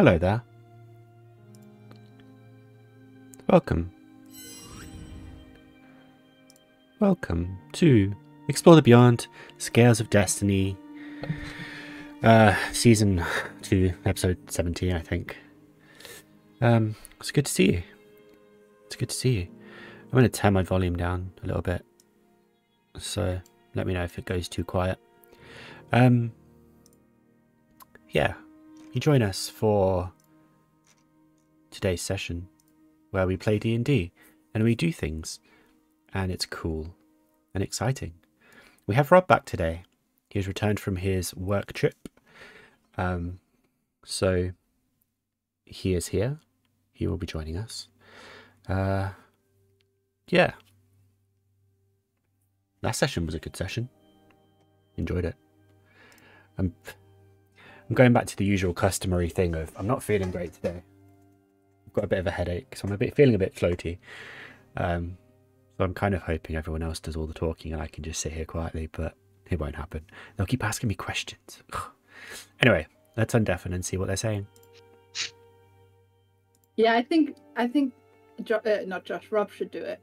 Hello there. Welcome. Welcome to Explore the Beyond, Scales of Destiny, Season 2, Episode 17, I think. It's good to see you. It's good to see you. I'm going to turn my volume down a little bit, so let me know if it goes too quiet. Yeah, you join us for today's session where we play D&D and we do things, and it's cool and exciting. We have Robb back today. He has returned from his work trip, so he is here. He will be joining us. Yeah, last session was a good session. Enjoyed it. I'm going back to the usual customary thing of I'm not feeling great today. I've got a bit of a headache, so I'm feeling a bit floaty. So I'm kind of hoping everyone else does all the talking and I can just sit here quietly, but it won't happen. They'll keep asking me questions. Anyway, let's undeafen and see what they're saying. Yeah, I think not Josh, Robb should do it.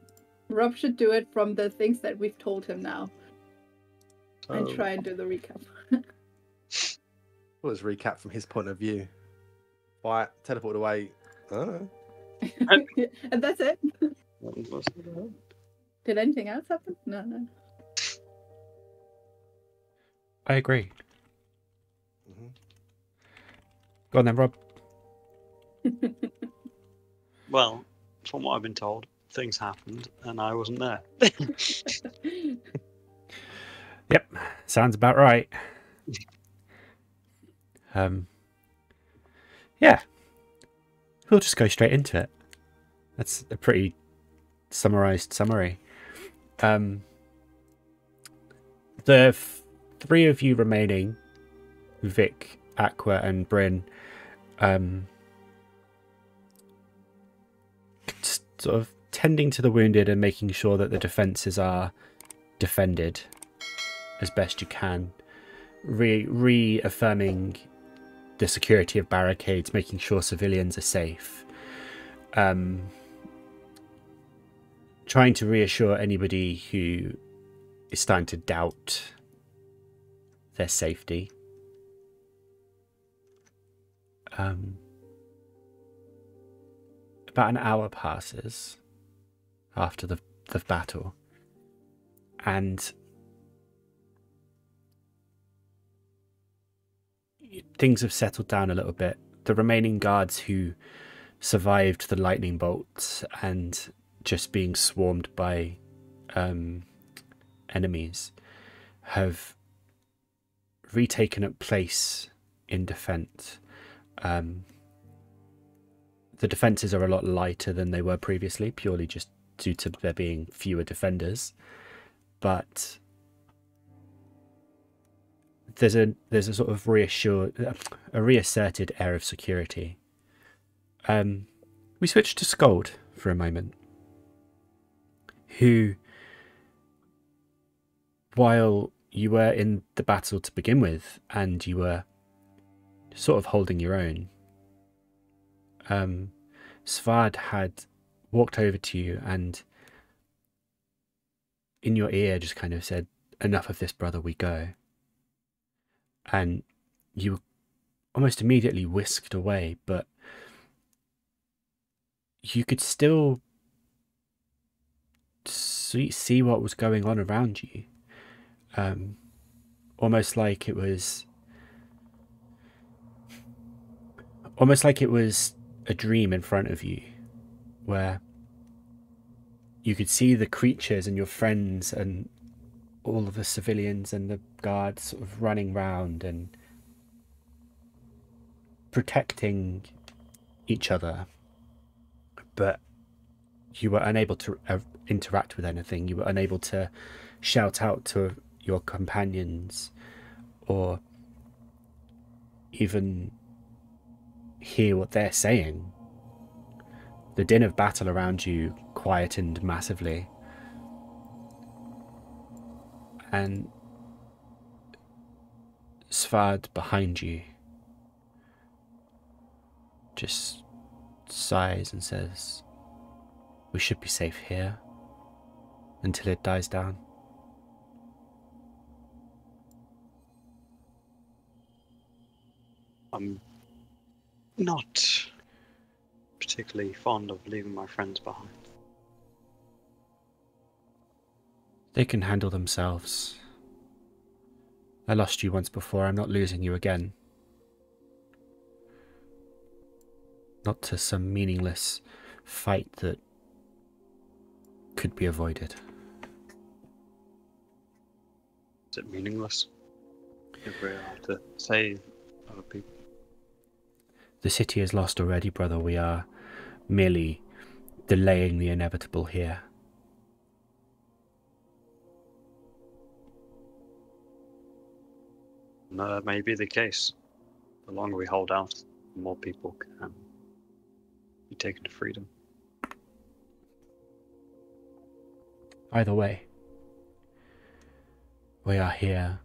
Robb should do it from the things that we've told him now. And try and do the recap. What was recap from his point of view? Why teleport away? I don't know. And that's it. Did anything else happen? No. I agree. Go on then, Robb. Well, from what I've been told, things happened and I wasn't there. Yep, sounds about right. Yeah, we'll just go straight into it. That's a pretty summarized summary. The three of you remaining, Vic, Aqua, and Bryn, sort of tending to the wounded and making sure that the defenses are defended as best you can, reaffirming the security of barricades, making sure civilians are safe, trying to reassure anybody who is starting to doubt their safety. About an hour passes after the battle, and things have settled down a little bit. The remaining guards who survived the lightning bolts and just being swarmed by enemies have retaken up place in defense. The defenses are a lot lighter than they were previously, purely just due to there being fewer defenders. But there's a sort of reasserted air of security. We switched to Sköld for a moment, who, while you were in the battle to begin with, and you were sort of holding your own, Svard had walked over to you and in your ear just kind of said, "Enough of this, brother, we go." And you almost immediately whisked away, but you could still see what was going on around you. Almost like it was a dream in front of you, where you could see the creatures and your friends and all of the civilians and the guards sort of running round and protecting each other, but you were unable to interact with anything. You were unable to shout out to your companions or even hear what they're saying. The din of battle around you quietened massively, and Svard behind you just sighs and says, "We should be safe here until it dies down." I'm not particularly fond of leaving my friends behind. They can handle themselves. I lost you once before, I'm not losing you again. Not to some meaningless fight that could be avoided. Is it meaningless if we are to save other people? The city is lost already, brother. We are merely delaying the inevitable here. That may be the case. The longer we hold out, the more people can be taken to freedom. Either way, we are here,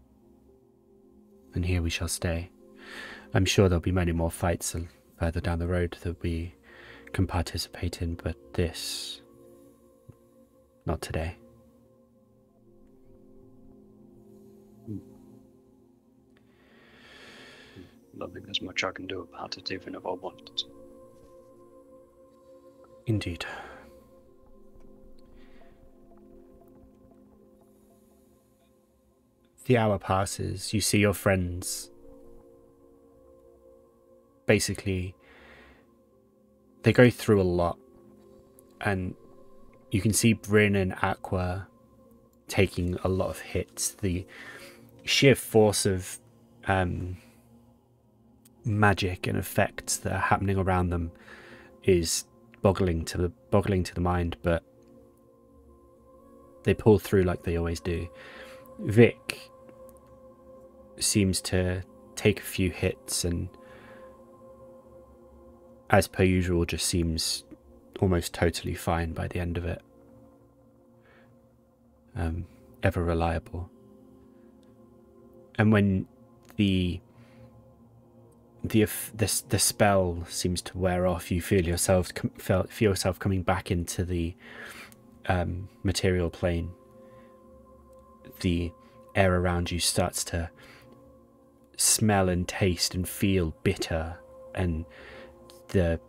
and here we shall stay. I'm sure there'll be many more fights further down the road that we can participate in, but this, not today. I don't think there's much I can do about it, even if I wanted to. Indeed. The hour passes, you see your friends. Basically, they go through a lot, and you can see Bryn and Aqua taking a lot of hits. The sheer force of magic and effects that are happening around them is boggling to the mind, but they pull through like they always do. Vic seems to take a few hits and, as per usual, just seems almost totally fine by the end of it. Ever reliable. And when the spell seems to wear off, you feel yourself coming back into the material plane. The air around you starts to smell and taste and feel bitter, and the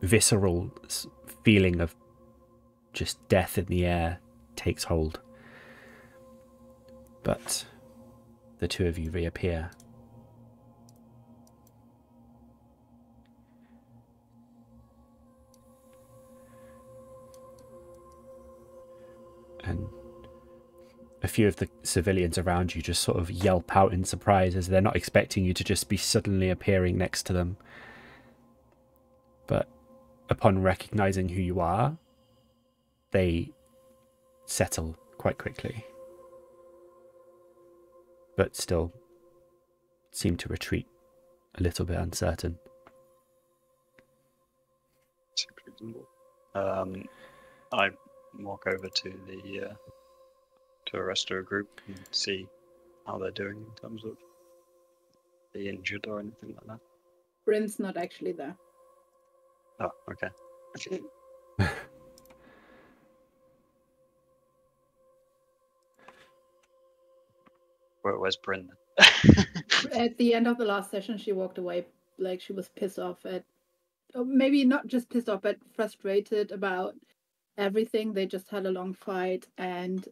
visceral feeling of just death in the air takes hold. But the two of you reappear. And a few of the civilians around you just sort of yelp out in surprise, as they're not expecting you to just be suddenly appearing next to them. But upon recognizing who you are, they settle quite quickly, but still seem to retreat a little bit uncertain. Seems reasonable. I walk over to the rest of the group and see how they're doing in terms of the injured or anything like that. Bryn's not actually there. Oh, okay. Where's Bryn? At the end of the last session, she walked away like she was pissed off at, or maybe not just pissed off, but frustrated about everything. They just had a long fight, and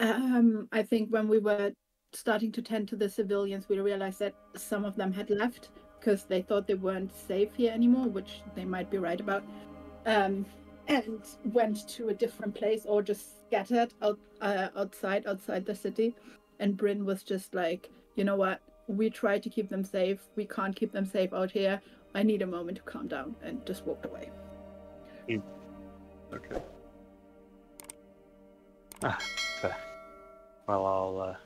I think when we were starting to tend to the civilians, we realized that some of them had left because they thought they weren't safe here anymore, which they might be right about, and went to a different place or just scattered outside the city. And Bryn was just like, you know what? We tried to keep them safe. We can't keep them safe out here. I need a moment to calm down, and just walked away. Okay. Fair. Well, I'll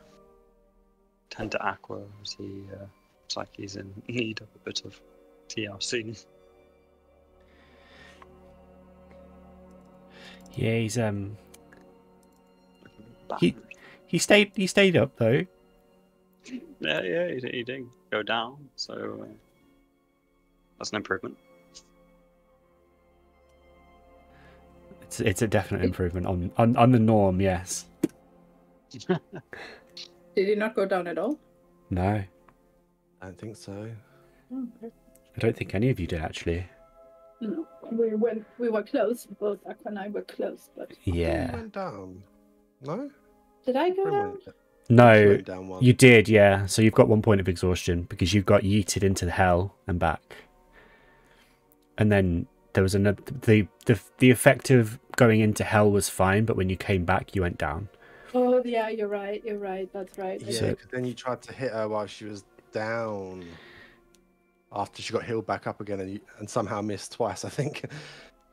tend to Aqua as he looks like he's in need of a bit of TLC. Yeah, he stayed up though. Yeah, he did go down, so that's an improvement. It's a definite improvement on the norm, yes. Did he not go down at all? No, I don't think so. Okay. I don't think any of you did actually. No, we were close. Both Aqua and I were close, but I thought you Yeah. went down. No? did I go Grim down? went down. No, You went down one. you did, yeah. So you've got 1 point of exhaustion because you've got yeeted into hell and back. And then there was another. The effect of going into hell was fine, but when you came back, you went down. Oh yeah, you're right. You're right. That's right. I Yeah, did. because then you tried to hit her while she was down. After she got healed back up again, and somehow missed twice, I think.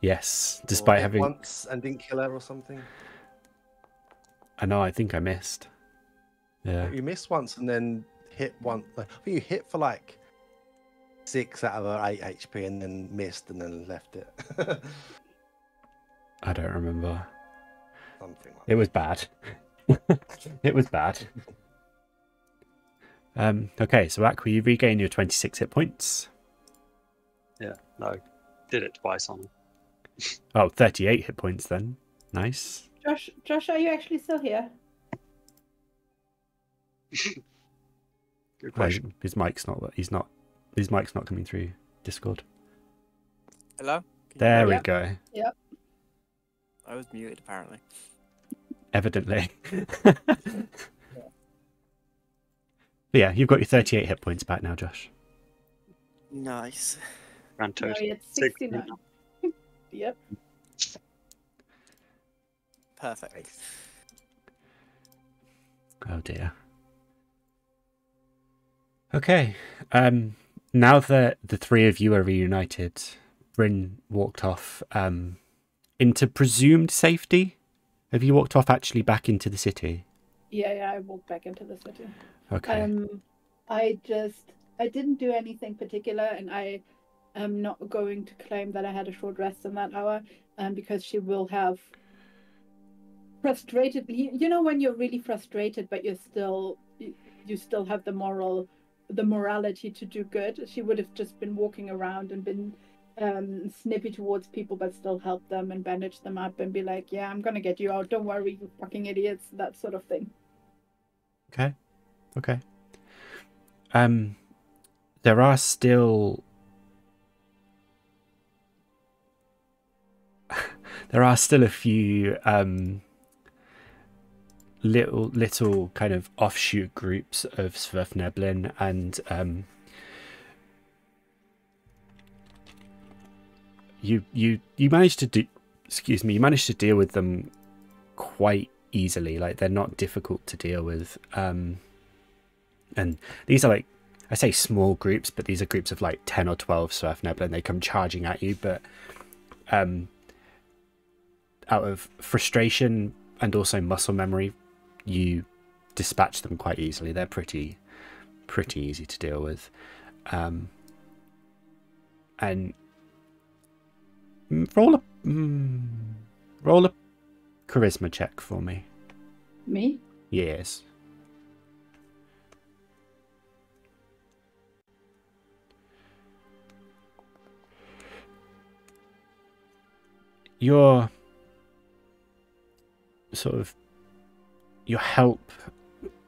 Yes, Or despite hit having. once and didn't kill her or something. I know. I think I missed. Yeah. You missed once and then hit one. I think you hit for like 6 out of her 8 HP and then missed and then left it. I don't remember. Something like It was bad. It was bad. Okay, so Aqua, you regain your 26 hit points. Yeah, no, did it twice on him. Oh, 38 hit points then. Nice. Josh, are you actually still here? Good Oh, question. his mic's not. His mic's not coming through Discord. Hello? Can you There hear we me? go. Yep. I was muted apparently. Evidently. But yeah, you've got your 38 hit points back now, Josh. Nice. Grand No, total. it's 69. Yep. Perfect. Oh dear. Okay. Now that the three of you are reunited, Bryn walked off into presumed safety. Have you walked off actually back into the city? Yeah, I walked back into the city. Okay. I didn't do anything particular, and I am not going to claim that I had a short rest in that hour, because she will have frustrated. You know when you're really frustrated, but you still have the morality to do good. She would have just been walking around and been snippy towards people, but still help them and bandage them up and be like, "Yeah, I'm gonna get you out. Don't worry, you fucking idiots." That sort of thing. Okay. There are still a few little kind of offshoot groups of Sverfneblin, and you managed to you managed to deal with them quite easily. Like, they're not difficult to deal with, and these are, like, I say small groups, but these are groups of like 10 or 12 Sverfneblin. They come charging at you, but out of frustration and also muscle memory, you dispatch them quite easily. They're pretty easy to deal with. And roll a charisma check for me. Me? Yes. Your help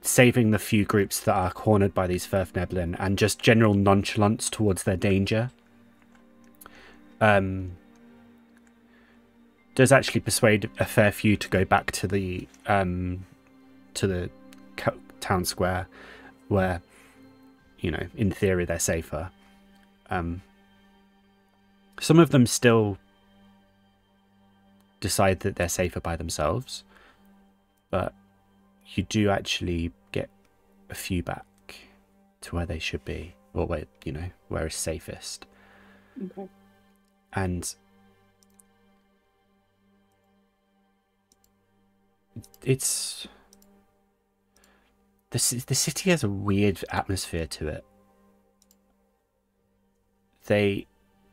saving the few groups that are cornered by these Sverfneblin, and just general nonchalance towards their danger does actually persuade a fair few to go back to the town square, where, you know, in theory they're safer. Some of them still decide that they're safer by themselves, but you do actually get a few back to where they should be, or where is safest. Okay. And it's the city has a weird atmosphere to it.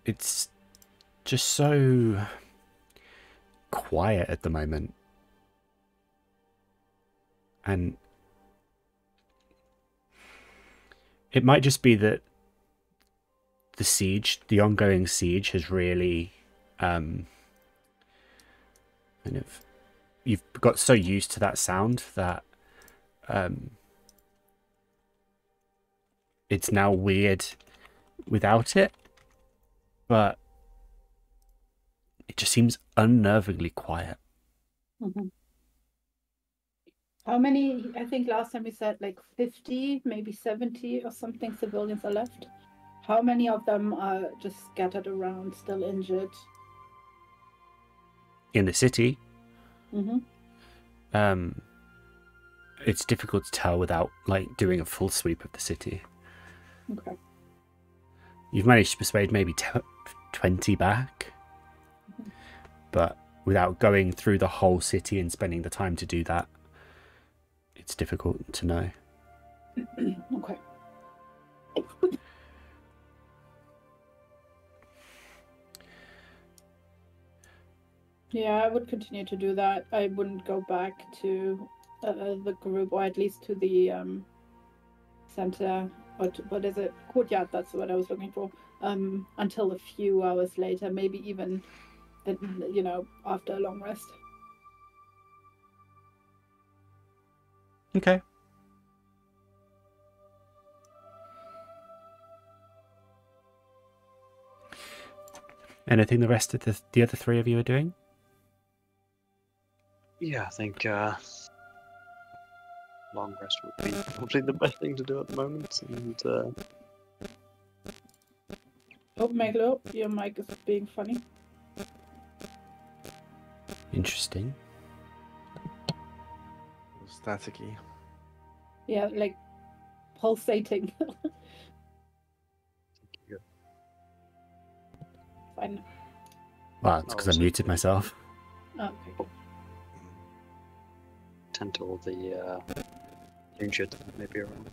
It's just so quiet at the moment, It might just be that the siege, the ongoing siege, has really kind of, you've got so used to that sound that it's now weird without it, but it just seems unnervingly quiet. Mm-hmm. How many, I think last time we said like 50, maybe 70 or something civilians are left. How many of them are just scattered around, still injured? In the city, Mm-hmm. it's difficult to tell without like doing a full sweep of the city. Okay. You've managed to persuade maybe 20 back, but without going through the whole city and spending the time to do that, it's difficult to know. Okay. Yeah, I would continue to do that. I wouldn't go back to the group, or at least to the center. What is it? Courtyard, that's what I was looking for. Until a few hours later, maybe even, after a long rest. Okay. Anything the rest of the other three of you are doing? Yeah, I think long rest would be probably the best thing to do at the moment. And Oh, Meglo, your mic is being funny. Interesting. Staticky. Yeah, like pulsating. Fine. Well, it's because I muted myself. Oh, okay. tend to all the injured maybe around.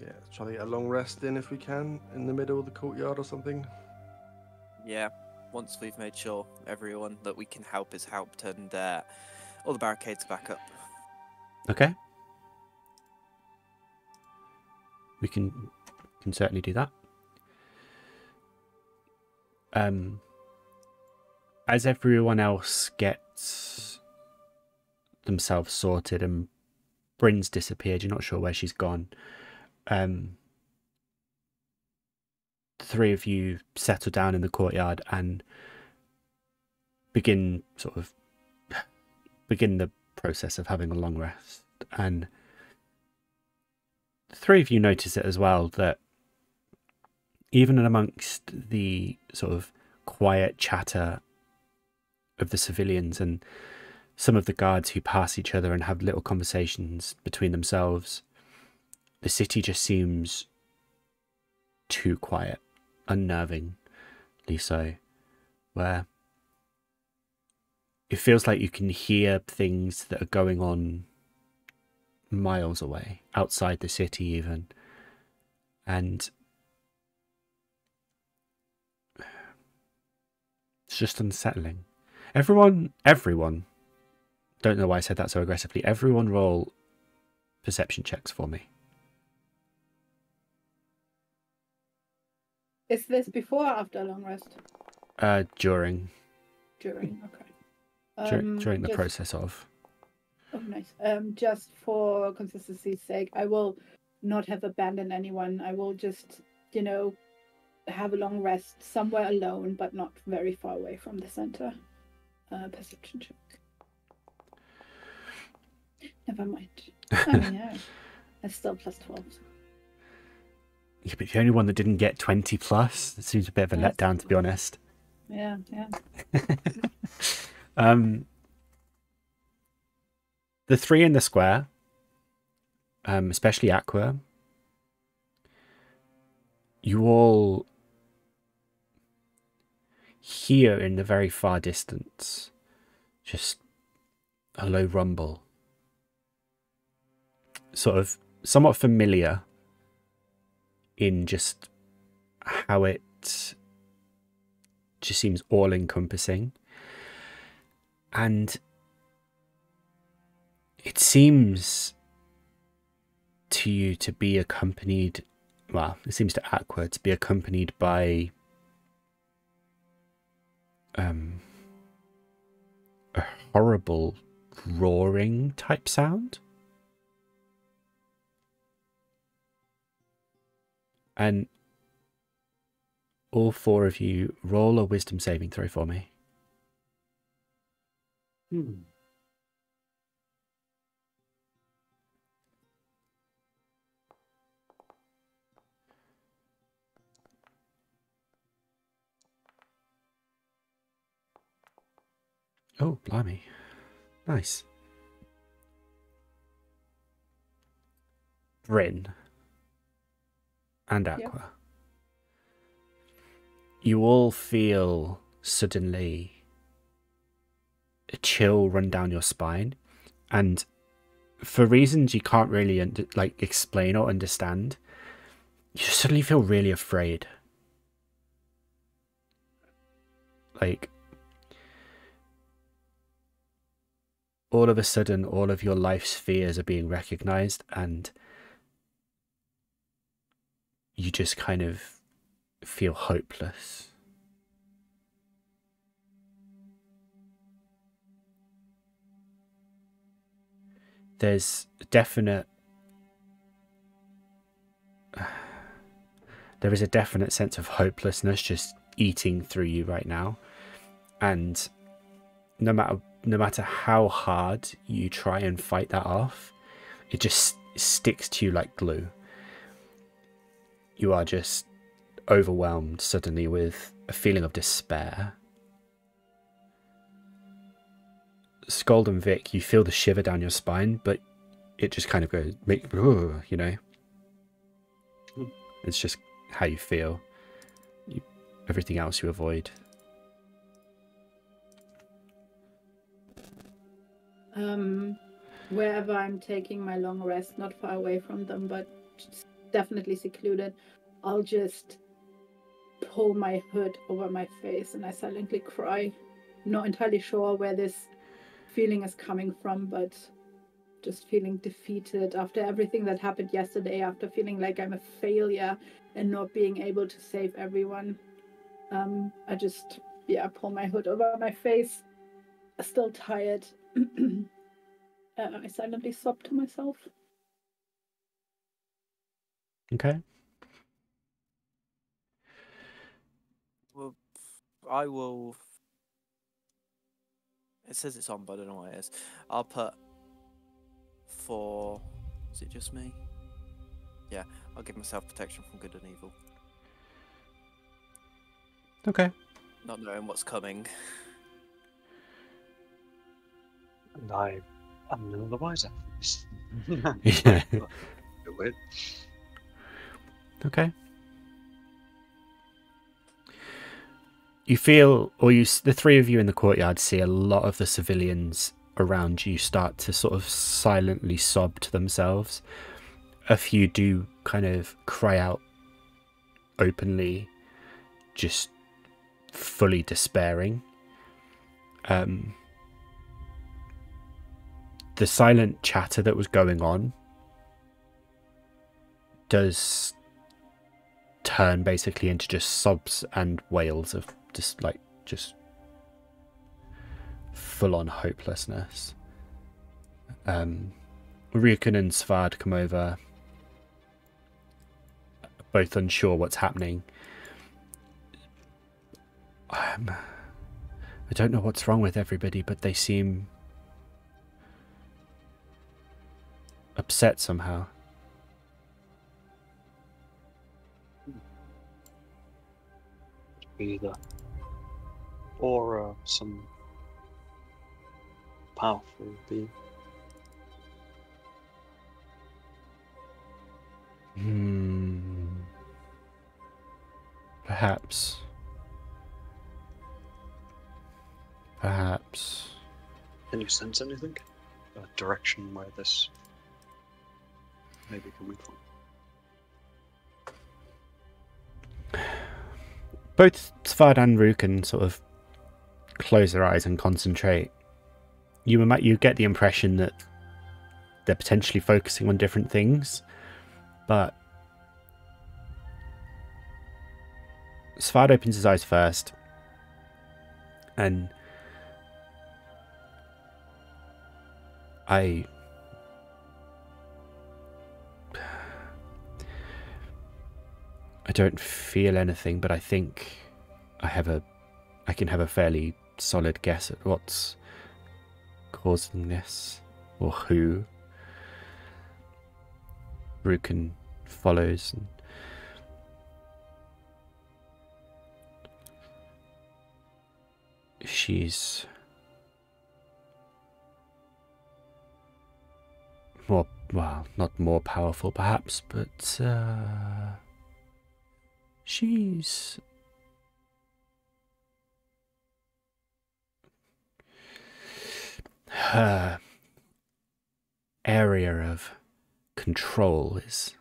Yeah, try to get a long rest in if we can, in the middle of the courtyard or something. Yeah, once we've made sure everyone that we can help is helped and all the barricades back up. Okay. We can certainly do that. As everyone else gets themselves sorted and Bryn's disappeared, you're not sure where she's gone. The three of you settle down in the courtyard and begin the process of having a long rest. And the three of you notice it as well, that even amongst the sort of quiet chatter of the civilians and some of the guards who pass each other and have little conversations between themselves, the city just seems too quiet, unnervingly so, where it feels like you can hear things that are going on miles away, outside the city even, and it's just unsettling. Everyone, don't know why I said that so aggressively, everyone roll perception checks for me. Is this before or after a long rest? During. During, okay. During the process of. Oh, nice. Just for consistency's sake, I will not have abandoned anyone. I will just, have a long rest somewhere alone, but not very far away from the center. Perception check. Never mind. I mean, yeah, it's still plus 12. Yeah, but the only one that didn't get 20 plus, it seems a bit of a letdown, to be honest. Yeah. The three in the square, especially Aqua, you all hear in the very far distance just a low rumble, sort of somewhat familiar in just how it just seems all-encompassing. And it seems to you to be accompanied, well, it seems to Aqua to be accompanied by a horrible roaring type sound. And all four of you roll a wisdom saving throw for me. Oh, blimey. Nice. Bryn and Aqua. Yep. You all feel suddenly a chill run down your spine, and for reasons you can't really explain or understand, you suddenly feel really afraid. Like, all of a sudden, all of your life's fears are being recognized, and you just kind of feel hopeless. There's a definite sense of hopelessness just eating through you right now, and no matter how hard you try and fight that off, it just sticks to you like glue. You are just overwhelmed suddenly with a feeling of despair. Sköld and Vic, you feel the shiver down your spine, but it just kind of goes, you know. It's just how you feel. Everything else you avoid. Wherever I'm taking my long rest, not far away from them, but definitely secluded, I'll just pull my hood over my face and I silently cry. Not entirely sure where this feeling is coming from, but just feeling defeated after everything that happened yesterday, after feeling like I'm a failure and not being able to save everyone. I just, pull my hood over my face, still tired. I silently sob to myself. Okay. Well, I will. It says it's on, but I don't know what it is. I'll put for. Is it just me? Yeah, I'll give myself protection from good and evil. Okay. Not knowing what's coming. And I am none the wiser. Yeah. Weird. Okay. You feel, or the three of you in the courtyard see a lot of the civilians around you start to sort of silently sob to themselves. A few do kind of cry out openly, just fully despairing. The silent chatter that was going on does turn basically into just sobs and wails of just full on hopelessness. Ryukun and Svard come over, both unsure what's happening. I don't know what's wrong with everybody, but they seem upset somehow. Either or some powerful being. Perhaps. Can you sense anything? A direction where this may be coming from? Both Svard and Ryukun sort of close their eyes and concentrate. You get the impression that they're potentially focusing on different things, but Svard opens his eyes first, and I don't feel anything, but I think I can have a fairly solid guess at what's causing this, or who. Rukin follows, and she's more, well, not more powerful perhaps, but she's her area of control is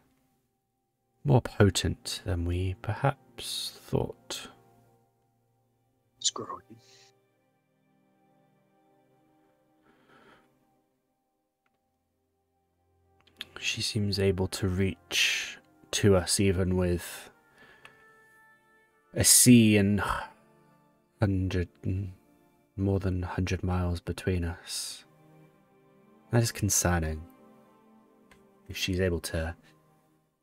more potent than we perhaps thought. It's growing. She seems able to reach to us even with a sea and more than 100 miles between us. That is concerning. If she's able to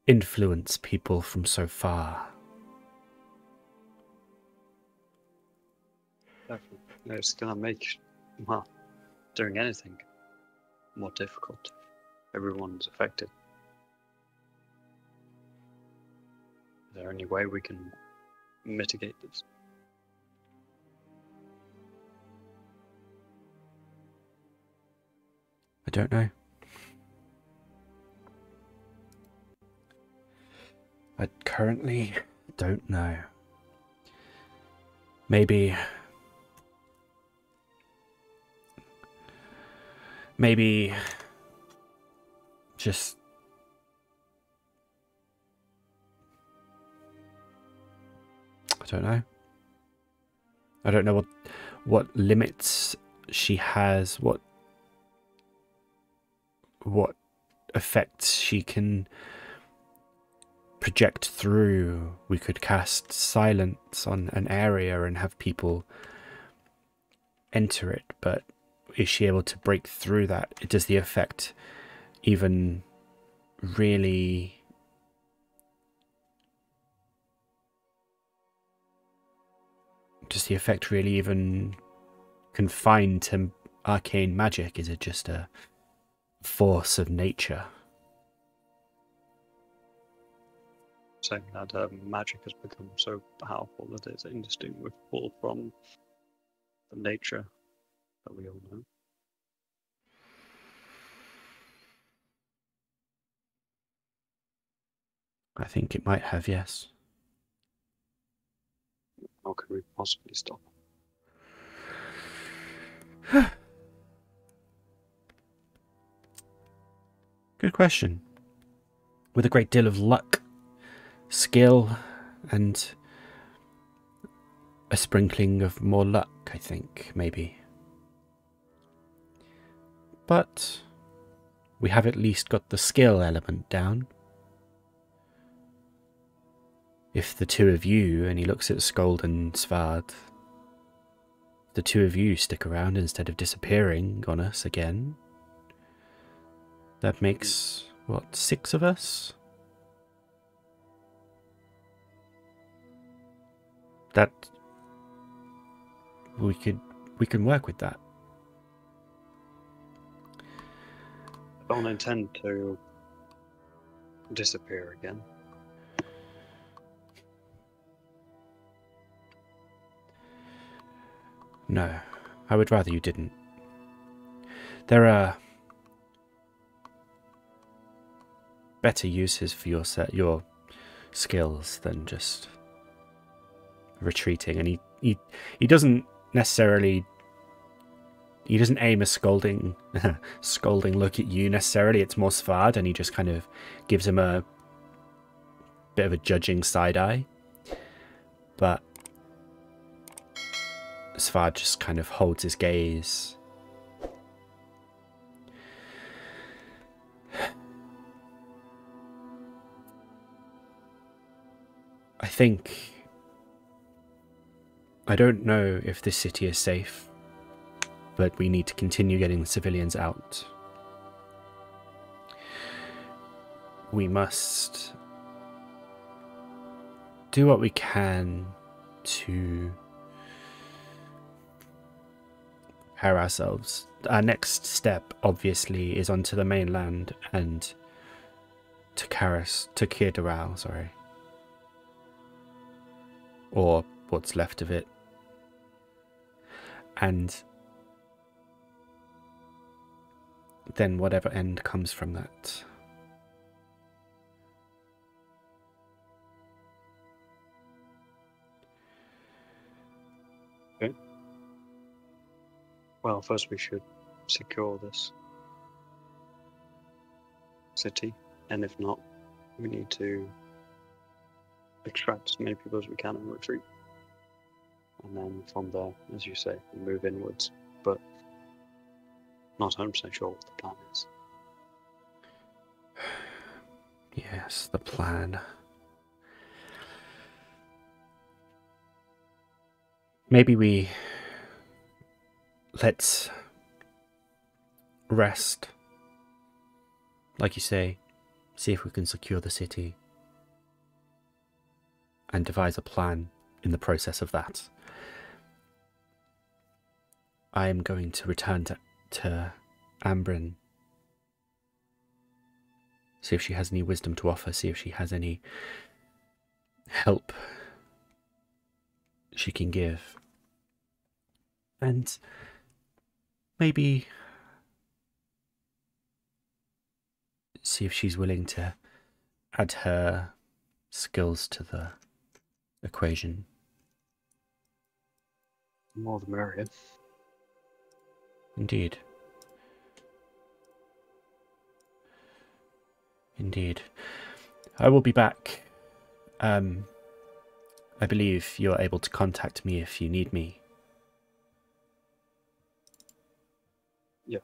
influence people from so far. Definitely. It's gonna make, well, doing anything more difficult. Everyone's affected. Is there any way we can mitigate this? I don't know. I currently don't know. Maybe just I don't know. I don't know what limits she has, what effects she can project through. We could cast silence on an area and have people enter it, but is she able to break through that? Does the effect even really even confined to arcane magic? Is it just a force of nature? Saying that magic has become so powerful that it's indistinguishable from the nature that we all know. I think it might have, yes. How could we possibly stop? Good question. With a great deal of luck, skill, and a sprinkling of more luck, I think, maybe. But we have at least got the skill element down. If the two of you, and he looks at Sköld and Svard, the two of you stick around instead of disappearing on us again, that makes, what, 6 of us? That we can work with that. I don't intend to disappear again. No, I would rather you didn't. There are better uses for your skills than just retreating. And he doesn't necessarily, he doesn't aim a scolding look at you necessarily. It's more Svard, and he just kind of gives him a bit of a judging side eye. But Svard just kind of holds his gaze. I think... I don't know if this city is safe, but we need to continue getting the civilians out. We must do what we can to prepare ourselves. Our next step, obviously, is onto the mainland and to Kirdaral, sorry. Or what's left of it. And then whatever end comes from that. Okay. Well, first we should secure this city, and if not, we need to extract as many people as we can and retreat. And then from there, as you say, we move inwards. But not 100% sure what the plan is. Yes, the plan. Maybe let's rest. Like you say, see if we can secure the city. And devise a plan in the process of that. I am going to return to Ambrin. See if she has any wisdom to offer. See if she has any help she can give. And maybe see if she's willing to add her skills to the equation. The more the merrier. Indeed. Indeed. I will be back. I believe you're able to contact me if you need me. Yeah.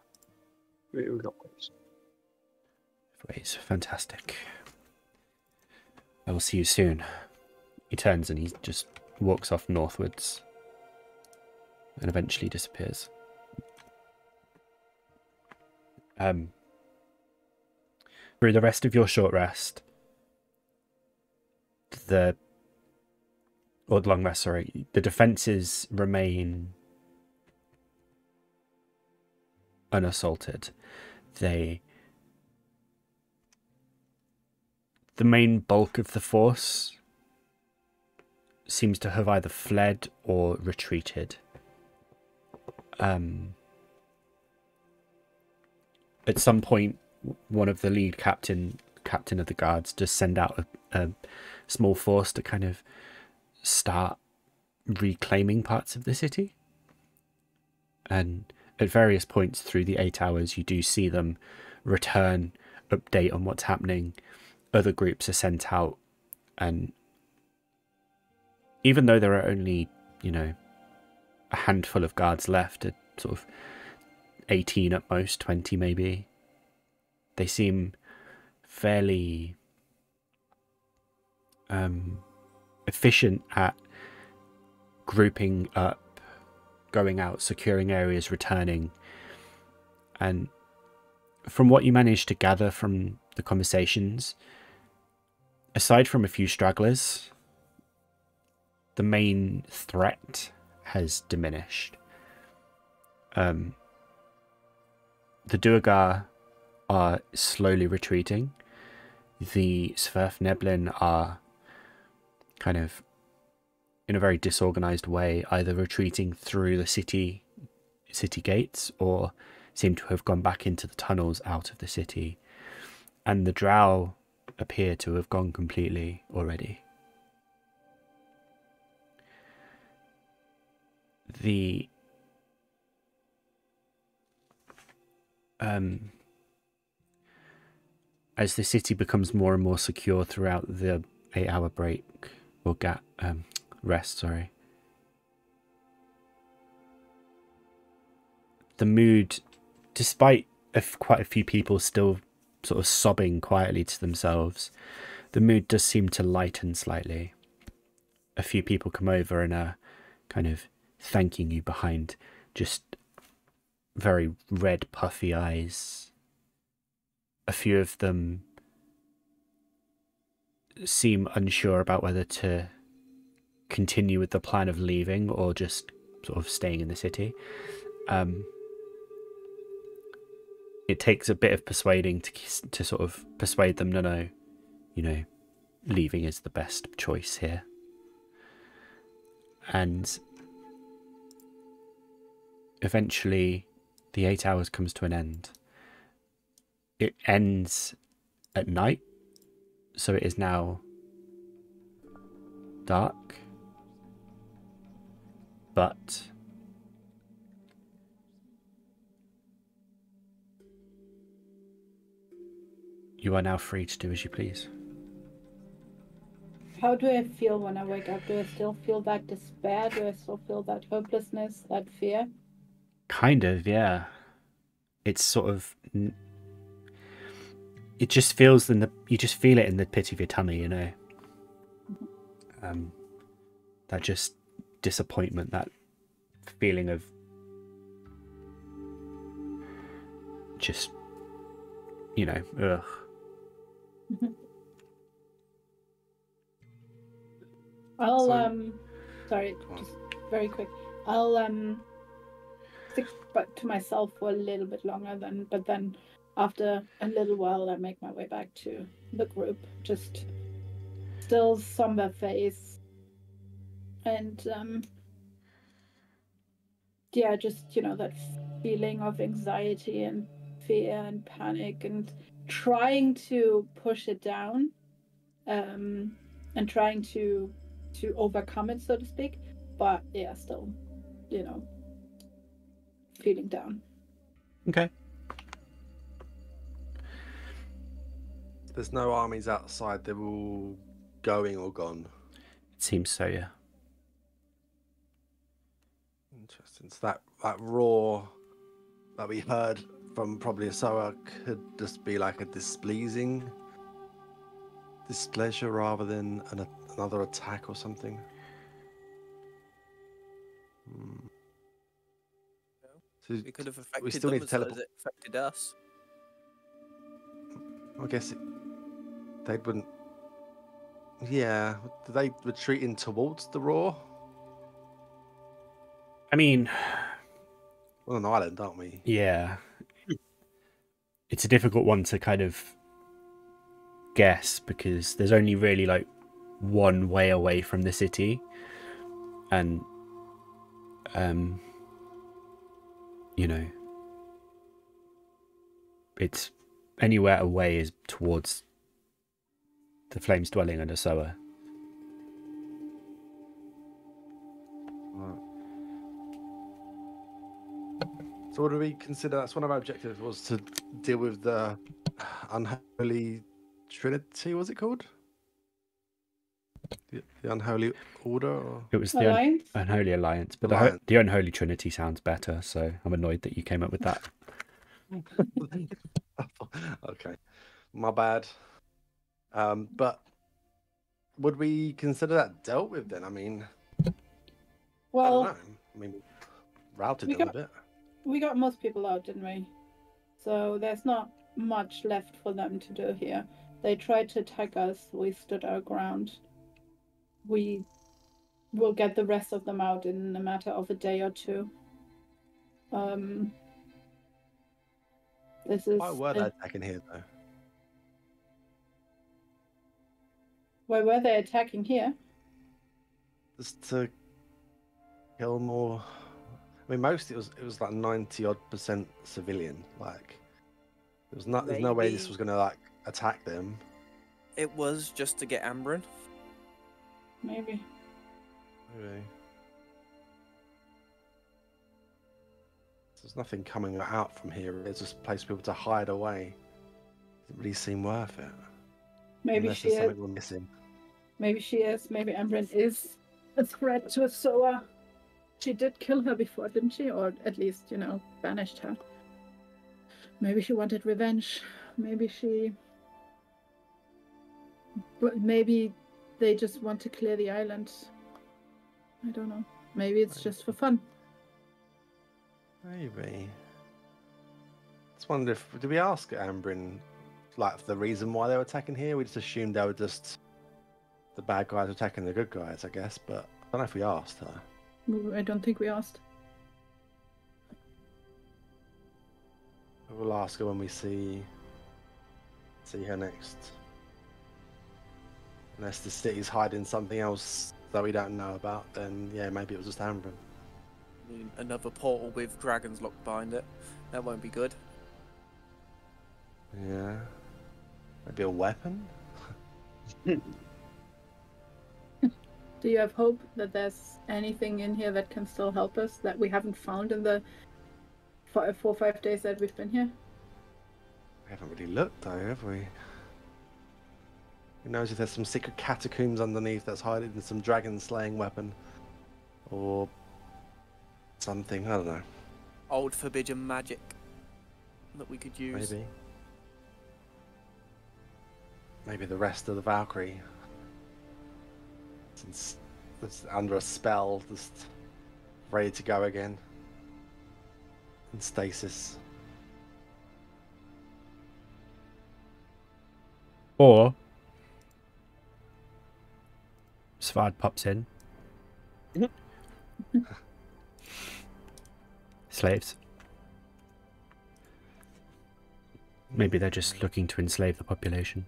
We got ways. Ways. Fantastic. I will see you soon. He turns and he just walks off northwards and eventually disappears. Through the rest of your short rest, the long rest, sorry, the defenses remain unassaulted. The main bulk of the force seems to have either fled or retreated. At some point, one of the lead captain of the guards does send out a small force to kind of start reclaiming parts of the city. And at various points through the 8 hours, you do see them return, update on what's happening. Other groups are sent out, and even though there are only, a handful of guards left, at sort of 18 at most, 20 maybe, they seem fairly efficient at grouping up, going out, securing areas, returning. And from what you managed to gather from the conversations, aside from a few stragglers, the main threat has diminished. The Duergar are slowly retreating. The Sverfneblin are kind of, in a very disorganized way, either retreating through the city gates or seem to have gone back into the tunnels out of the city. And the Drow appear to have gone completely already. As the city becomes more and more secure throughout the 8-hour break, or rest, sorry. The mood, despite quite a few people still sort of sobbing quietly to themselves, the mood does seem to lighten slightly. a few people come over and are kind of thanking you behind just very red, puffy eyes. A few of them seem unsure about whether to continue with the plan of leaving or just sort of staying in the city. It takes a bit of persuading to sort of persuade them, no, leaving is the best choice here. And eventually the 8 hours comes to an end. It ends at night, so it is now dark, but you are now free to do as you please. How do I feel when I wake up? Do I still feel that despair? Do I still feel that hopelessness, that fear? Kind of, yeah. It's sort of, it just feels you just feel it in the pit of your tummy, you know. That just disappointment, that feeling of just, ugh. Sorry, just very quick. I'll stick to myself for a little bit longer but then after a little while I make my way back to the group, just still somber face and just that feeling of anxiety and fear and panic and trying to push it down and trying to overcome it, so to speak, but still feeling down. Okay. There's no armies outside, they're all going or gone. It seems so, yeah. Interesting. So that roar that we heard from probably Yrsoa could just be like a displeasure rather than another attack or something. So It could have affected we still them need to as well as it affected us. I guess they wouldn't. Yeah, do they retreating towards the roar? I mean, we're on an island, aren't we? Yeah. It's a difficult one to kind of guess because there's only really like one way away from the city, and it's anywhere away is towards the flames dwelling under Yrsoa. So what do we consider? That's one of our objectives, was to deal with the unholy trinity. Was it called the unholy order? Or? It was the unholy alliance, but the unholy trinity sounds better. So I'm annoyed that you came up with that. Okay, my bad. But would we consider that dealt with then? I mean, well, I don't know. I mean, routed them a bit. We got most people out, didn't we? So there's not much left for them to do here. They tried to attack us. We stood our ground. We will get the rest of them out in a matter of a day or two. This is. Why were they attacking here, though? Why were they attacking here? Just to kill more. I mean, most it was like 90-odd% civilian. Like, there's no way this was gonna like attack them. It was just to get Ambrin. Maybe. There's nothing coming out from here. It's just a place for people to hide away. Doesn't really seem worth it. Maybe unless she there's is. something we're missing. Maybe she is. Maybe Ambrin is a threat to Yrsoa. She did kill her before, didn't she? Or at least, banished her. Maybe she wanted revenge. Maybe they just want to clear the island I don't know. Maybe it's just for fun. Maybe. Just wonder if did we ask Ambrin like the reason why they were attacking here? We just assumed they were just the bad guys attacking the good guys, I guess. But I don't know if we asked her. I don't think we asked. We'll ask her when we see her next. Unless the city's hiding something else that we don't know about, then yeah, maybe it was just Ambrin. I mean, another portal with dragons locked behind it. That won't be good. Yeah. Maybe a weapon? Do you have hope that there's anything in here that can still help us that we haven't found in the 4 or 5 days that we've been here? We haven't really looked though, have we? Who knows if there's some secret catacombs underneath that's hiding in some dragon slaying weapon. Or something, I don't know. Old forbidden magic that we could use. Maybe the rest of the Valkyrie. Since it's under a spell, just ready to go again. In stasis. Or Svard pops in. Slaves. Maybe they're just looking to enslave the population.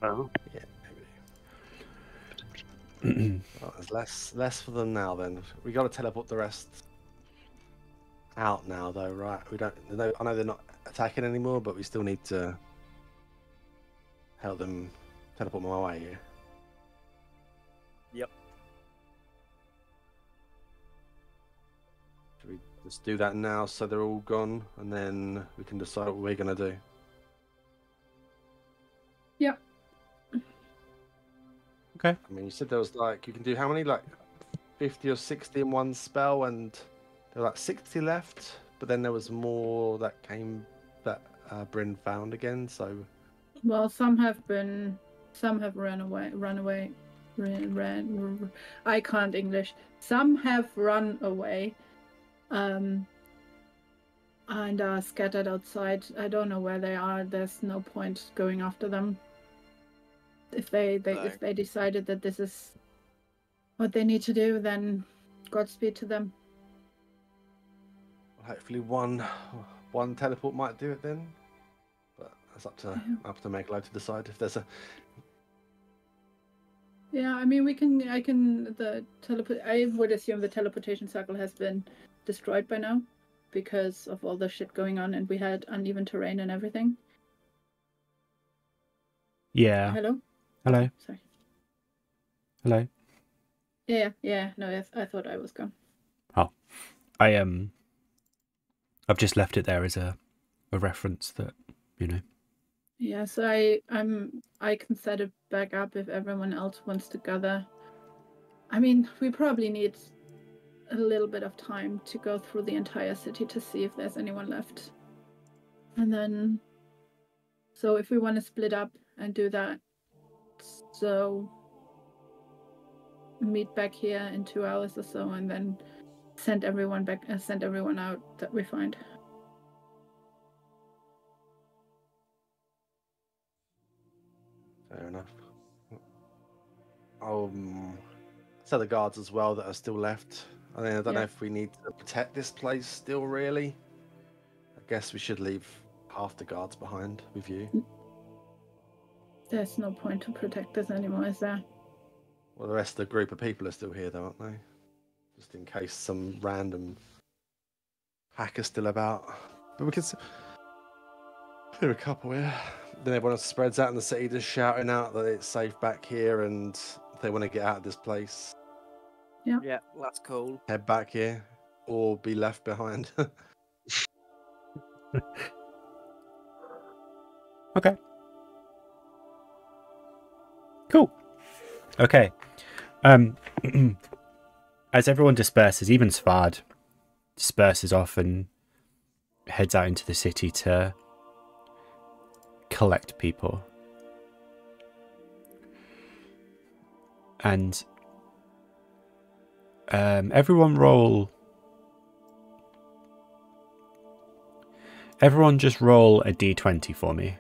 Oh. Yeah, maybe. Well, there's less for them now then. We got to teleport the rest out now though, right? We don't. I know they're not attacking anymore, but we still need to help them teleport them away here. Yep. Should we just do that now so they're all gone, and then we can decide what we're gonna do? Yep. Okay. I mean, you said there was like, you can do how many, like 50 or 60 in one spell, and there were like 60 left, but then there was more that came, that Bryn found again, so... Well, some have run away. I can't English. Some have run away, and are scattered outside. I don't know where they are. There's no point going after them. If they decided that this is what they need to do, then Godspeed to them. Hopefully one teleport might do it then, but that's up to Meglo to decide if there's a... Yeah, I mean, I would assume the teleportation circle has been destroyed by now because of all the shit going on, and we had uneven terrain and everything. Yeah. Hello? Hello. Sorry. Hello. Yeah. No, I thought I was gone. Oh. I've just left it there as a reference that, you know. Yeah, so I can set it back up if everyone else wants to gather. I mean, we probably need a little bit of time to go through the entire city to see if there's anyone left. And then, so if we want to split up and do that, so meet back here in 2 hours or so, and then send everyone out that we find. Fair enough. So the guards as well that are still left. I mean, I don't know if we need to protect this place still, really. I guess we should leave half the guards behind with you. There's no point to protect this anymore, is there? Well, the rest of the group of people are still here, though, aren't they? Just in case some random hacker's still about. But we can clear a couple here. Then everyone else spreads out in the city, just shouting out that it's safe back here, and if they want to get out of this place, Yeah, that's cool. head back here, or be left behind. Okay. Cool. Okay. As everyone disperses, even Svard disperses off and heads out into the city to collect people. And everyone just roll a d20 for me.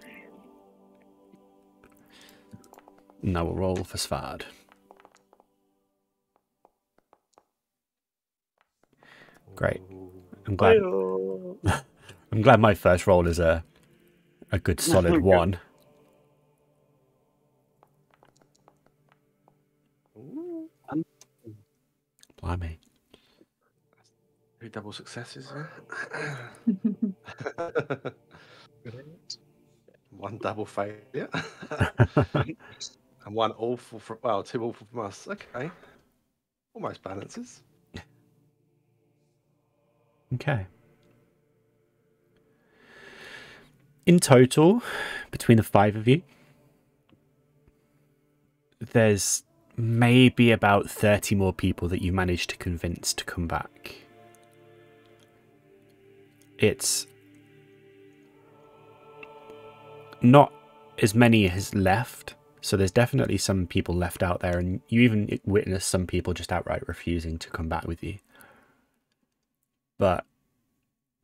And I will roll for Svard. Great. I'm glad. I'm glad my first roll is a good solid 1. Blimey. 3 double successes. One double failure. And one awful from, well, 2 awful from us. Okay. Almost balances. Okay. In total, between the 5 of you, there's maybe about 30 more people that you managed to convince to come back. It's not as many as left, so there's definitely some people left out there, and you even witness some people just outright refusing to come back with you. But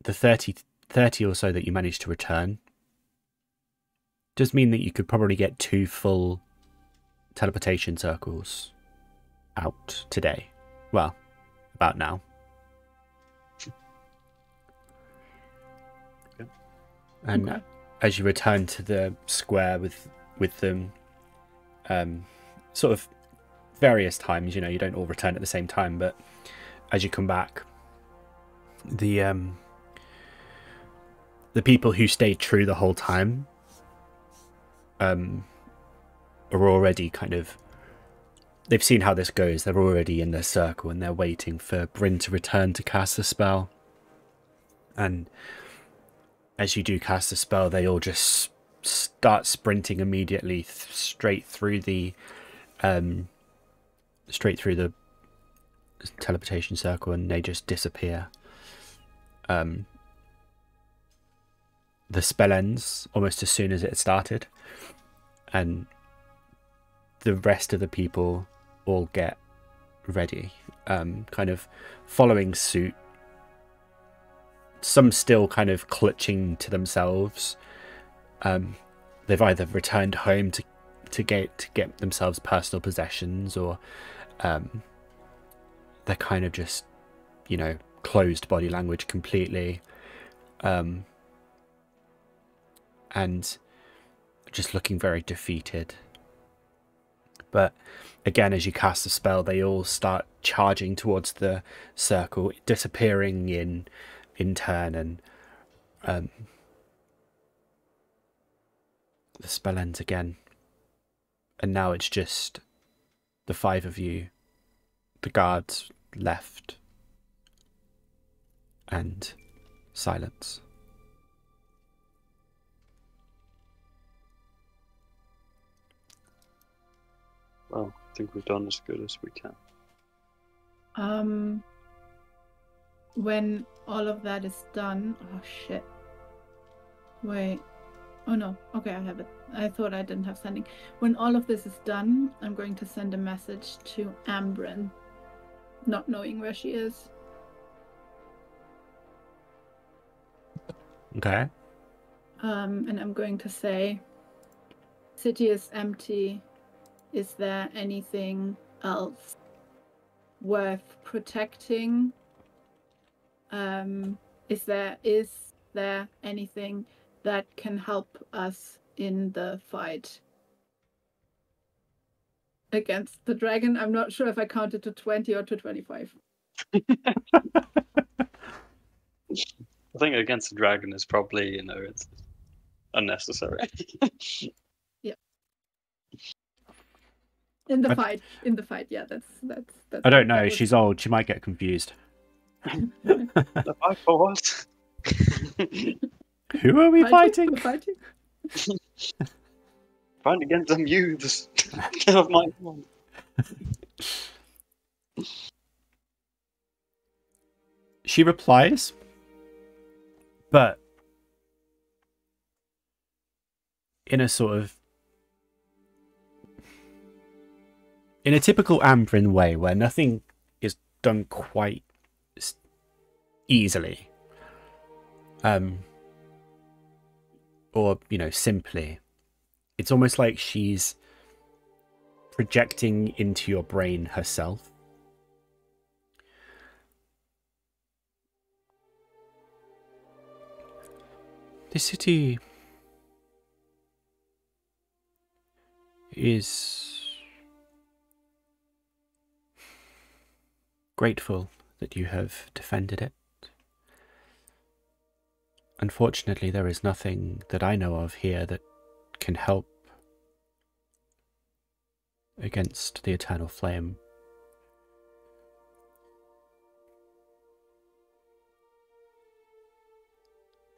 the 30 or so that you managed to return does mean that you could probably get 2 full teleportation circles out today. Well, about now. Okay. And as you return to the square with them, sort of various times, you don't all return at the same time, but as you come back, the people who stayed true the whole time are already kind of, they've seen how this goes. They're already in their circle and they're waiting for Bryn to return to cast the spell. And as you do cast the spell, they all just start sprinting immediately straight through the teleportation circle, and they just disappear. The spell ends almost as soon as it started, and the rest of the people all get ready, kind of following suit. Some still kind of clutching to themselves. They've either returned home to get themselves personal possessions, or they're kind of just, closed body language completely, and just looking very defeated. But again, as you cast the spell, they all start charging towards the circle, disappearing in turn, and the spell ends again. And now it's just the 5 of you, the guards left, and silence. Well, I think we've done as good as we can. When all of that is done, oh shit. Wait. Oh no. Okay, I have it. I thought I didn't have sending. When all of this is done, I'm going to send a message to Ambrin, not knowing where she is. Okay. And I'm going to say, city is empty. Is there anything else worth protecting? Is there anything that can help us in the fight against the dragon? I'm not sure if I counted to 20 or to 25. I think against the dragon is probably, it's unnecessary. Yeah. In the fight, yeah, that's. I don't know. She's old. She might get confused. The fight for what? Who are we fighting? Fighting? Fight against them youths. Get off my lawn. She replies, but in a sort of in a typical Ambrin way, where nothing is done quite easily, or simply, it's almost like she's projecting into your brain herself. The city is grateful that you have defended it. Unfortunately, there is nothing that I know of here that can help against the eternal flame.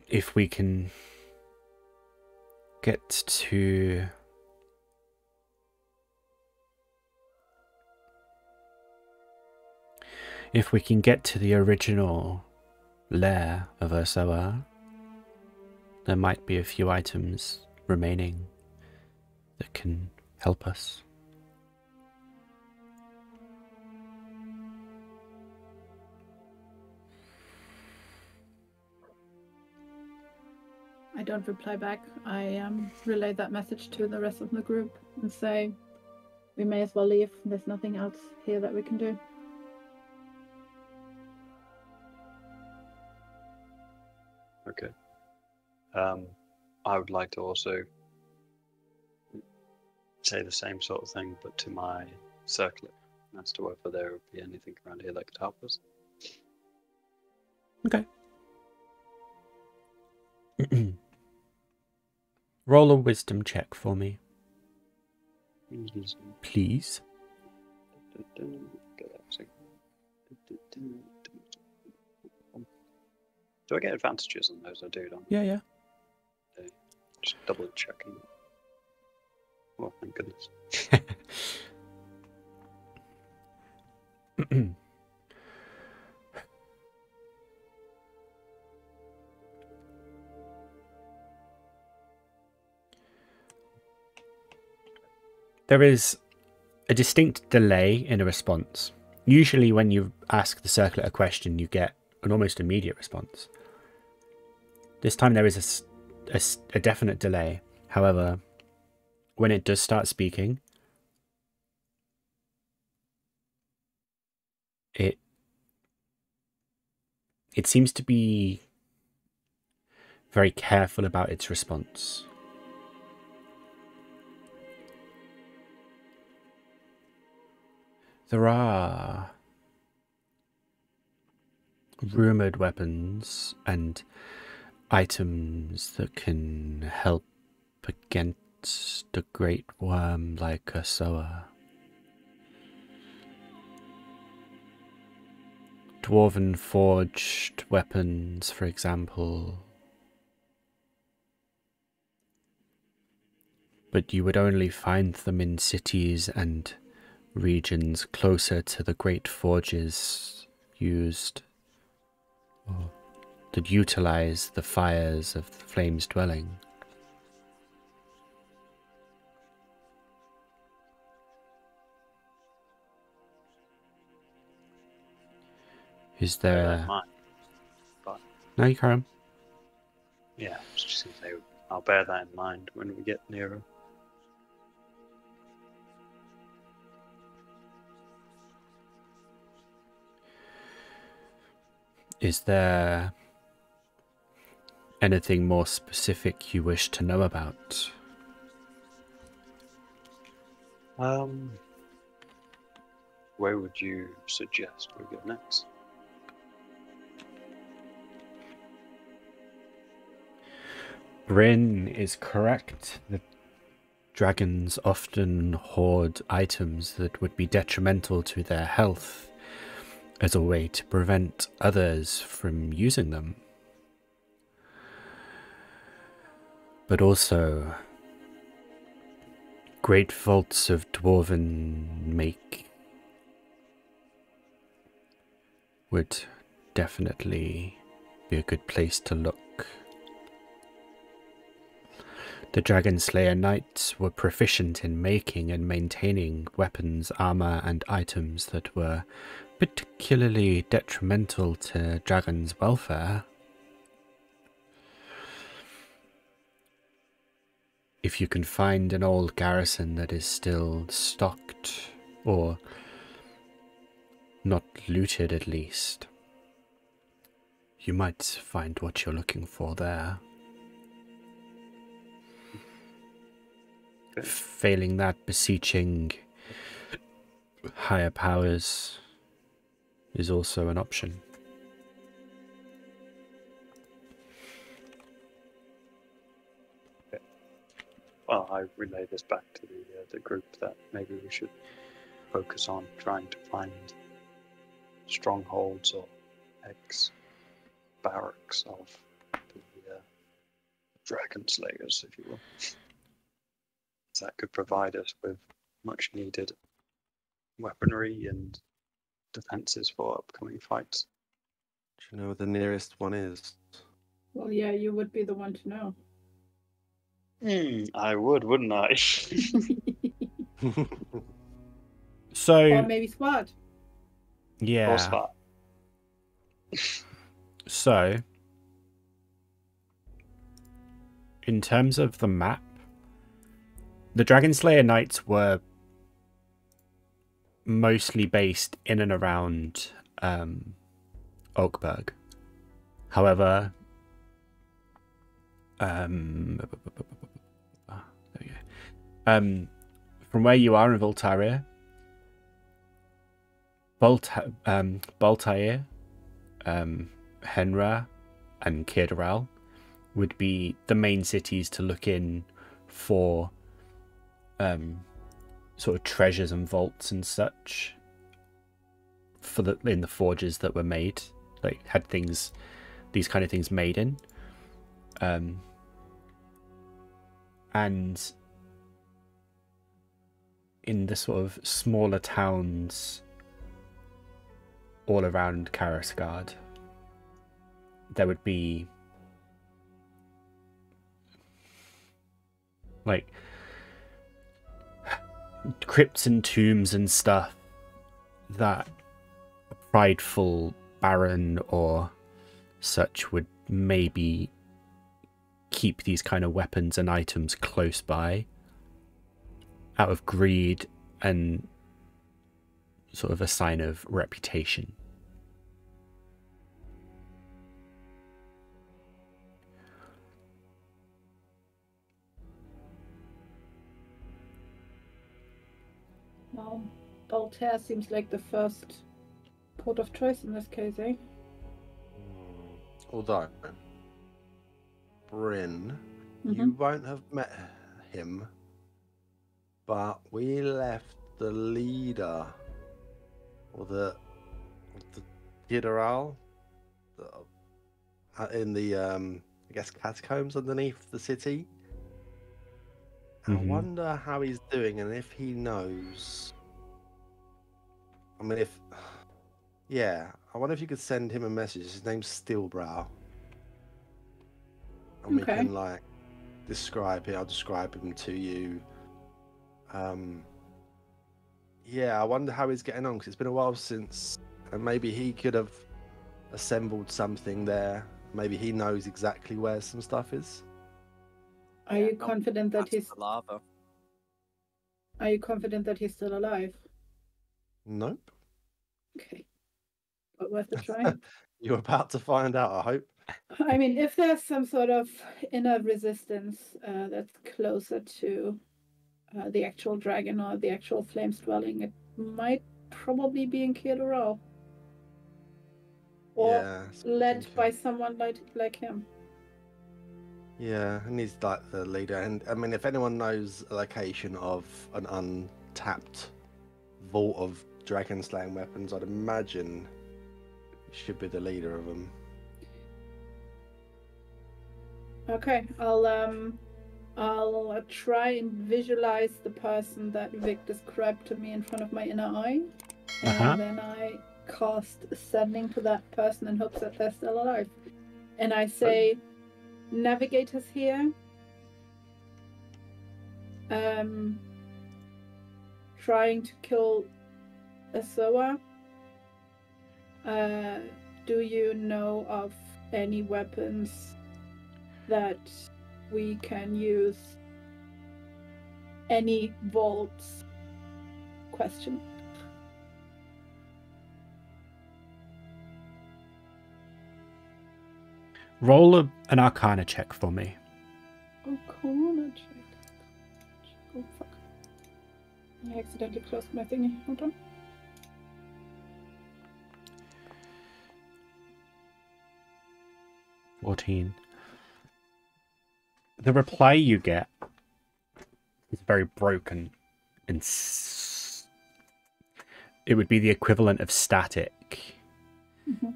If we can get to the original lair of Yrsoa, there might be a few items remaining that can help us. I don't reply back. I relay that message to the rest of the group and say we may as well leave. There's nothing else here that we can do. Okay. I would like to also say the same sort of thing, but to my circlet, as to whether there would be anything around here that could help us. Okay. Roll a wisdom check for me, please. Do I get advantages on those? I do, don't I? Yeah. Just double checking. Oh, thank goodness. There is a distinct delay in a response. Usually when you ask the circlet a question, you get an almost immediate response. This time there is a definite delay. However, when it does start speaking, it seems to be very careful about its response. There are rumored weapons and items that can help against a great worm like Yrsoa. Dwarven forged weapons, for example. But you would only find them in cities and regions closer to the great forges used, or that utilize the fires of the flame's dwelling. Is there... No, you carry on. Yeah, I was just going to say, I'll bear that in mind when we get nearer. Is there anything more specific you wish to know about? Where would you suggest we go next? Bryn is correct. The dragons often hoard items that would be detrimental to their health as a way to prevent others from using them. But also, great vaults of dwarven make would definitely be a good place to look. The Dragon Slayer Knights were proficient in making and maintaining weapons, armor, and items that were particularly detrimental to dragons' welfare. If you can find an old garrison that is still stocked, or not looted at least, you might find what you're looking for there. Failing that, beseeching higher powers is also an option. Well, I relay this back to the group that maybe we should focus on trying to find strongholds or ex-barracks of the Dragon Slayers, if you will. That could provide us with much needed weaponry and defenses for upcoming fights. Do you know where the nearest one is? Well, yeah, you would be the one to know. I would, wouldn't I? So, Or maybe SWAT. yeah. Or SWAT. So, in terms of the map, the Dragon Slayer Knights were mostly based in and around Oakburg. However, there we go. From where you are in Voltaria, Baltair, Henra, and Kirdaral would be the main cities to look in for sort of treasures and vaults and such for in the forges that were made, like had these kind of things made in, and in the sort of smaller towns all around Karasgard, there would be like crypts and tombs and stuff that a prideful baron or such would maybe keep these kind of weapons and items close by out of greed and sort of a sign of reputation. Well, Baltair seems like the first port of choice in this case, eh? Although, Bryn, you won't have met him, but we left the leader, or the Gideral, in the I guess catacombs underneath the city. I wonder how he's doing and if he knows. I mean, I wonder if you could send him a message. His name's Steelbrow. And we can, like, describe him. I'll describe him to you. Yeah, I wonder how he's getting on, because it's been a while since... And maybe he could have assembled something there. Maybe he knows exactly where some stuff is. Are you confident that he's... lava? Are you confident that he's still alive? Nope. Okay. But worth a try. You're about to find out, I hope. I mean, if there's some sort of inner resistance that's closer to the actual dragon or the actual flames dwelling, it might probably be in Kirdaral. Or led by someone like him. Yeah, and he's like the leader. And I mean, if anyone knows a location of an untapped vault of dragon slaying weapons, I'd imagine he should be the leader of them. Okay, I'll try and visualize the person that Vic described to me in front of my inner eye, and then I cast sending to that person in hopes that they're still alive. And I say, Navigators here. trying to kill Yrsoa. Do you know of any weapons that we can use? Any vaults? Question. Roll an Arcana check for me. Arcana check. Oh fuck! I accidentally closed my thingy. Hold on. The reply you get is very broken and it would be the equivalent of static. Mm-hmm.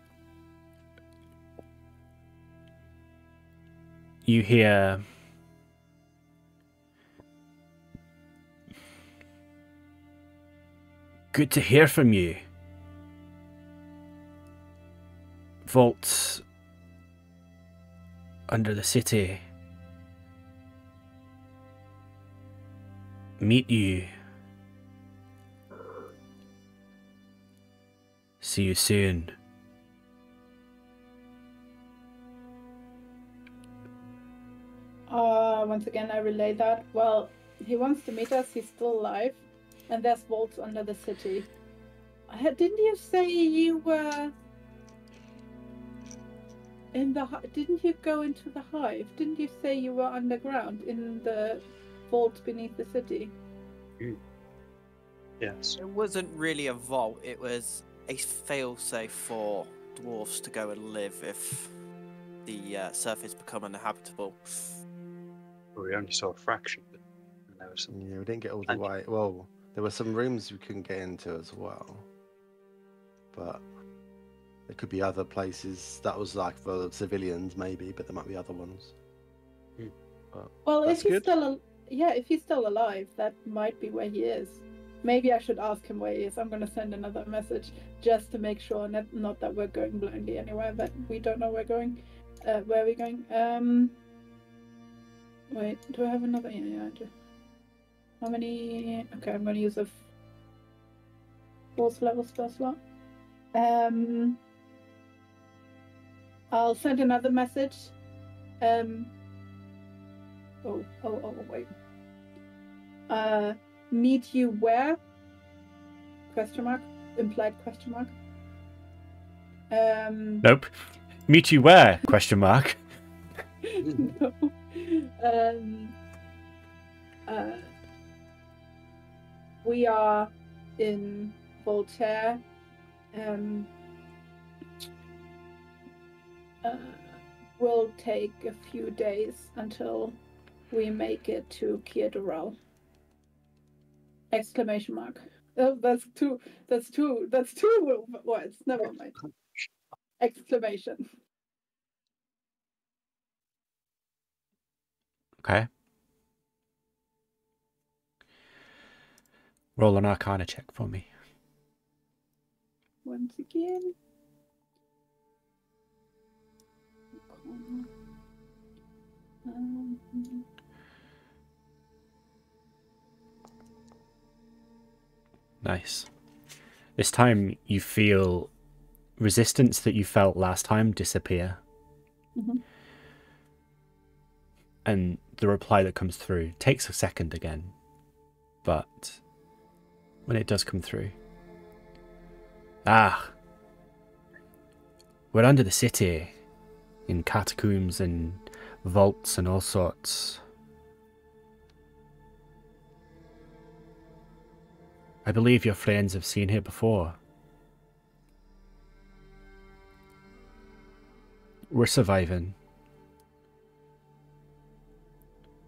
You hear good to hear from you. Vaults under the city. Meet you. See you soon. Once again, I relay that. Well, he wants to meet us. He's still alive, and there's vaults under the city. Didn't you say you were in the? Didn't you go into the hive? Didn't you say you were underground in the vault beneath the city? Yes. It wasn't really a vault. It was a failsafe for dwarves to go and live if the surface become uninhabitable. Well, we only saw a fraction of it. And there was some... Yeah, we didn't get all the way. Well, there were some rooms we couldn't get into as well. But there could be other places that was like for civilians, maybe, but there might be other ones. Well, if he's good. if he's still alive, that might be where he is. Maybe I should ask him where he is. I'm going to send another message just to make sure, not that we're going blindly anywhere, but we don't know where we're going. Wait, do I have another? Yeah, I do. How many? Okay, I'm going to use a 4th level spell slot. I'll send another message. Wait. Meet you where? Question mark? Implied question mark? Nope. Meet you where? Question mark. No. We are in Voltaire. Will take a few days until we make it to Kiedorel. Exclamation mark. Oh, that's two words. Never mind. Exclamation. Okay. Roll an Arcana check for me. Once again. Nice. This time you feel resistance that you felt last time disappear. Mm-hmm. And the reply that comes through takes a second again. But when it does come through. We're under the city. In catacombs and vaults and all sorts. I believe your friends have seen here before. We're surviving.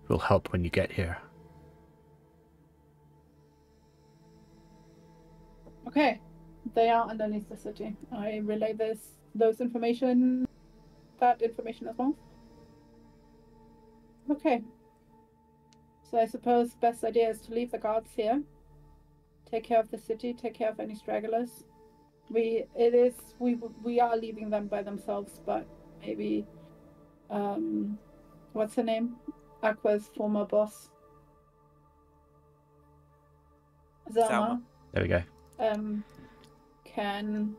We'll help when you get here. Okay. They are underneath the city. I relay that information as well. Okay. So I suppose best idea is to leave the guards here. Take care of the city, take care of any stragglers. We are leaving them by themselves, but maybe what's her name? Aqua's former boss. Zalma There we go. can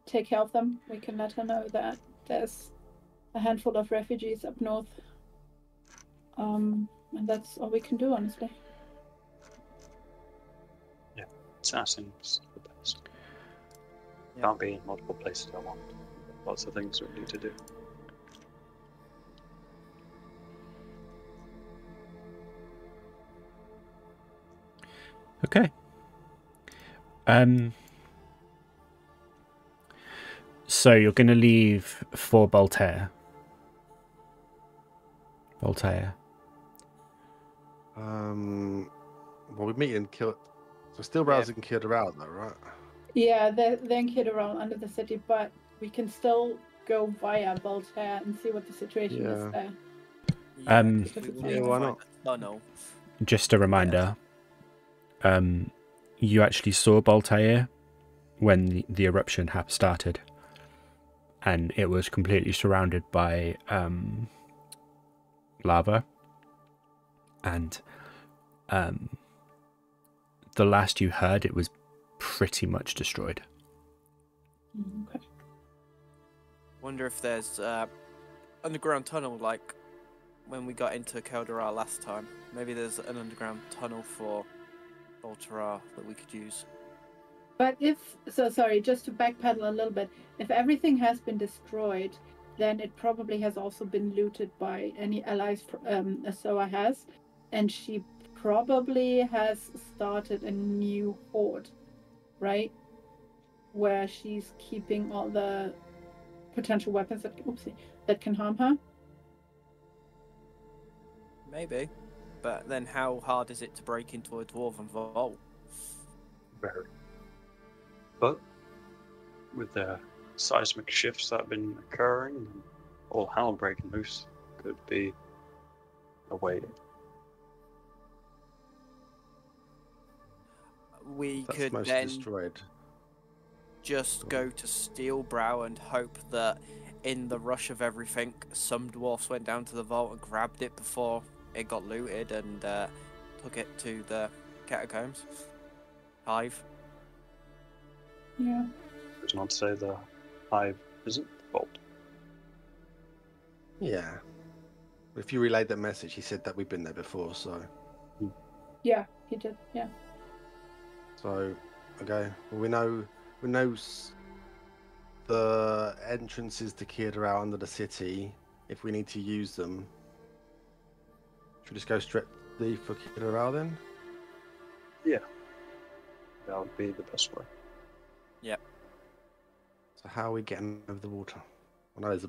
take care of them. We can let her know that there's a handful of refugees up north. And that's all we can do, honestly. That seems the best. Yeah. Can't be in multiple places at once. Lots of things we need to do. Okay. So you're going to leave for Voltaire. Well, we meet in Kill. So still browsing Kirdaral though, right? Yeah, they're in Kirdaral under the city, but we can still go via Voltaire and see what the situation is there. Yeah, why not? Tunnel. Just a reminder. You actually saw Voltaire when the eruption started, and it was completely surrounded by lava, and the last you heard, it was pretty much destroyed. Okay. Wonder if there's underground tunnel like when we got into Keldara last time. Maybe there's an underground tunnel for Voltara that we could use. But sorry, just to backpedal a little bit, if everything has been destroyed, then it probably has also been looted by any allies Yrsoa has, and she probably has started a new horde, right? Where she's keeping all the potential weapons that can harm her. Maybe. But then how hard is it to break into a dwarven vault? Very. But with the seismic shifts that have been occurring, and all hell breaking loose, could be a way. We That's could mostly then destroyed. just go to Steelbrow and hope that in the rush of everything, some dwarfs went down to the vault and grabbed it before it got looted and took it to the catacombs. Hive. Yeah. It's not to say the hive isn't the vault. Yeah. If you relayed that message, he said that we've been there before, so. Yeah, he did. Yeah. So, okay. Well, we know the entrances to Kirdaral under the city. If we need to use them, should we just go straight for Kirdaral then? Yeah. That would be the best way. Yep. So how are we getting over the water? I know we've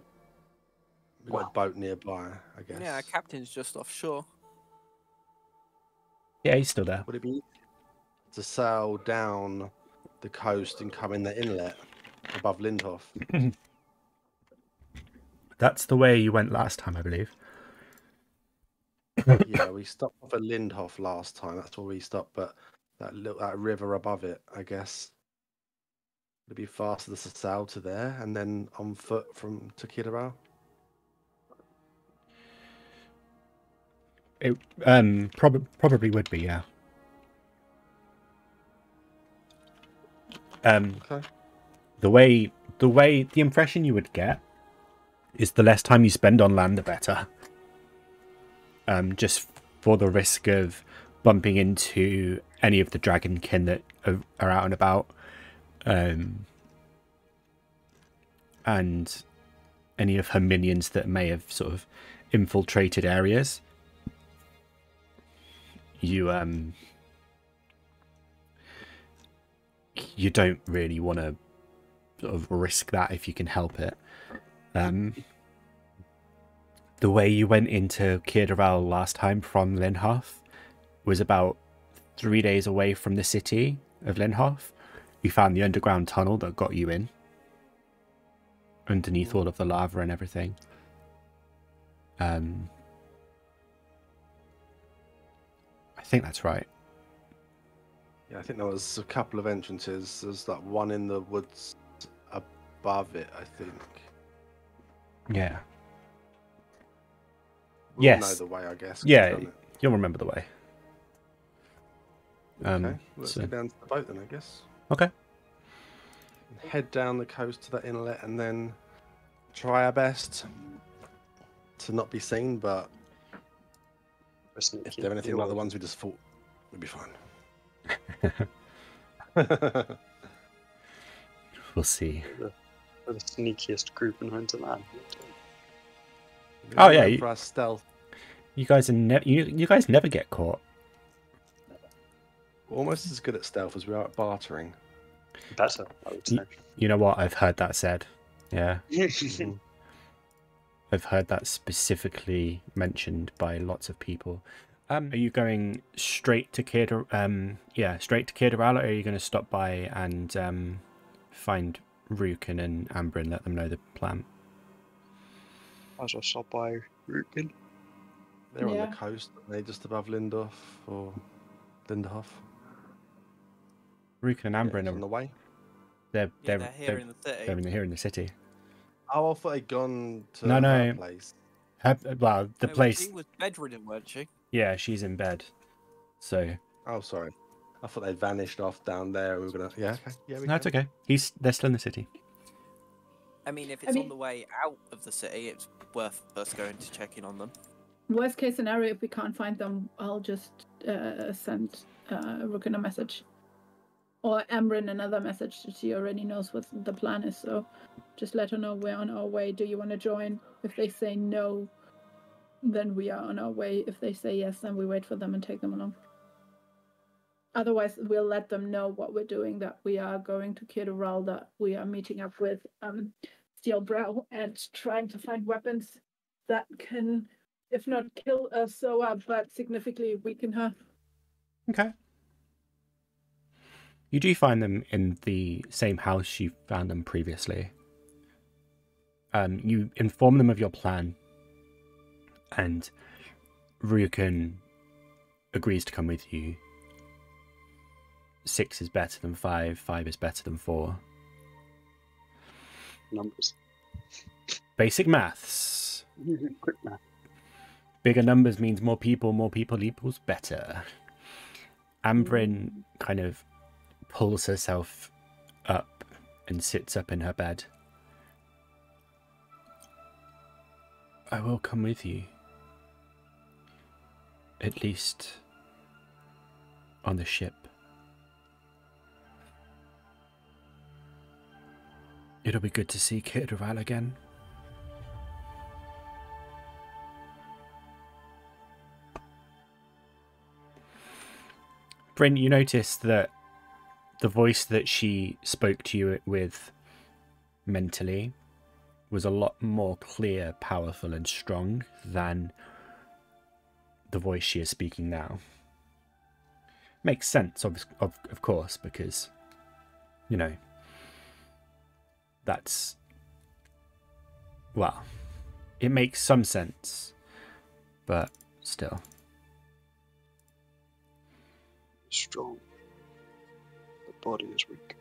got a boat nearby, I guess. Yeah, our captain's just offshore. Yeah, he's still there. Would it be to sail down the coast and come in the inlet above Lindhof? That's the way you went last time, I believe. Yeah, we stopped off at Lindhof last time. That's where we stopped, but that river above it, I guess. Would it be faster to sail to there and then on foot to Kirdaral? It probably would be, yeah. Okay. The impression you would get is the less time you spend on land, the better. Just for the risk of bumping into any of the dragonkin that are out and about, and any of her minions that may have sort of infiltrated areas. You don't really want to sort of risk that if you can help it. The way you went into Kirdaral last time from Lindhof was about 3 days away from the city of Lindhof. You found the underground tunnel that got you in, underneath all of the lava and everything. I think that's right. Yeah, I think there was a couple of entrances. There's that one in the woods above it, I think. Yeah. We'll Yes. know the way, I guess. Yeah, you'll remember the way. Okay, let's so- go down to the boat then, I guess. Okay. Head down the coast to that inlet and then try our best to not be seen, but if they're anything like the ones we just fought, we'll be fine. We'll see. We're the sneakiest group known to man. Oh, yeah, For our stealth. You guys are you guys never get caught. Almost as good at stealth as we are at bartering. Better, I would say. You know what? I've heard that said. Yeah. Mhm. I've heard that specifically mentioned by lots of people. Are you going straight to straight to Kirdaral, or are you going to stop by and find Rukin and Amber and let them know the plan? I shall stop by Rukin. They're on Yeah. the coast, aren't they, just above Lindorf or Linderhof. Rukin and Amber It's on the way. they're here in the city. they're here in the city. Oh, I thought they'd gone to No, her no. place. Well, the No, place. She was bedridden, weren't she? Yeah, she's in bed. So Oh, sorry. I thought they'd vanished off down there. We were gonna. Yeah, okay. Yeah, we no, it's can. okay. They're still in the city. I mean, if it's on the way out of the city, it's worth us going to check in on them. Worst case scenario, if we can't find them, I'll just send Rukin a message. Or Amrin another message. She already knows what the plan is, so just let her know we're on our way. Do you want to join? If they say no, then we are on our way. If they say yes, then we wait for them and take them along. Otherwise, we'll let them know what we're doing, that we are going to Kirdaral, that we are meeting up with Steelbrow and trying to find weapons that can, if not kill Yrsoa, but significantly weaken her. Okay. You do find them in the same house you found them previously. You inform them of your plan, and Rukin agrees to come with you. 6 is better than 5, 5 is better than 4. Numbers. Basic maths. Quick math. Bigger numbers means more people equals better. Ambrin kind of pulls herself up and sits up in her bed. I will come with you. At least on the ship. It'll be good to see Kirdaral again. Bryn, you noticed that the voice that she spoke to you with mentally was a lot more clear, powerful, and strong than the voice she is speaking now. Makes sense, of course, because, you know, that's... Well, it makes some sense, but still. Strong. The body is weak.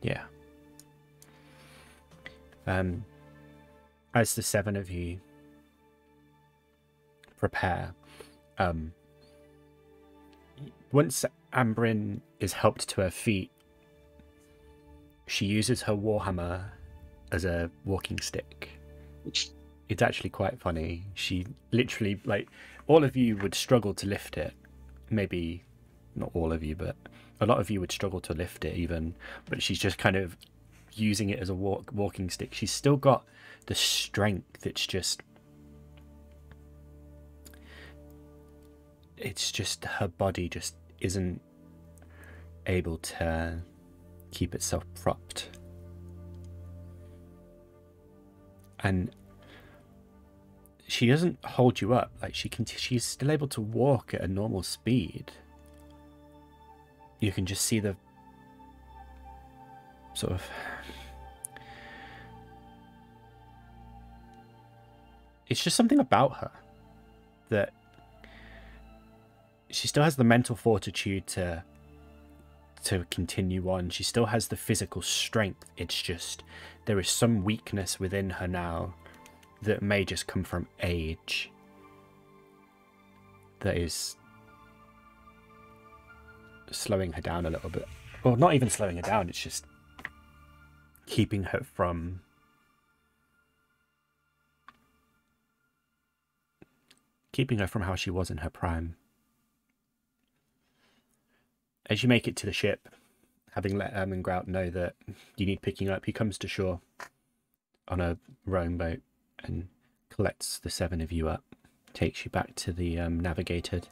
Yeah. As the 7 of you prepare, once Ambrin is helped to her feet, she uses her warhammer as a walking stick. It's actually quite funny. She literally, like, all of you would struggle to lift it. Maybe not all of you, but a lot of you would struggle to lift it even. But she's just kind of using it as a walking stick. She's still got the strength. It's just her body just isn't able to keep itself propped. And she doesn't hold you up. Like, she's still able to walk at a normal speed. You can just see the sort of... It's just something about her that she still has the mental fortitude to continue on. She still has the physical strength. It's just there is some weakness within her now that may just come from age that is slowing her down a little bit. Well, not even slowing her down, it's just keeping her from how she was in her prime. As you make it to the ship, having let Ermengrout know that you need picking up, he comes to shore on a rowing boat and collects the 7 of you up, takes you back to the Navigators,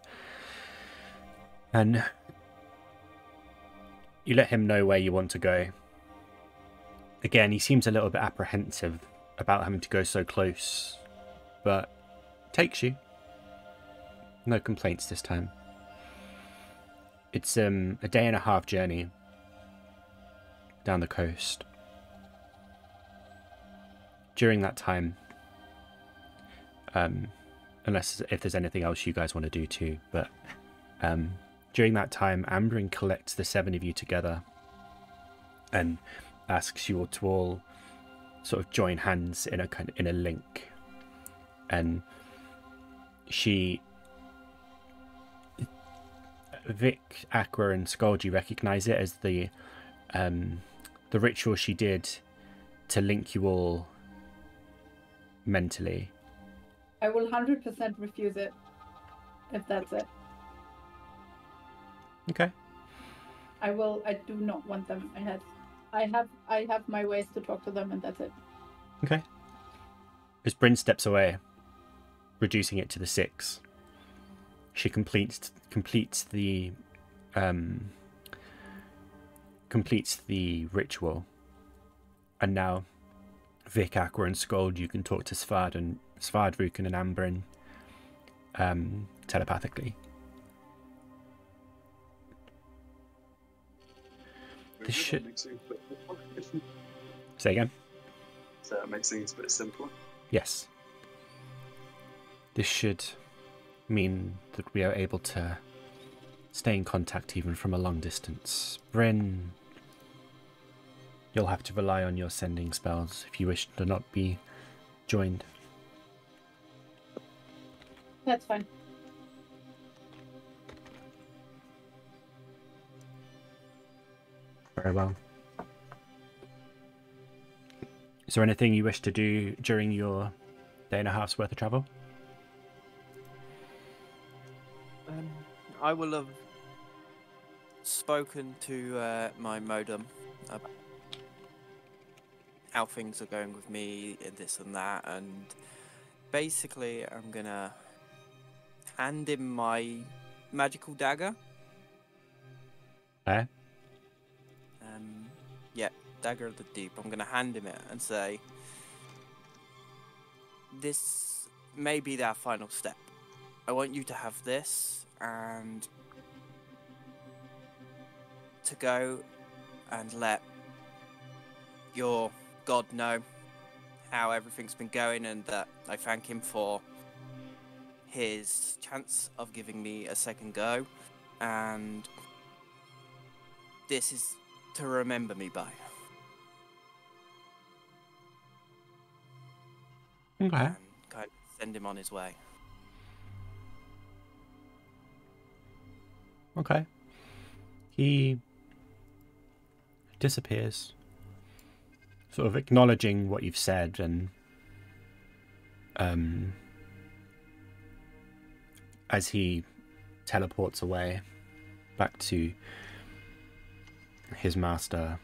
and you let him know where you want to go. Again, he seems a little bit apprehensive about having to go so close, but takes you. No complaints this time. It's a day and a half journey down the coast. During that time, unless if there's anything else you guys want to do too, but during that time, Ambrin collects the 7 of you together and asks you all to all sort of join hands in a link, and Vic, Aqua, and Sköld, you recognise it as the ritual she did to link you all mentally. I will 100% refuse it, if that's it. Okay. I do not want them in my head. I have my ways to talk to them, and that's it. Okay. As Bryn steps away, reducing it to the 6, she completes the ritual, and now Vic, Aqua, and Sköld, you can talk to Svard, Vukan, and Ambrin telepathically. This should... Say again? So that makes things a bit simpler. Yes. This should mean that we are able to stay in contact even from a long distance. Bryn, you'll have to rely on your sending spells if you wish to not be joined. That's fine. Very well. Is there anything you wish to do during your day and a half's worth of travel? I will have spoken to my modem about how things are going with me and this and that, and basically I'm gonna hand him my magical dagger. Eh? Yeah, Dagger of the Deep. I'm gonna hand him it and say, this may be our final step. I want you to have this and to go and let your God know how everything's been going, and that I thank him for his chance of giving me a second go, and this is to remember me by. Okay. And kind of send him on his way. Okay. He disappears, sort of acknowledging what you've said, and as he teleports away back to his master,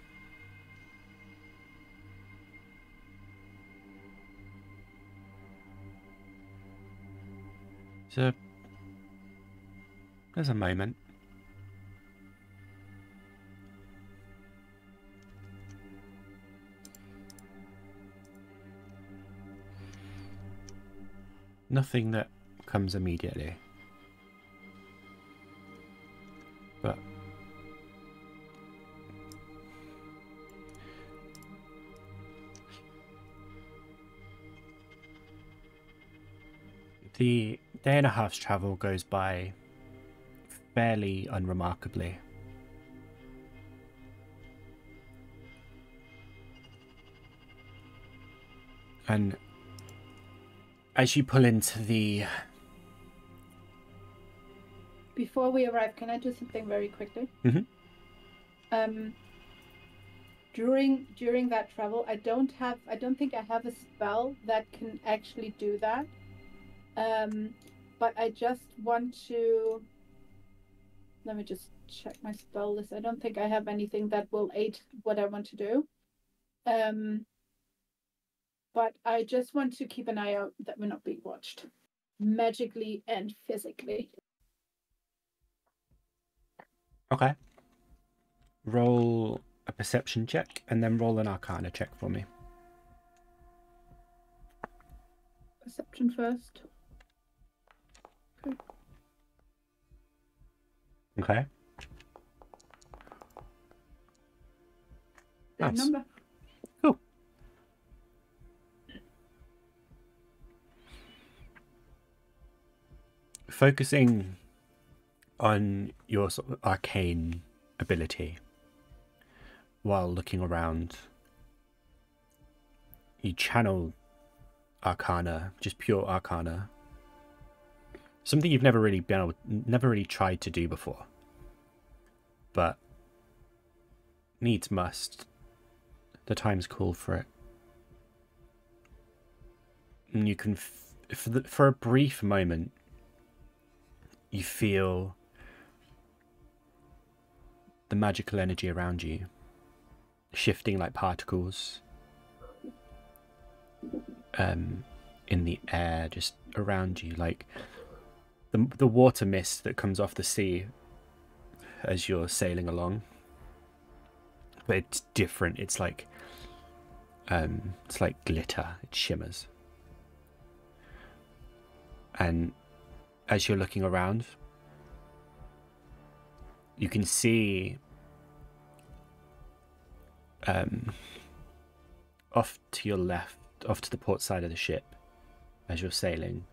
so there's a moment. Nothing that comes immediately, but the day and a half's travel goes by fairly unremarkably. And as you pull into the Before we arrive, can I do something very quickly? During that travel, I don't think I have a spell that can actually do that. But I just want to. Let me just check my spell list. I don't think I have anything that will aid what I want to do. But I just want to keep an eye out that we're not being watched, magically and physically. Okay. Roll a perception check and then roll an arcana check for me. Perception first. Okay. Okay. That Nice. number. Cool. Focusing on your sort of arcane ability while looking around, you channel arcana, just pure arcana. Something you've never really tried to do before, but needs must. The times call for it. And you can, for a brief moment, you feel the magical energy around you shifting like particles in the air just around you, like the water mist that comes off the sea as you're sailing along. But it's different. It's like glitter. It shimmers. And as you're looking around, you can see off to your left, off to the port side of the ship, as you're sailing,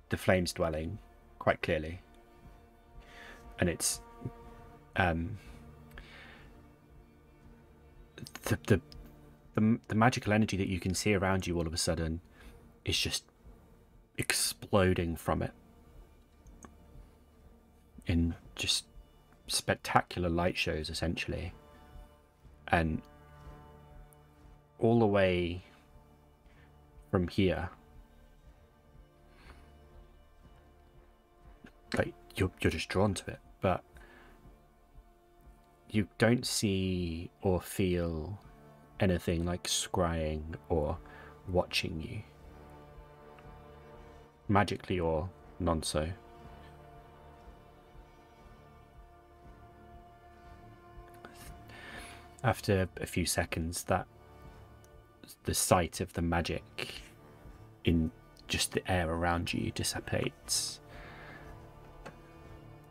the flames dwelling quite clearly. And it's the magical energy that you can see around you all of a sudden is just exploding from it in just spectacular light shows, essentially. And all the way from here, like you're just drawn to it, but you don't see or feel anything like scrying or watching you, magically or non-so. After a few seconds, the sight of the magic in just the air around you dissipates,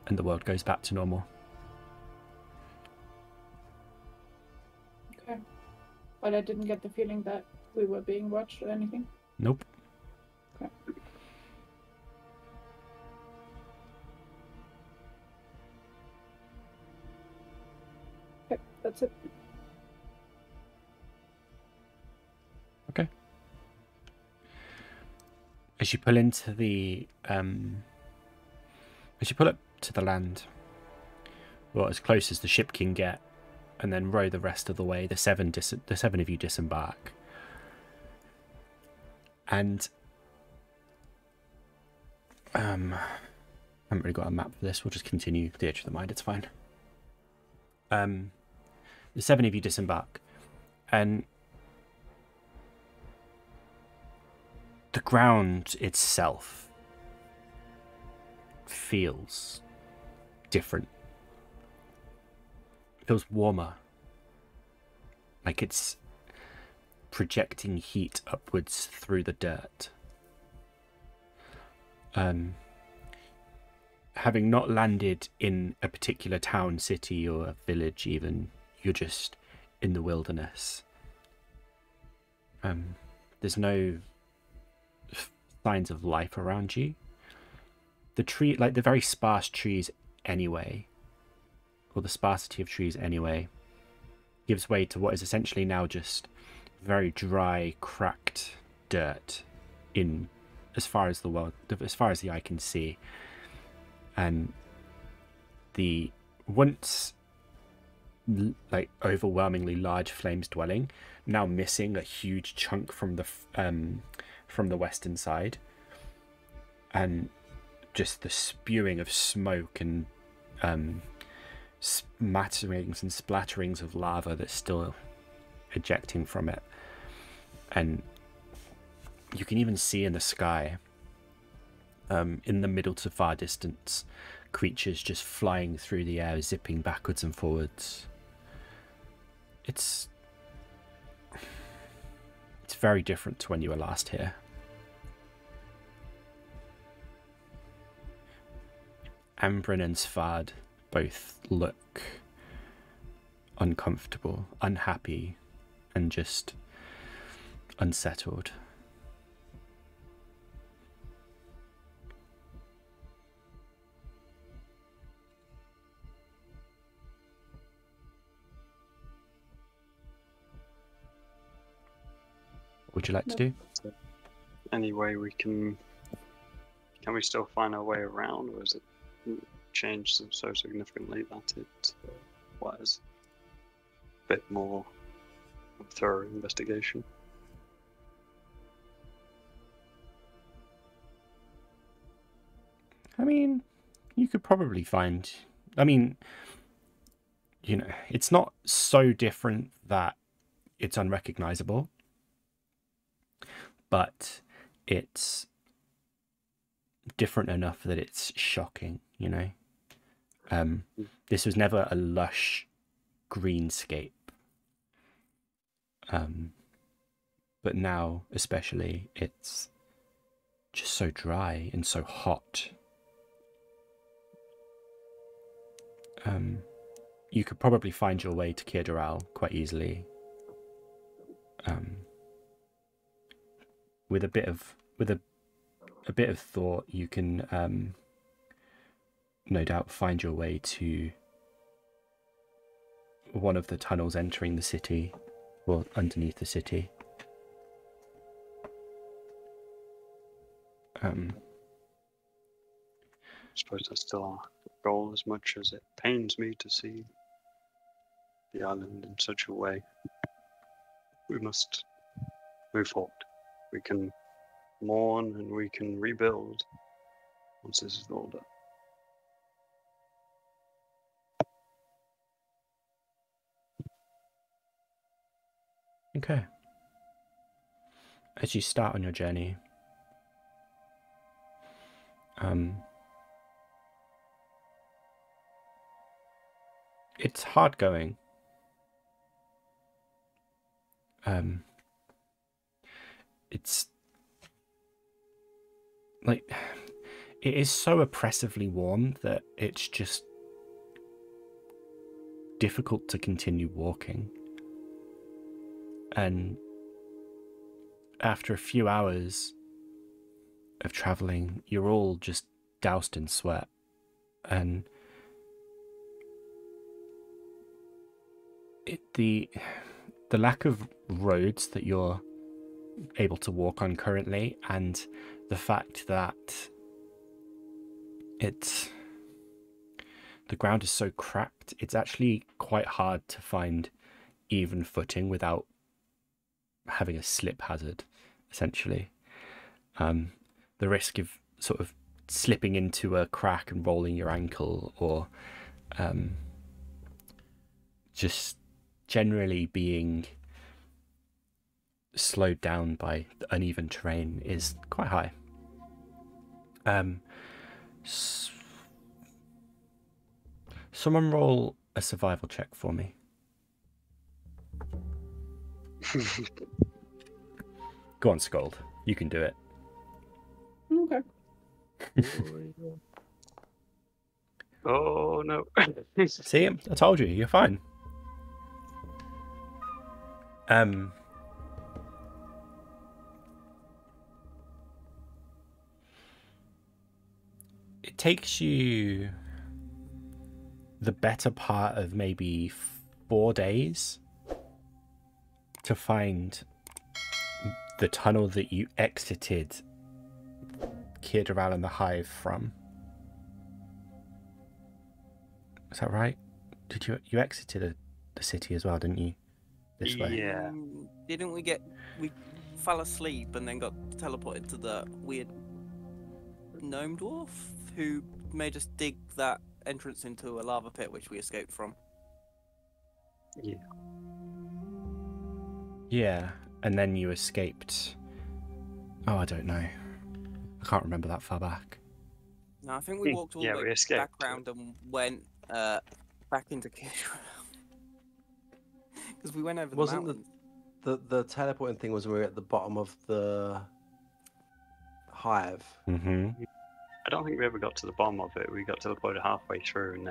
and the world goes back to normal. Okay. But I didn't get the feeling that we were being watched or anything. Nope. Okay. Okay, that's it. Okay. As you pull into the as you pull up to the land, well, as close as the ship can get, and then row the rest of the way, the seven of you disembark. And I haven't really got a map for this. We'll just continue the edge of the mind. It's fine. The seven of you disembark, and the ground itself feels different. It feels warmer, like it's projecting heat upwards through the dirt. Having not landed in a particular town, city, or a village even, you're just in the wilderness. There's no signs of life around you. The tree, like the very sparse trees anyway, or the sparsity of trees anyway, gives way to what is essentially now just very dry, cracked dirt in as far as the eye can see. And the once like overwhelmingly large flames dwelling now missing a huge chunk from the western side, and just the spewing of smoke and smatterings and splatterings of lava that's still ejecting from it. And you can even see in the sky, in the middle to far distance, creatures just flying through the air, zipping backwards and forwards. It's very different to when you were last here. Ambrin and Svad both look uncomfortable, unhappy, and just unsettled. What would you like to do? Any way we can we still find our way around, or is it changed so significantly that it requires a bit more thorough investigation? I mean, you could probably find... I mean, you know, it's not so different that it's unrecognizable, but it's different enough that it's shocking, you know? This was never a lush greenscape. But now, especially, it's just so dry and so hot. You could probably find your way to Kirdaral quite easily. With a bit of thought, you can no doubt find your way to one of the tunnels entering the city, or underneath the city. I suppose that's still our goal, as much as it pains me to see the island in such a way. We must move forward. We can mourn and we can rebuild once this is all done. Okay. As you start on your journey, it's hard going. It's like, it is so oppressively warm that it's just difficult to continue walking. And after a few hours of traveling, you're all just doused in sweat. And the lack of roads that you're able to walk on currently, and the fact that the ground is so cracked, it's actually quite hard to find even footing without having a slip hazard, essentially. The risk of sort of slipping into a crack and rolling your ankle, or just generally being slowed down by the uneven terrain is quite high. Someone roll a survival check for me. Go on, Sköld. You can do it. Okay. Oh no. See, I told you, you're fine. It takes you the better part of maybe 4 days to find the tunnel that you exited Kirdaral and the Hive from. Is that right? Did you exited the city as well, didn't you? This way. Yeah. Didn't we fell asleep and then got teleported to the weird gnome dwarf who made us dig that entrance into a lava pit which we escaped from? Yeah. Yeah, and then you escaped. Oh, I don't know. I can't remember that far back. No, I think we walked all Yeah, the we way escaped. back round and went back into Kishra. Because we went over the Wasn't mountains. the teleporting thing was when we were at the bottom of the hive? Mm-hmm. I don't think we ever got to the bottom of it. We got teleported halfway through, and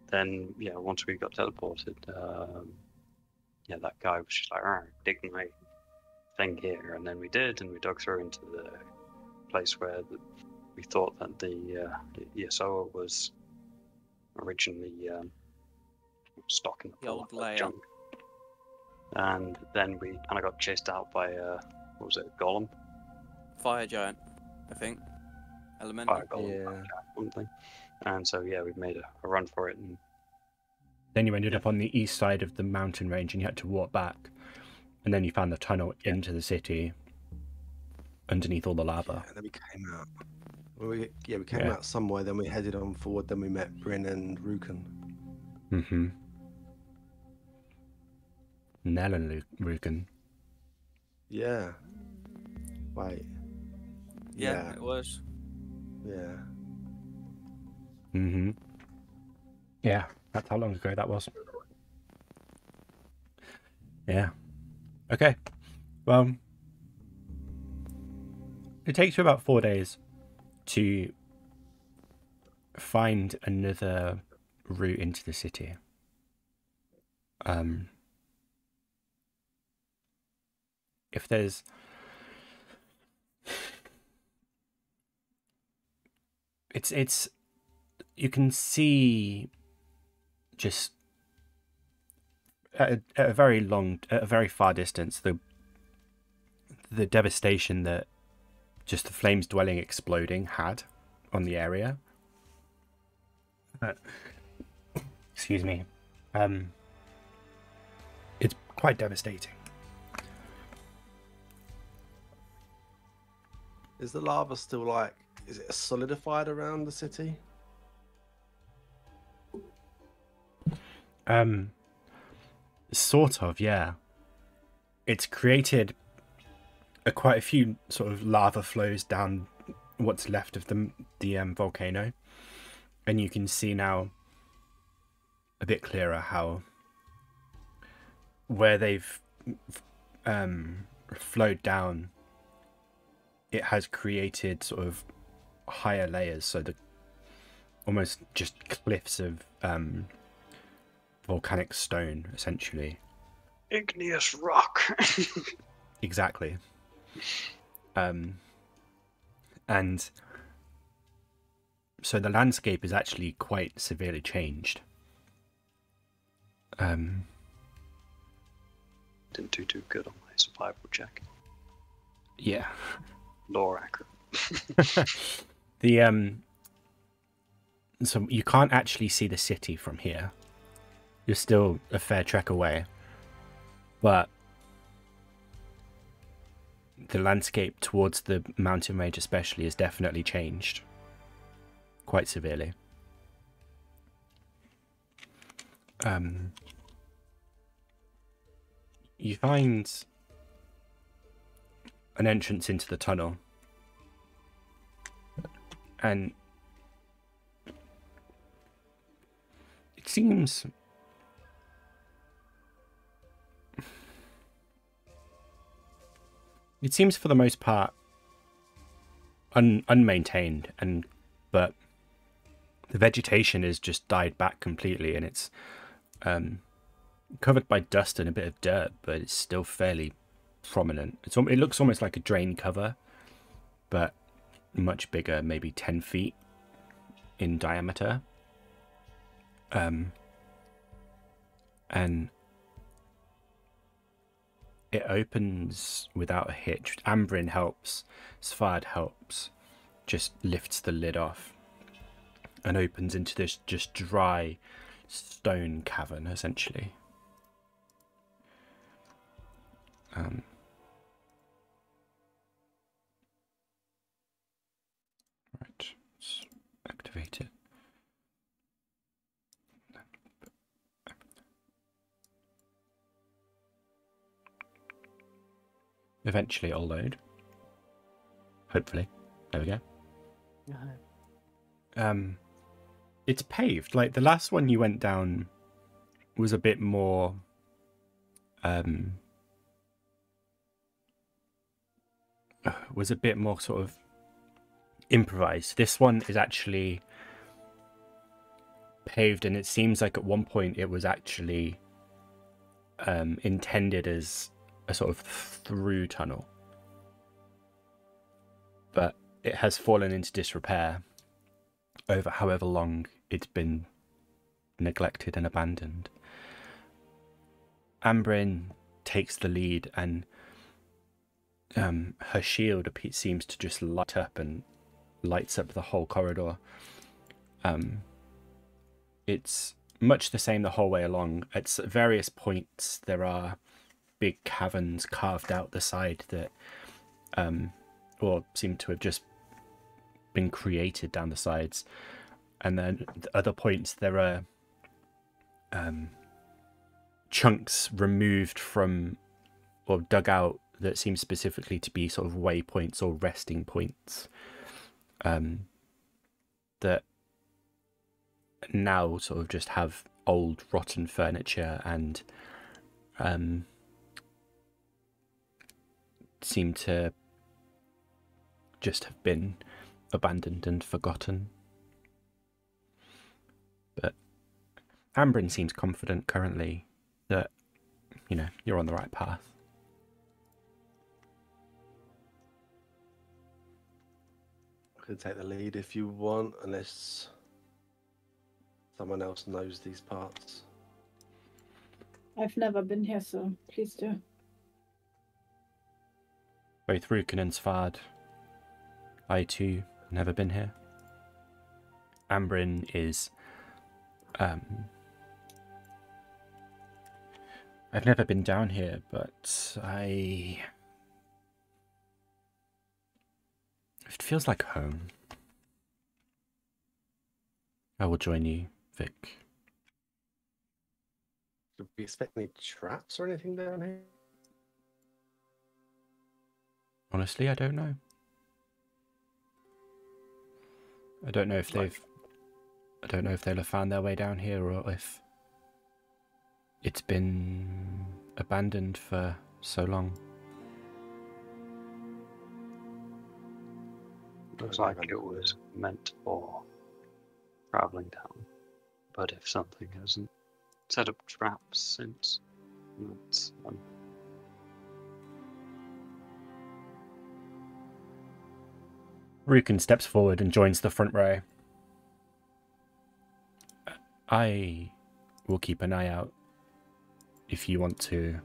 then yeah, once we got teleported, yeah, that guy was just like, dig my thing here, and then we did, and we dug through into the place where we thought that the Yrsoa was originally stocking The old of layer. junk. And then we kind of got chased out by what was it, a golem? Fire giant, I think. Elemental. Fire golem, Yeah. something. And so yeah, we made a run for it, and Then you ended up on the east side of the mountain range and you had to walk back. And then you found the tunnel into the city underneath all the lava. And then we came out. We came out somewhere, then we headed on forward, then we met Bryn and Rukan. Mm-hmm. Nell and Rugen. Yeah. Wait. Yeah, it was. Yeah. Mm-hmm. Yeah, that's how long ago that was. Yeah. Okay. Well, it takes you about 4 days to find another route into the city. If there's it's you can see just at a very far distance the devastation that just the flames dwelling exploding had on the area. Excuse me. It's quite devastating. Is the lava still like, is it solidified around the city? Sort of, yeah. It's created quite a few sort of lava flows down what's left of the volcano, and you can see now a bit clearer how where they've flowed down, it has created sort of higher layers, so the almost just cliffs of volcanic stone, essentially. igneous rock. Exactly. And so the landscape is actually quite severely changed. Didn't do too good on my survival check. Yeah. Lore accurate. So you can't actually see the city from here. You're still a fair trek away, but the landscape towards the mountain range especially has definitely changed quite severely. You find an entrance into the tunnel, and it seems for the most part unmaintained, but the vegetation has just died back completely, and it's covered by dust and a bit of dirt, but it's still fairly prominent. It looks almost like a drain cover, but much bigger, maybe 10 feet in diameter. And it opens without a hitch. Ambrin helps, Svard helps, just lifts the lid off, and opens into this just dry stone cavern, essentially. Right, let's activate it. Eventually it'll load. Hopefully. There we go. It's paved. Like the last one you went down was a bit more sort of improvised. This one is actually paved, and it seems like at one point it was actually intended as a sort of through tunnel, but it has fallen into disrepair over however long it's been neglected and abandoned. Ambrin takes the lead, and her shield seems to just light up and lights up the whole corridor. It's much the same the whole way along. At various points there are big caverns carved out the side that or seem to have just been created down the sides, and then at other points there are chunks removed from or dug out that seem specifically to be sort of waypoints or resting points that now sort of just have old rotten furniture and seem to just have been abandoned and forgotten. But Ambrin seems confident currently that, you know, you're on the right path. I can take the lead if you want, unless someone else knows these parts. I've never been here, so please do. Both Rukin and Svard. I too never been here. Ambrin is I've never been down here, but it feels like home. I will join you, Vic. Do we expect any traps or anything down here? Honestly, I don't know. I don't know if they'll have found their way down here, or if it's been abandoned for so long. Looks like it was meant for traveling down, but if something hasn't set up traps since, that's Rukin steps forward and joins the front row. I will keep an eye out if you want to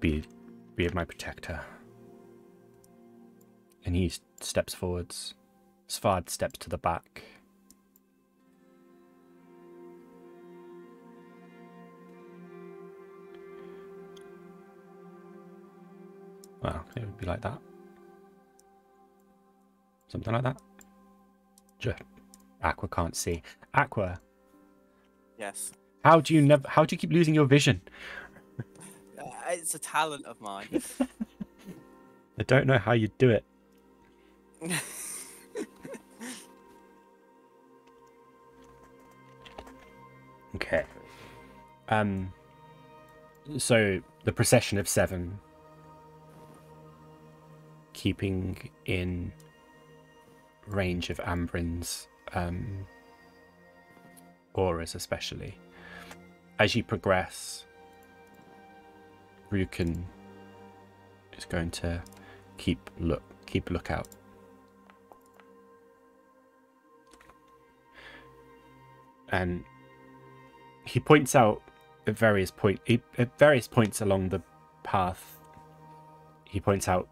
be my protector. And he steps forwards. Svard steps to the back. Well, it would be like that. Something like that. Aqua can't see. Aqua. Yes. How do you keep losing your vision? It's a talent of mine. I don't know how you do it. Okay. So the procession of 7, keeping in range of Ambrin's auras, especially as you progress, Rukin is going to keep lookout. And he points out at various points along the path. He points out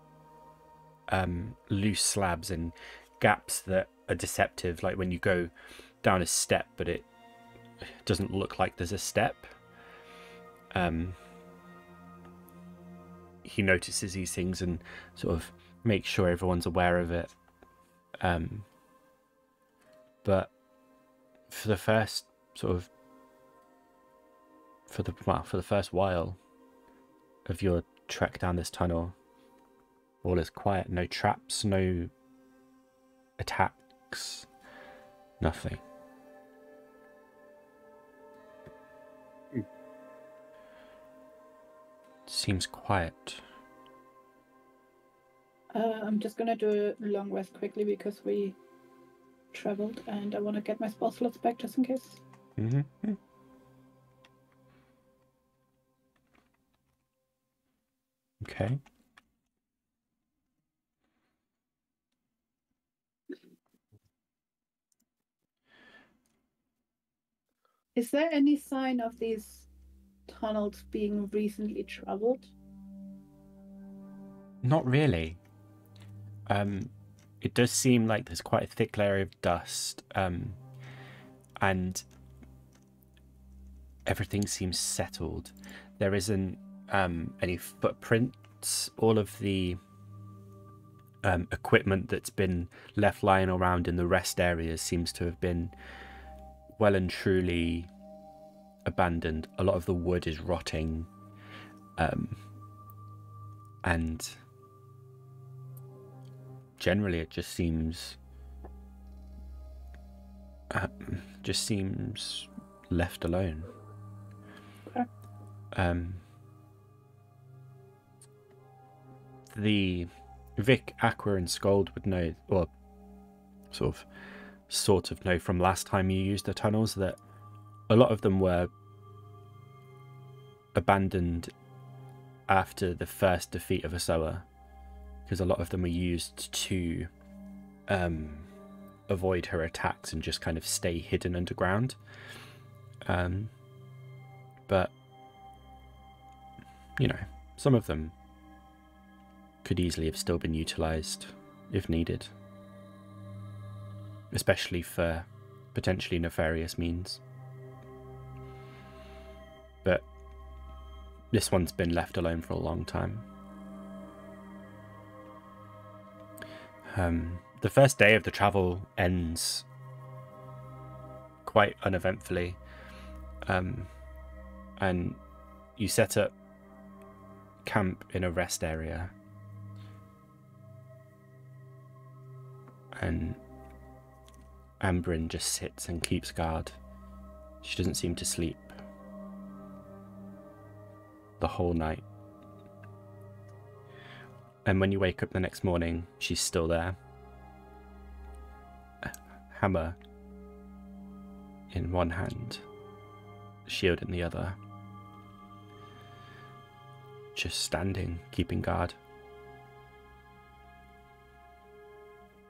loose slabs and gaps that are deceptive, like when you go down a step but it doesn't look like there's a step. He notices these things and sort of makes sure everyone's aware of it. But for the first for the first while of your trek down this tunnel, all is quiet. No traps, no attacks, nothing. Seems quiet. I'm just gonna do a long rest quickly because we traveled and I want to get my spell slots back just in case. Mm-hmm. Okay. Is there any sign of these tunnels being recently traveled? Not really. It does seem like there's quite a thick layer of dust, and everything seems settled. There isn't any footprints. All of the equipment that's been left lying around in the rest areas seems to have been well and truly abandoned. A lot of the wood is rotting, and generally it just seems left alone. Okay. The Vic, Aqua and Sköld would know, or sort of know from last time you used the tunnels, that a lot of them were abandoned after the first defeat of Yrsoa, because a lot of them were used to avoid her attacks and just kind of stay hidden underground. But you know, some of them could easily have still been utilized if needed, especially for potentially nefarious means. But this one's been left alone for a long time. The first day of the travel ends quite uneventfully, and you set up camp in a rest area, and Ambrin just sits and keeps guard. She doesn't seem to sleep the whole night. And when you wake up the next morning, she's still there. A hammer in one hand, shield in the other. Just standing, keeping guard.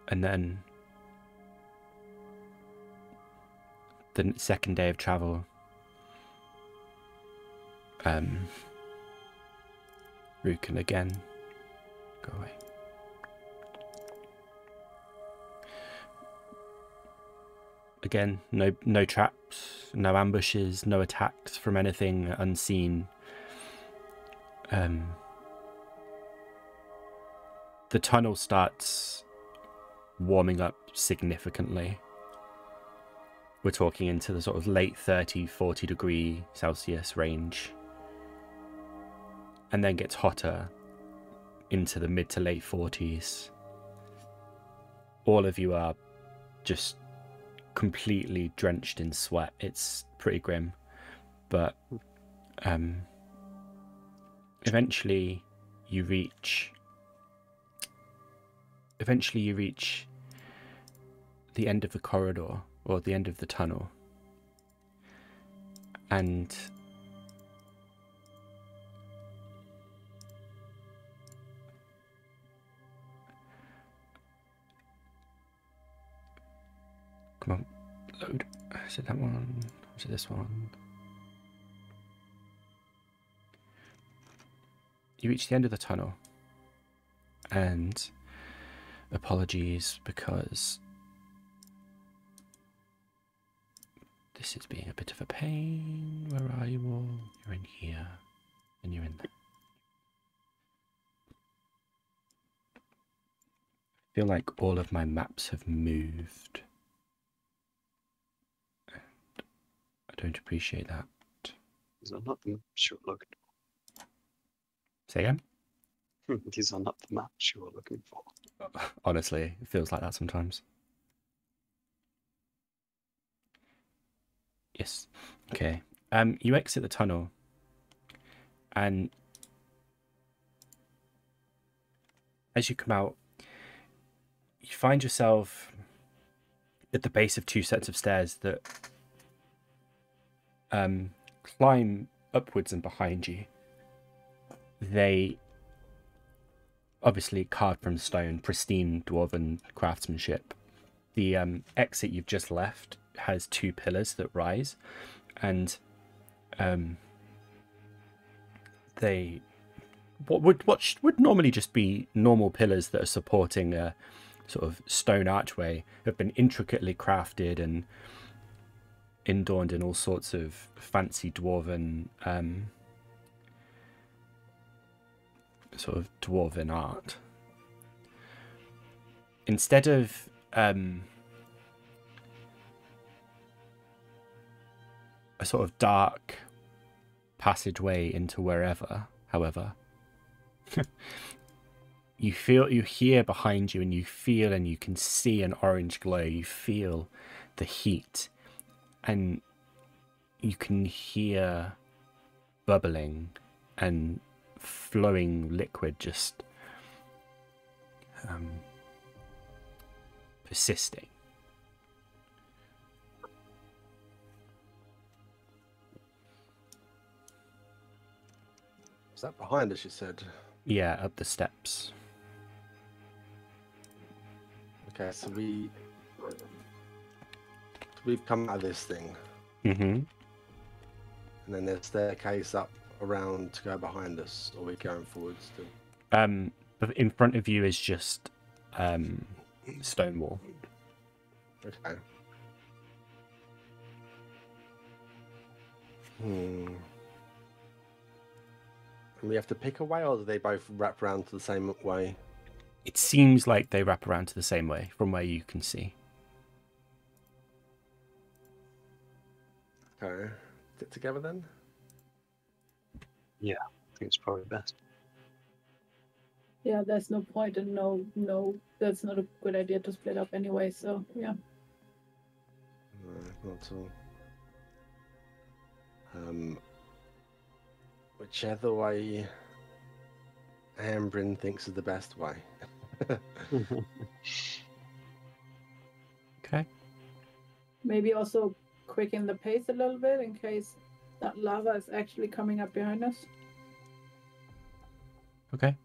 And then the second day of travel, Rue can again go away. Again, no traps, no ambushes, no attacks from anything unseen. The tunnel starts warming up significantly. We're talking into the sort of late 40 degree Celsius range, and then gets hotter into the mid to late 40s. All of you are just completely drenched in sweat. It's pretty grim, but eventually you reach the end of the corridor, or the end of the tunnel, and come on, load. Is it that one? Is it this one? You reach the end of the tunnel, and apologies because this is being a bit of a pain. Where are you all? You're in here, and you're in there. I feel like all of my maps have moved. And I don't appreciate that. These are not the maps you're looking Say again? for. These are not the maps you were looking for. Honestly, it feels like that sometimes. Yes. Okay. You exit the tunnel, and as you come out, you find yourself at the base of two sets of stairs that climb upwards and behind you. They obviously carved from stone, pristine dwarven craftsmanship. The exit you've just left has two pillars that rise, and they what would normally just be normal pillars that are supporting a sort of stone archway have been intricately crafted and adorned in all sorts of fancy dwarven sort of dwarven art. Instead of a sort of dark passageway into wherever, however, you hear behind you, and you feel and you can see an orange glow. You feel the heat, and you can hear bubbling and flowing liquid just persisting. Is that behind us, you said? Yeah, up the steps. Okay, so we've come out of this thing, Mm-hmm. and then there's a staircase up around to go behind us, or we're going forward still? But in front of you is just stone wall. Okay. And we have to pick a way, or do they both wrap around to the same way? It seems like they wrap around to the same way from where you can see. Okay. Get together then? Yeah, I think it's probably best. Yeah, there's no point, and no, that's not a good idea to split up anyway. So yeah. No, not at all. Whichever way Ambrin thinks is the best way. Okay. Maybe also quicken the pace a little bit in case that lava is actually coming up behind us. Okay.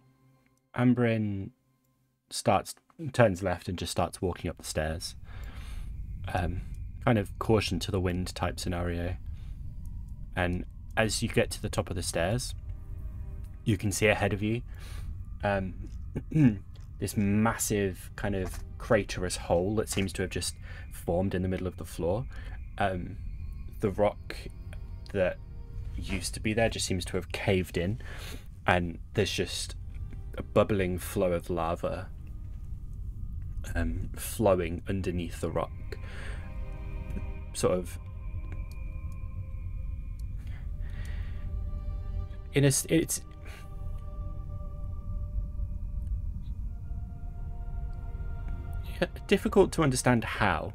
Ambrin turns left and just starts walking up the stairs. Kind of caution to the wind type scenario. And as you get to the top of the stairs, you can see ahead of you this massive kind of craterous hole that seems to have just formed in the middle of the floor. The rock that used to be there just seems to have caved in, and there's just a bubbling flow of lava flowing underneath the rock, sort of it's difficult to understand how,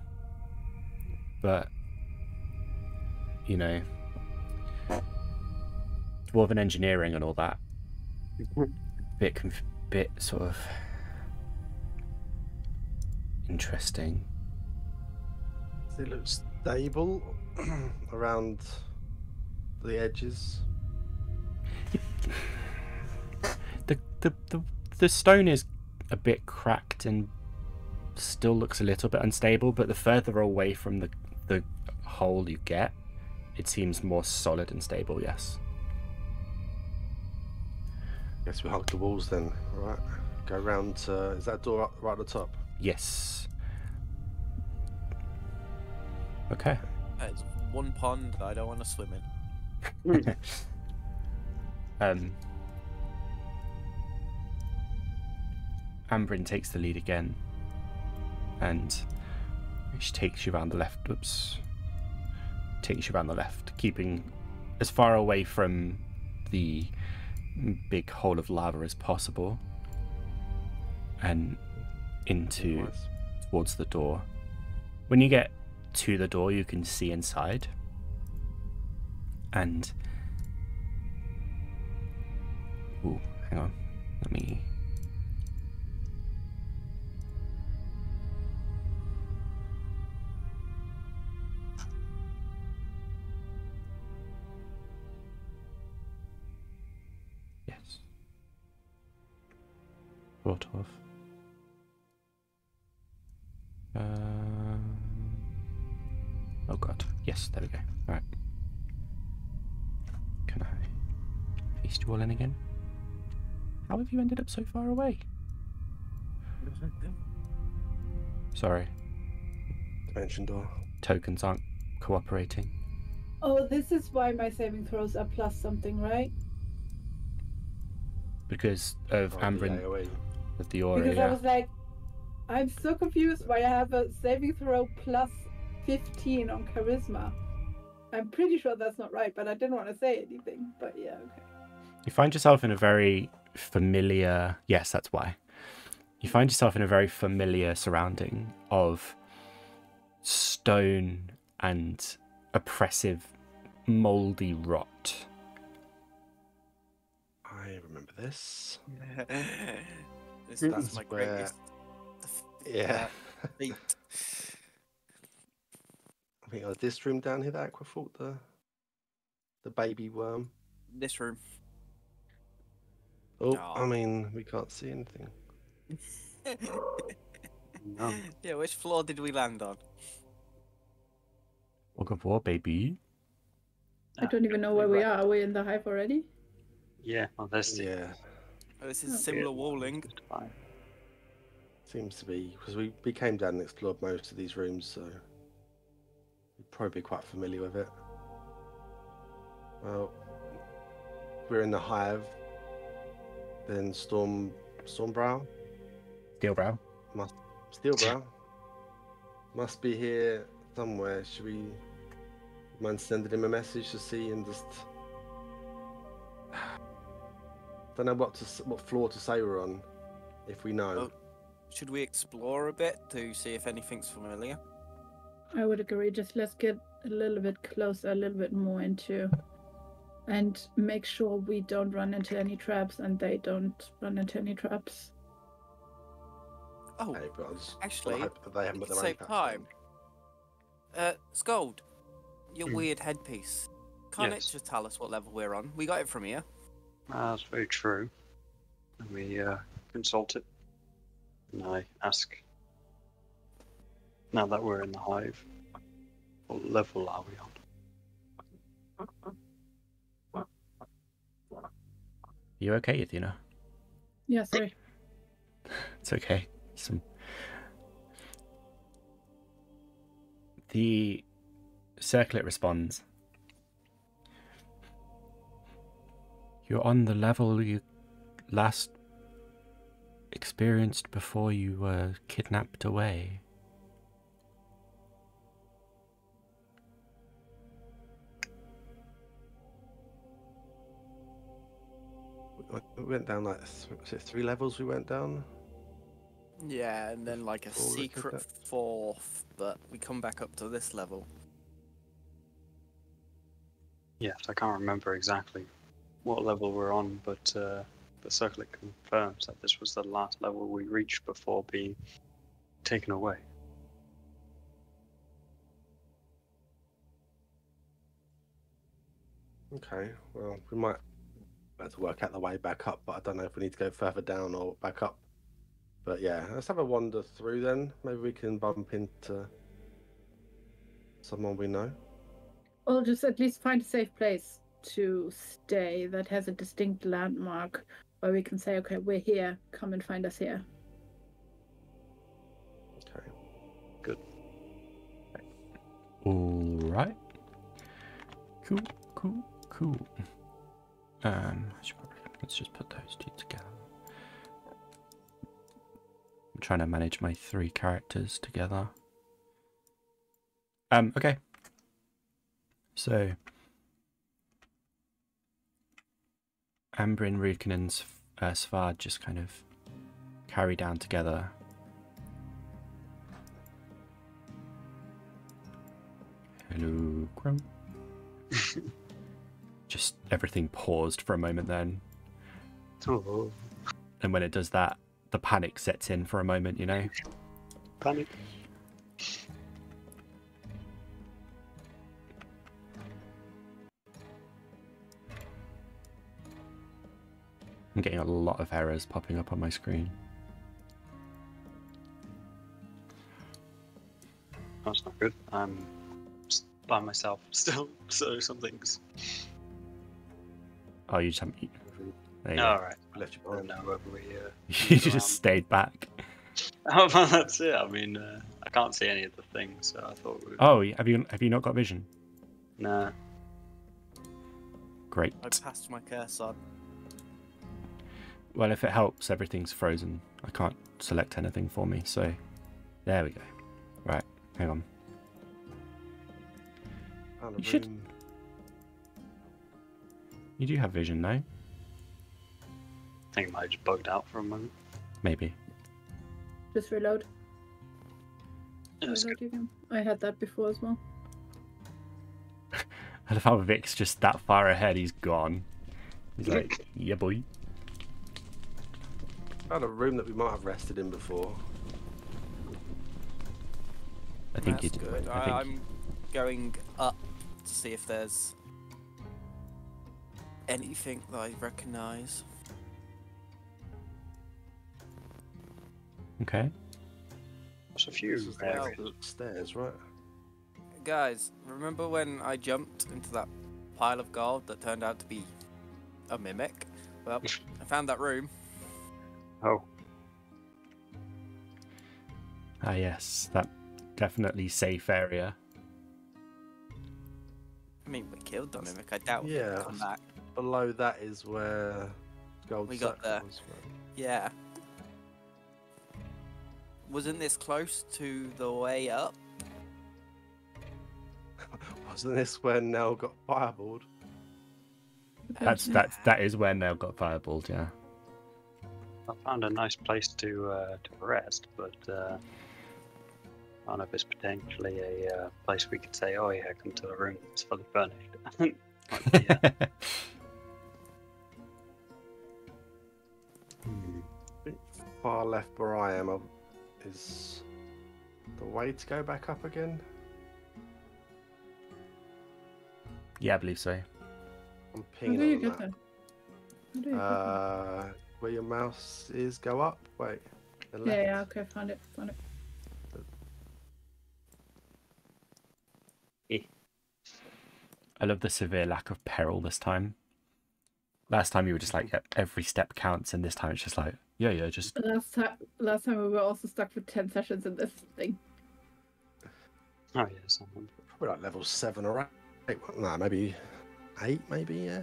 but you know, dwarven engineering and all that, bit sort of interesting. Does it look stable around the edges? The stone is a bit cracked and still looks a little bit unstable, but the further away from the hole you get, it seems more solid and stable. Yes. Guess we hug the walls then, right? Go round to... Is that door right at the top? Yes. Okay. It's one pond I don't want to swim in. Ambrin takes the lead again, and she takes you around the left. Oops. Takes you around the left, keeping as far away from the big hole of lava as possible, and into towards the door. When you get to the door, you can see inside, and ooh, hang on, let me. Yes. Sort of. Oh god. Yes, there we go. Alright. Can I feast you all in again? How have you ended up so far away? Sorry. Dimension door. Tokens aren't cooperating. Oh, this is why my saving throws are plus something, right? Because of Ambrin, AoE. of the aura, Because yeah. I was like, I'm so confused why I have a saving throw plus 15 on charisma. I'm pretty sure that's not right, but I didn't want to say anything. But yeah, okay. You find yourself in a very familiar... Yes, that's why. You find yourself in a very familiar surrounding of stone and oppressive, mouldy rot. I remember this. That's my where- greatest. Yeah. Feat. I think it was this room down here that Aqua fought the baby worm. This room. Oh, Aw. I mean, we can't see anything. No. Yeah, which floor did we land on? Log of war, baby. I don't even know where we are. Are we in the hive already? Yeah, well, there's the Yeah, Oh, this is similar walling. fine. seems to be, because we came down and explored most of these rooms, so we'd probably be quite familiar with it. Well, we're in the hive, then Stormbrow, Steelbrow. Steelbrow must be here somewhere. Should we mind sending him a message to see and just don't know what floor to say we're on, if we know. Oh. Should we explore a bit to see if anything's familiar? I would agree. Just let's get a little bit closer, a little bit more into, and make sure we don't run into any traps and they don't run into any traps. Oh, Hey, but I just actually, hope that they haven't we got can their own save traps time. Sköld, your weird headpiece. Can't Yes. it just tell us what level we're on? We got it from here. That's very true. And we consult it. And I ask, now that we're in the hive, what level are we on? You okay, Yathina? Yeah, sorry. It's okay. The circlet responds. You're on the level you last experienced before you were kidnapped away. We went down like was it 3 levels we went down? Yeah, and then like a Before we did secret that. 4th, but we come back up to this level. Yes, I can't remember exactly what level we're on, but the circlet confirms that this was the last level we reached before being taken away. Okay, well, we might have to work out the way back up, but I don't know if we need to go further down or back up. But yeah, let's have a wander through then. Maybe we can bump into someone we know. Or just at least find a safe place to stay that has a distinct landmark where we can say, okay, we're here, come and find us here. Okay. Good. All right. Cool, cool, cool. Let's just put those two together. I'm trying to manage my 3 characters together. Okay. So, Ambrin, Rukin, and Svad just kind of carry down together. Hello, Crow. Just everything paused for a moment then. Oh, And when it does that, the panic sets in for a moment, you know? panic. I'm getting a lot of errors popping up on my screen. That's not good. I'm by myself still, so something's. Oh, you just haven't... There you go. All right. Left you I don't behind. know whether we. You just stayed back. Oh, well, that's it. I mean, I can't see any of the things, so I thought we. Oh, have you not got vision? Nah. Great. I passed my curse on. Well, if it helps, everything's frozen. I can't select anything for me, so there we go. Right, hang on. Found a You should- room. You do have vision, no? I think it might have just bugged out for a moment. Maybe. Just reload. That's Reload again. I had that before as well. I love how Vic's just that far ahead, he's gone. He's like, yeah, boy. Found a room that we might have rested in before. I think you That's did. good. I'm going up to see if there's anything that I recognise. Okay. There's a few This is the areas. upstairs, right? Guys, remember when I jumped into that pile of gold that turned out to be a mimic? Well, I found that room. Oh, Ah, yes, that definitely safe area. I mean, we killed the mimic. I doubt Yeah. he'll come back. Below that is where Gold We got Circle there. was. Yeah. Wasn't this close to the way up? Wasn't this where Nell got fireballed? That is where Nell got fireballed, yeah. I found a nice place to rest, but I don't know if it's potentially a place we could say, oh yeah, come to the room, it's fully furnished. Might be, Far left where I am is the way to go back up again. Yeah, I believe so. I'm How pinging do you on get that. there? How do you get there? Where your mouse is, go up. Wait. The left. Yeah, okay, found it. I love the severe lack of peril this time. Last time you were just like, yep, every step counts, and this time it's just like, yeah, just Last time we were also stuck for 10 sessions in this thing. oh yeah, someone. Probably like level 7 or 8. No, maybe 8, maybe, yeah.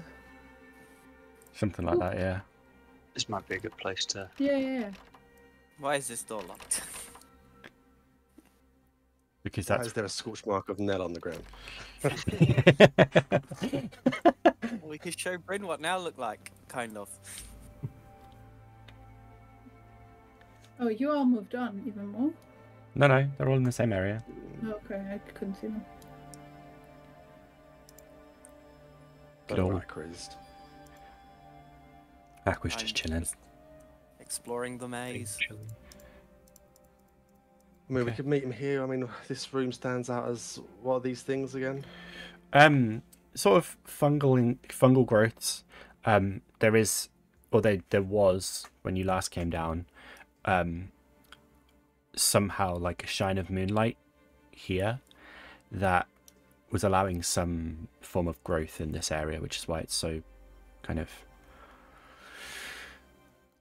something like that, yeah. This might be a good place to. Yeah. Why is this door locked? Because Why that's is there a scorch mark of Nell on the ground? We could show Bryn what now look like, kind of. Oh, you all moved on even more? no, they're all in the same area. Okay, I couldn't see them. Good old Crazed. Aqua's I'm just chilling. Exploring the maze. I mean, we Okay. could meet him here. I mean, this room stands out as what are these things again? Sort of fungal growths. There is, or there was when you last came down, somehow like a shine of moonlight here that was allowing some form of growth in this area, which is why it's so kind of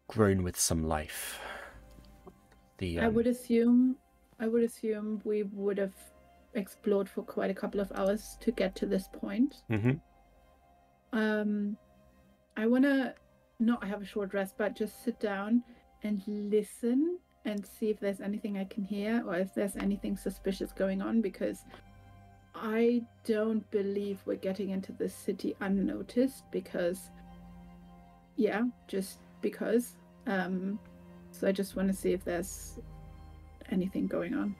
grown with some life. The I would assume we would have explored for quite a couple of hours to get to this point. Mhm. I wanna not have a short rest, but just sit down and listen and see if there's anything I can hear or if there's anything suspicious going on, because I don't believe we're getting into this city unnoticed, because just because. So I just want to see if there's anything going on.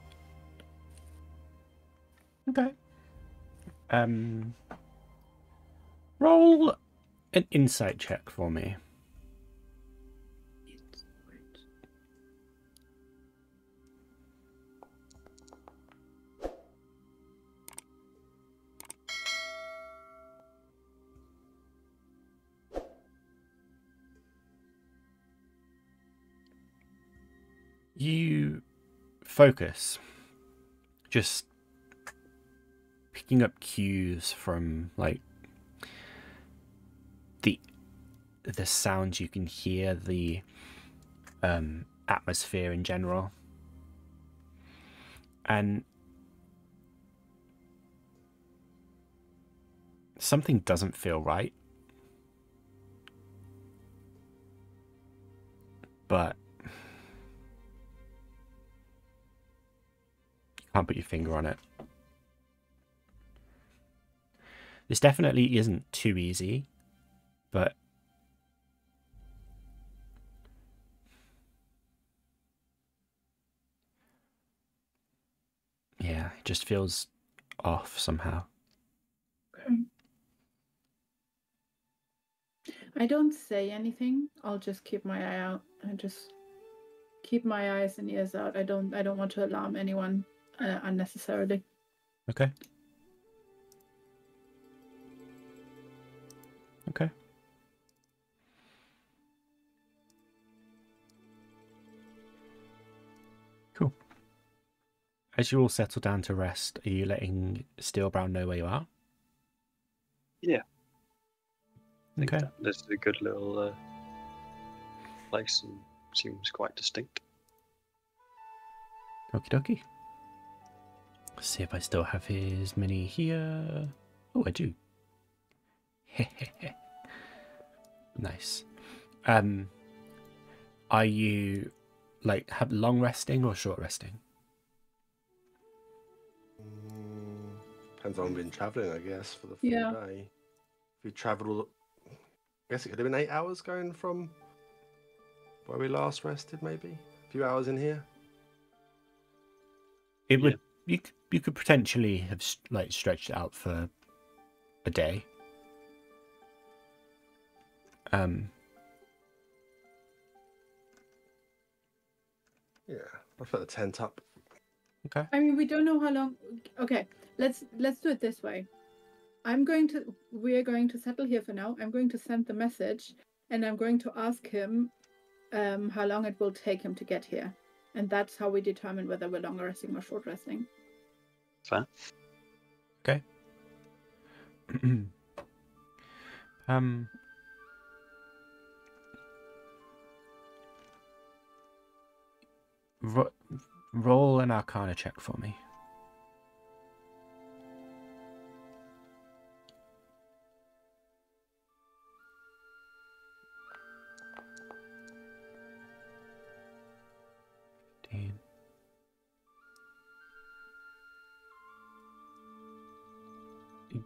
Okay. Roll an insight check for me. You focus, just picking up cues from like the sounds you can hear, the atmosphere in general, and something doesn't feel right, but you can't put your finger on it. This definitely isn't too easy, but yeah, it just feels off somehow. Okay. I don't say anything. I'll just keep my eye out and just keep my eyes and ears out. I don't want to alarm anyone unnecessarily. Okay. Okay. Cool. As you all settle down to rest, are you letting Steel Brown know where you are? Yeah. I think Okay. this is a good little place and seems quite distinct. Okie dokie. See if I still have his mini here. Oh, I do. Nice. Are you like have long resting or short resting? Depends on we've been travelling, I guess, for the full Yeah. day. If we travelled, I guess it could have been 8 hours going from where we last rested, maybe a few hours in here. It would. You could potentially have like stretched it out for a day. Yeah, I'll put the tent up. Okay. I mean, we don't know how long. Okay, let's do it this way. We're going to settle here for now. I'm going to send the message, and I'm going to ask him how long it will take him to get here, and that's how we determine whether we're long resting or short resting. Fair. Okay. Roll an Arcana check for me.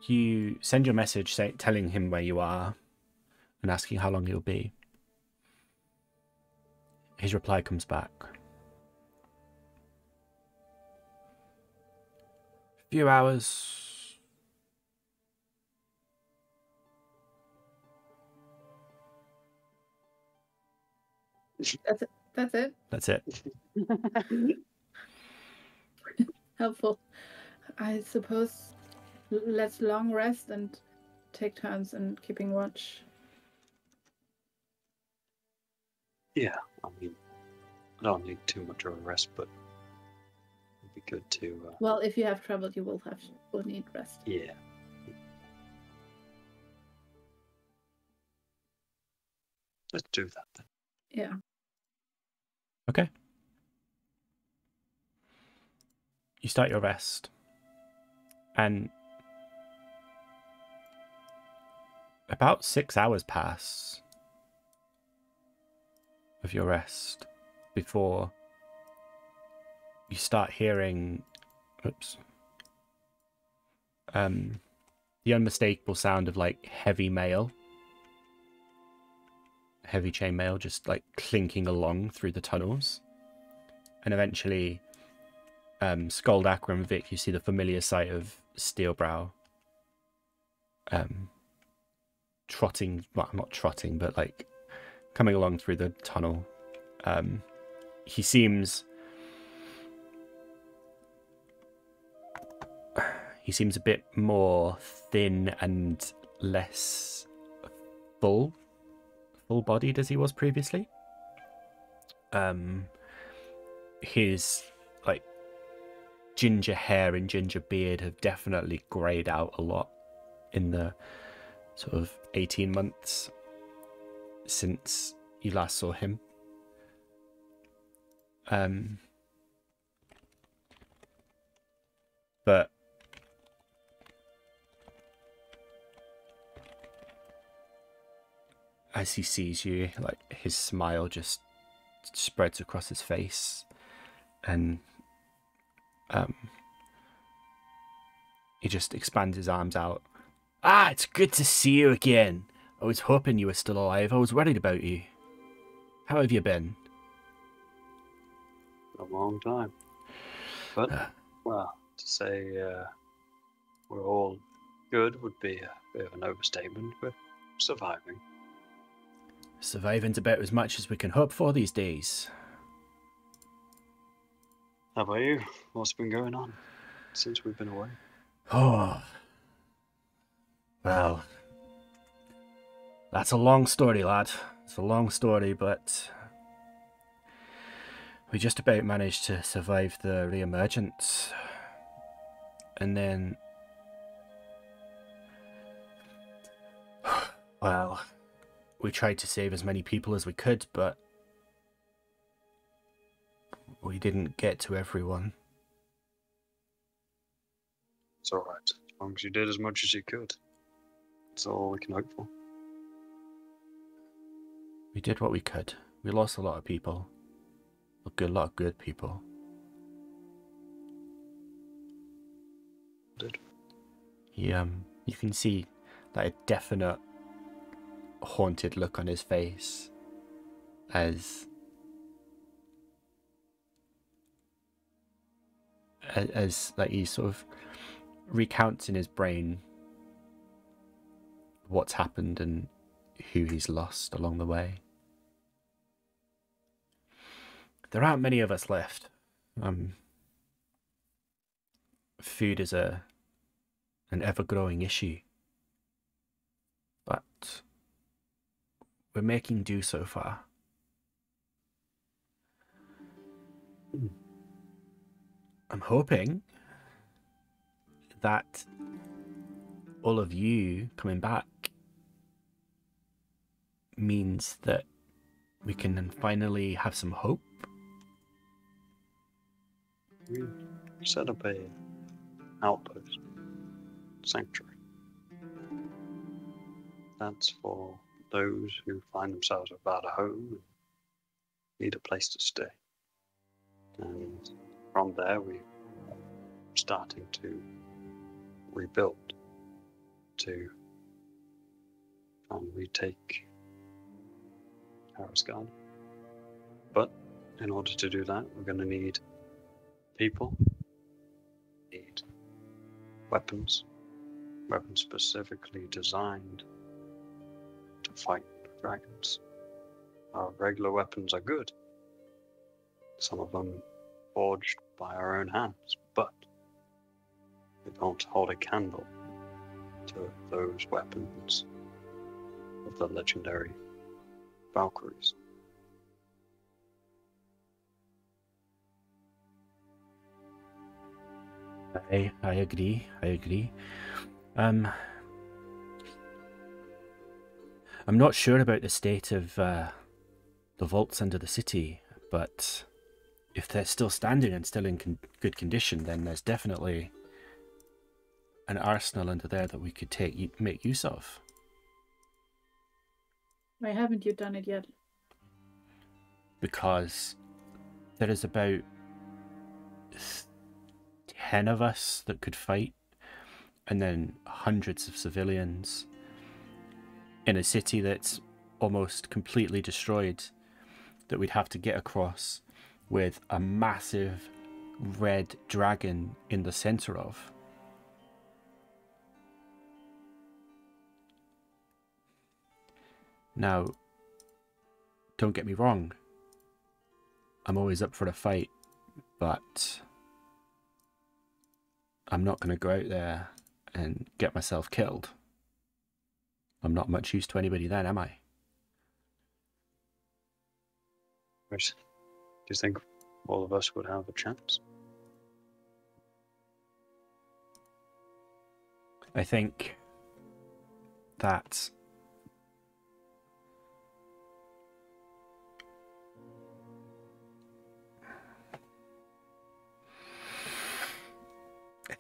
You send your message telling him where you are and asking how long you'll be. His reply comes back. A few hours. That's it. That's it. Helpful. I suppose let's long rest and take turns in keeping watch. Yeah, I mean, I don't need too much of a rest, but it'd be good to. Well, if you have traveled, you will need rest. Yeah. Let's do that then. Yeah. Okay. You start your rest, and about 6 hours pass of your rest before you start hearing, the unmistakable sound of like heavy chainmail, just like clinking along through the tunnels, and eventually, Sköld, Aqua, and Vic, you see the familiar sight of Steelbrow, trotting, well, not trotting, but like coming along through the tunnel. He seems a bit more thin and less full-bodied as he was previously. His like ginger hair and ginger beard have definitely greyed out a lot in the sort of 18 months since you last saw him. But as he sees you, like his smile just spreads across his face, and he just expands his arms out. Ah, it's good to see you again. I was hoping you were still alive. I was worried about you. How have you been? A long time. But, well, to say we're all good would be a bit of an overstatement. We're surviving. Surviving's about as much as we can hope for these days. How about you? What's been going on since we've been away? Oh, well, that's a long story, lad. It's a long story, but we just about managed to survive the re-emergence. And then, well, we tried to save as many people as we could, but we didn't get to everyone. It's alright. As long as you did as much as you could. That's all we can hope for. We did what we could. We lost a lot of people. A lot of good people. Did. You can see like a definite haunted look on his face as like he sort of recounts in his brain what's happened and who he's lost along the way. There aren't many of us left. Food is an ever-growing issue, but we're making do so far. I'm hoping that all of you coming back means that we can finally have some hope. We set up a outpost, sanctuary. That's for those who find themselves without a home and need a place to stay. And from there, we're starting to rebuild to try and retake Yrsoa. But in order to do that, we're going to need people, need weapons specifically designed to fight dragons. Our regular weapons are good. Some of them forged by our own hands, but they don't hold a candle to those weapons of the legendary Valkyries. I agree. I'm not sure about the state of the the vaults under the city, but if they're still standing and still in good condition, then there's definitely an arsenal under there that we could make use of. Why haven't you done it yet? Because there is about 10 of us that could fight, and then hundreds of civilians in a city that's almost completely destroyed that we'd have to get across with a massive red dragon in the center of. Now, don't get me wrong, I'm always up for a fight, but I'm not going to go out there and get myself killed. I'm not much use to anybody then, am I? Do you think all of us would have a chance? I think that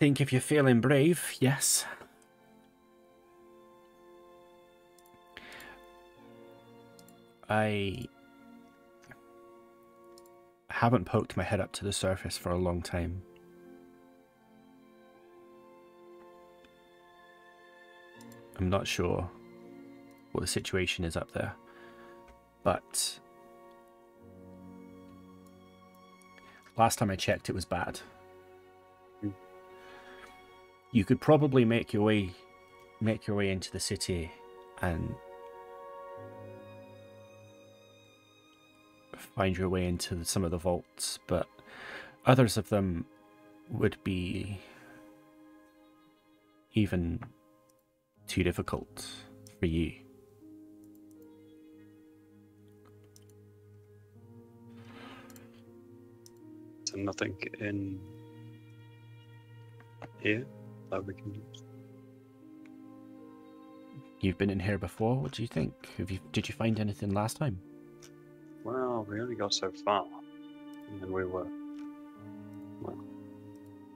if you're feeling brave, yes. I haven't poked my head up to the surface for a long time. I'm not sure what the situation is up there, but last time I checked, it was bad. You could probably make your way into the city and find your way into some of the vaults, but others of them would be even too difficult for you. So nothing in here that we can use? You've been in here before. What do you think? Did you find anything last time? Well, we only got so far, and then we were, well,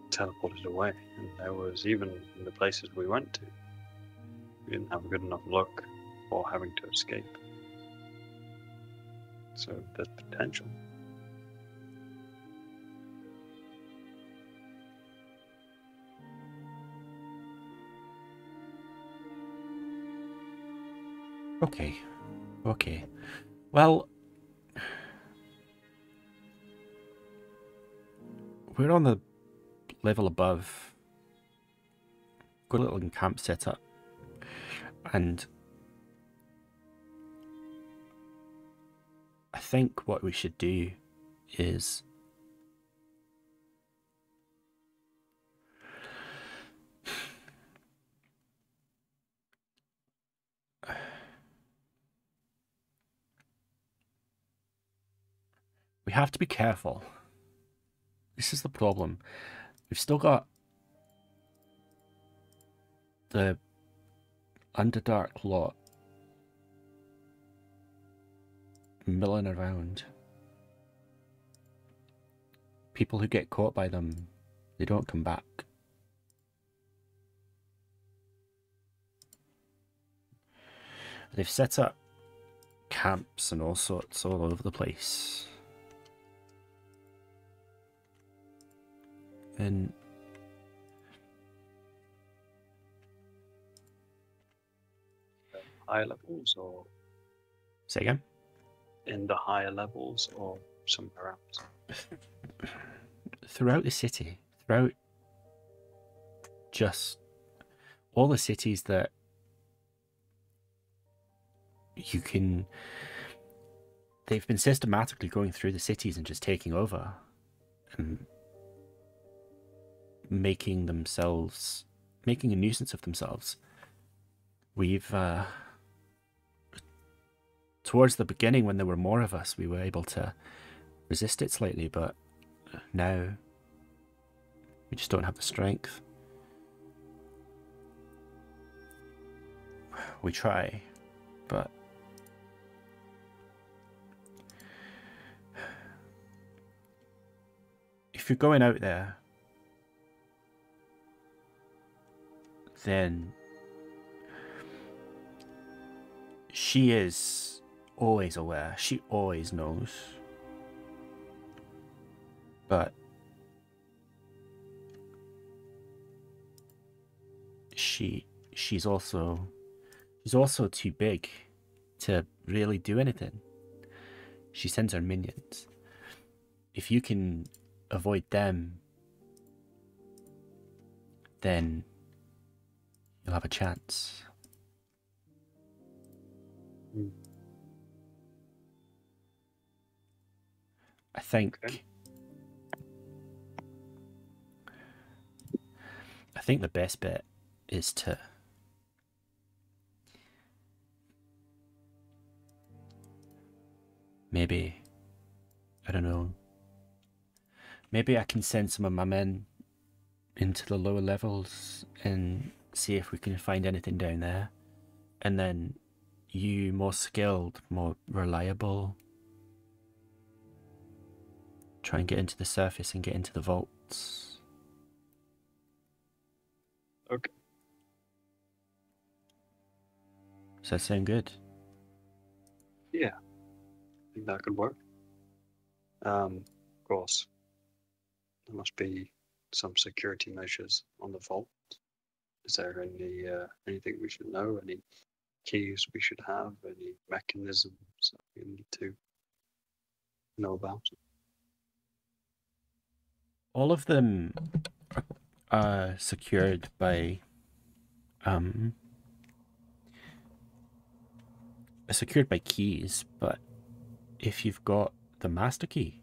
teleported away. And there was, even in the places we went to, we didn't have a good enough luck for having to escape. So there's potential. Okay. Well, we're on the level above. Got a little camp set up, and I think what we should do is we have to be careful. This is the problem. We've still got the Underdark lot milling around. People who get caught by them, they don't come back. They've set up camps and all sorts all over the place. And Higher levels, or say again? in the higher levels, or somewhere else? Throughout the city, throughout just all the cities that you can, they've been systematically going through the cities and just taking over and making a nuisance of themselves. We've towards the beginning, when there were more of us, we were able to resist it slightly, but now we just don't have the strength. We try, but if you're going out there, then she is always aware. She always knows. But she's also too big to really do anything. She sends her minions. If you can avoid them, then you'll have a chance. I think. Okay. I think the best bet is to maybe, I don't know, maybe I can send some of my men into the lower levels and see if we can find anything down there. And then you, more skilled, more reliable, try and get into the surface and get into the vaults. Okay. Does that sound good? Yeah, I think that could work. Of course, there must be some security measures on the vault. Is there any anything we should know? Any keys we should have? Any mechanisms that we need to know about? All of them are secured by keys, but if you've got the master key,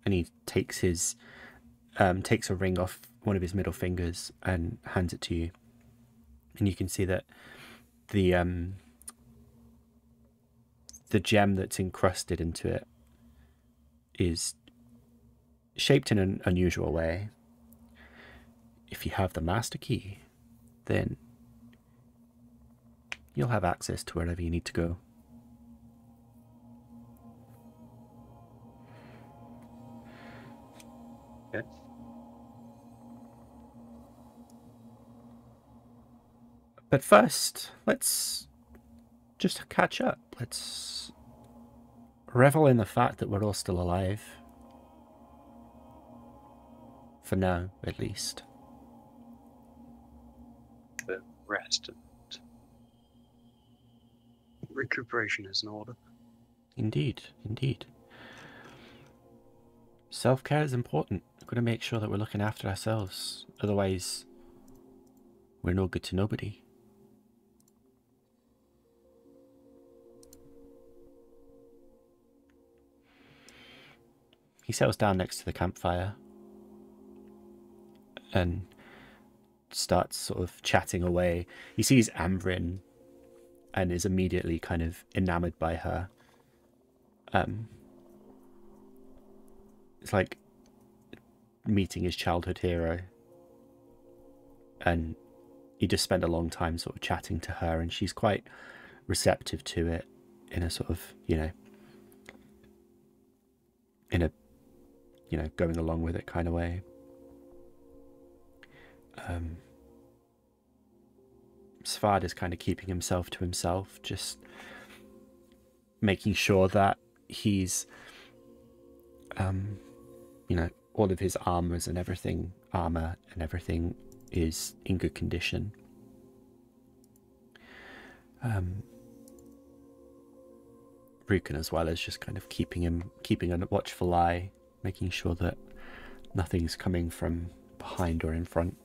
and he takes his takes a ring off one of his middle fingers and hands it to you, and you can see that the gem that's encrusted into it is shaped in an unusual way. If you have the master key, then you'll have access to wherever you need to go. Okay. But first, let's just catch up. Let's revel in the fact that we're all still alive. For now, at least. The rest and recuperation is in order. Indeed, indeed. Self-care is important. We've got to make sure that we're looking after ourselves. Otherwise, we're no good to nobody. He settles down next to the campfire and starts sort of chatting away. He sees Ambryn and is immediately kind of enamored by her. It's like meeting his childhood hero, and he just spent a long time sort of chatting to her, and she's quite receptive to it in a sort of, going along with it kind of way. Svad is kind of keeping himself to himself, just making sure that he's, all of his armor and everything is in good condition. Rukin as well is just kind of keeping a watchful eye, making sure that nothing's coming from behind or in front.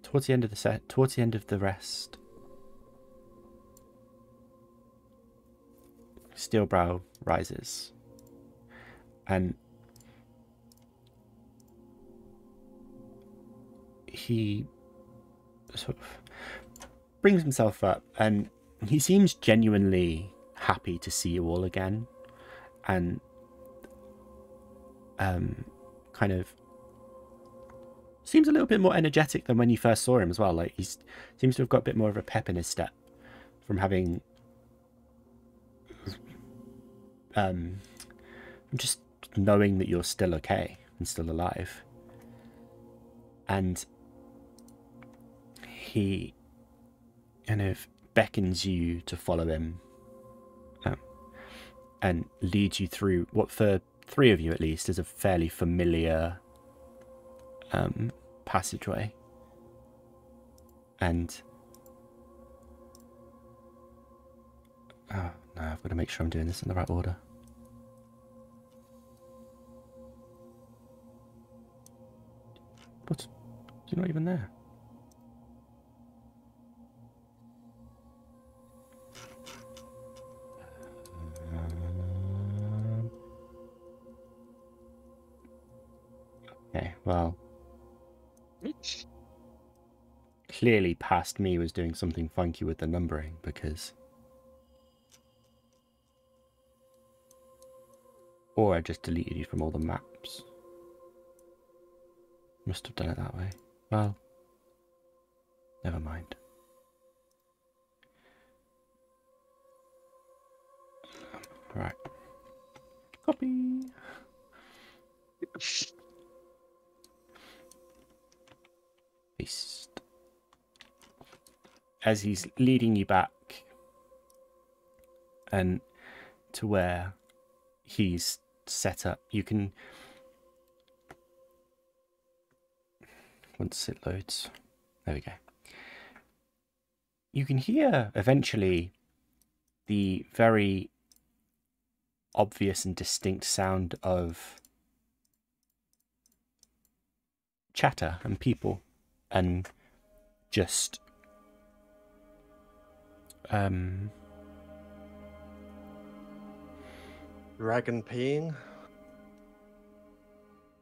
Towards the end of the rest, Steelbrow rises and he sort of brings himself up, and he seems genuinely happy to see you all again, and kind of seems a little bit more energetic than when you first saw him as well. Like he seems to have got a bit more of a pep in his step from having just knowing that you're still okay and still alive. And he kind of beckons you to follow him, and leads you through what, for 3 of you at least, is a fairly familiar passageway. And oh no, I've got to make sure I'm doing this in the right order. What? You're not even there. Okay, well, clearly past me was doing something funky with the numbering, because, or I just deleted you from all the maps. Must have done it that way. Well, never mind. Right. Copy. Paste. As he's leading you back and to where he's set up, you can, once it loads, there we go, you can hear eventually the very obvious and distinct sound of chatter and people, and just dragon peeing.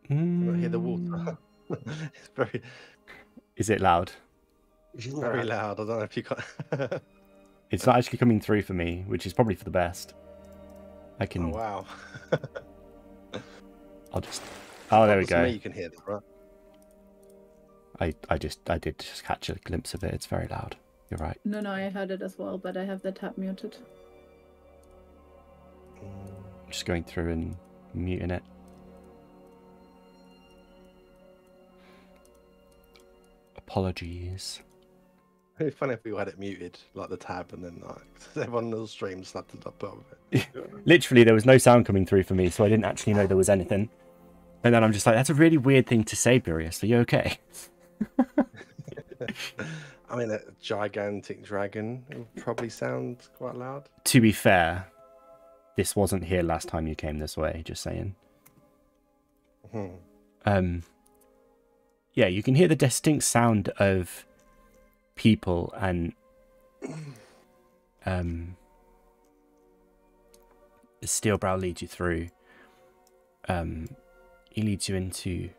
You hear the water. It's very. Is it loud? Very loud. I don't know if you got. It's not actually coming through for me, which is probably for the best. I can. Oh wow. I'll just. Oh, there we go. Me, you can hear that, right? I did just catch a glimpse of it. It's very loud. You're right. No, I heard it as well, but I have the tab muted. Just going through and muting it. Apologies. It'd be funny if we had it muted, like the tab, and then like everyone on the stream snapped it up of it. Literally, there was no sound coming through for me, so I didn't actually know there was anything. And then I'm just like, that's a really weird thing to say, Burius. Are you okay? I mean, a gigantic dragon would probably sound quite loud. To be fair, this wasn't here last time you came this way, just saying. Yeah, you can hear the distinct sound of people, and Steelbrow leads you through. He leads you into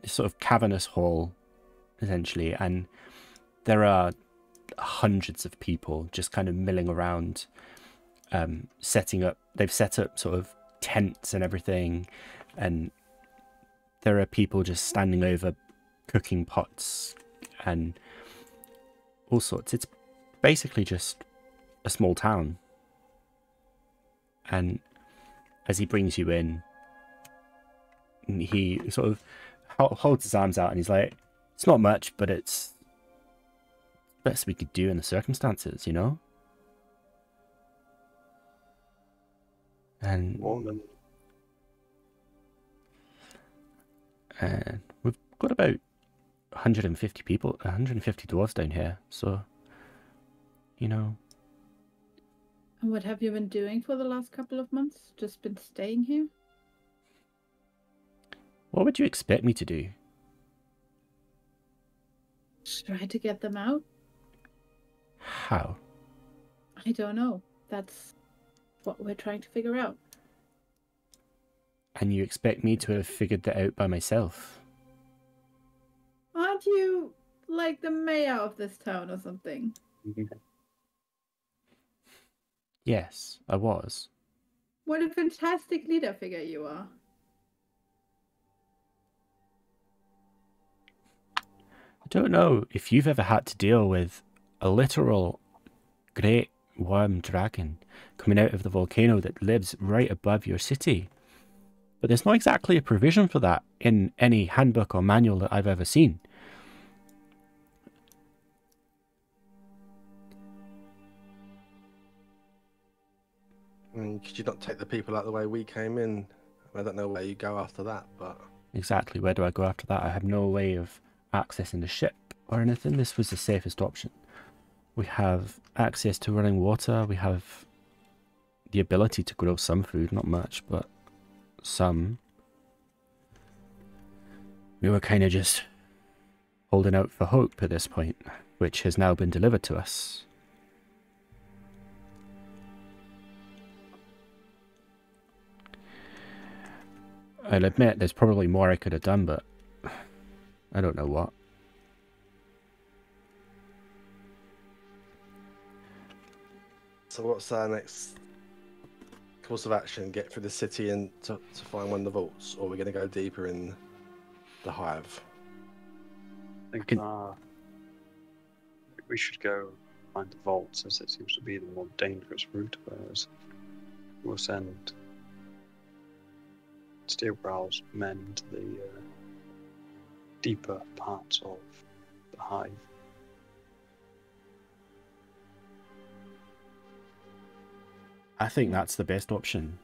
this sort of cavernous hall, essentially, and there are hundreds of people just kind of milling around, setting up. They've set up sort of tents and everything, and there are people just standing over cooking pots and all sorts. It's basically just a small town. And as he brings you in, he sort of holds his arms out and he's like, it's not much, but it's the best we could do in the circumstances, you know? And we've got about 150 people, 150 dwarves down here, so, you know. And what have you been doing for the last couple of months? Just been staying here? What would you expect me to do? Try to get them out? How? I don't know. That's what we're trying to figure out. And you expect me to have figured that out by myself? Aren't you like the mayor of this town or something? Yes, I was. What a fantastic leader figure you are. I don't know if you've ever had to deal with a literal great worm dragon coming out of the volcano that lives right above your city. But there's not exactly a provision for that in any handbook or manual that I've ever seen. Could you not take the people out the way we came in? I don't know where you go after that, but... Exactly, where do I go after that? I have no way of accessing the ship or anything. This was the safest option. We have access to running water. We have the ability to grow some food, not much, but some. We were kind of just holding out for hope at this point, which has now been delivered to us. I'll admit there's probably more I could have done, but I don't know what. So what's our next course of action? Get through the city and to find one of the vaults, or we're going to go deeper in the hive? I think we should go find the vaults, as it seems to be the more dangerous route, whereas we'll send Steelbrow's men into the deeper parts of the hive. I think that's the best option,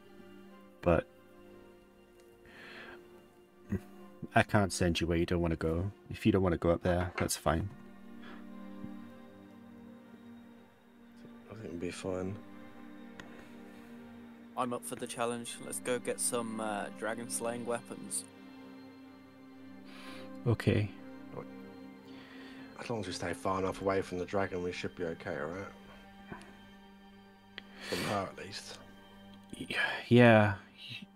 but I can't send you where you don't want to go. If you don't want to go up there, that's fine. I think it'll be fine. I'm up for the challenge. Let's go get some dragon slaying weapons. Okay. As long as we stay far enough away from the dragon, we should be okay, alright? From her, at least. Yeah,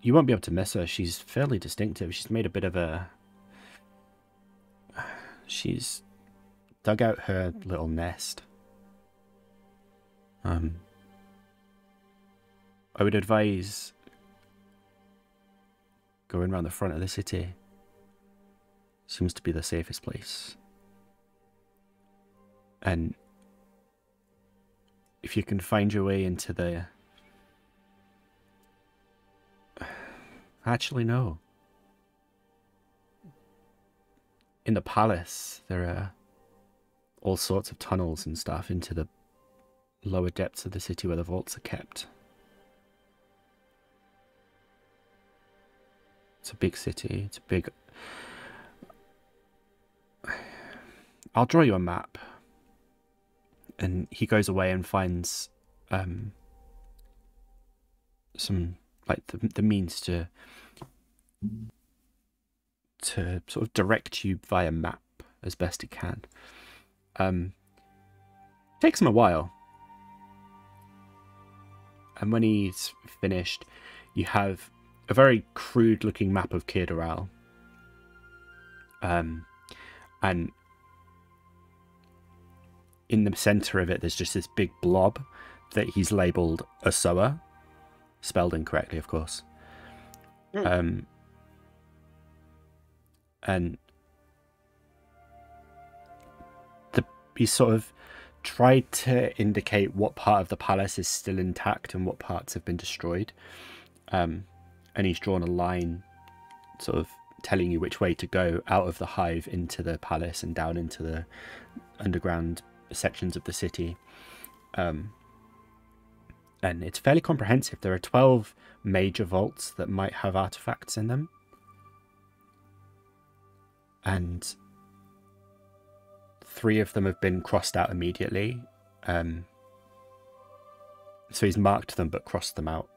you won't be able to miss her. She's fairly distinctive. She's made a bit of a... She's dug out her little nest. I would advise going around the front of the city. Seems to be the safest place. And if you can find your way into the... Actually, no. In the palace, there are all sorts of tunnels and stuff into the lower depths of the city where the vaults are kept. It's a big city. It's a big... I'll draw you a map. And he goes away and finds some, like, the means to sort of direct you via map as best he can. Takes him a while. And when he's finished, you have a very crude looking map of Kirdaral. And in the center of it, there's just this big blob that he's labeled Yrsoa, spelled incorrectly, of course. And he's sort of tried to indicate what part of the palace is still intact and what parts have been destroyed. And he's drawn a line sort of telling you which way to go out of the hive into the palace and down into the underground sections of the city. And it's fairly comprehensive. There are 12 major vaults that might have artifacts in them. And 3 of them have been crossed out immediately. So he's marked them but crossed them out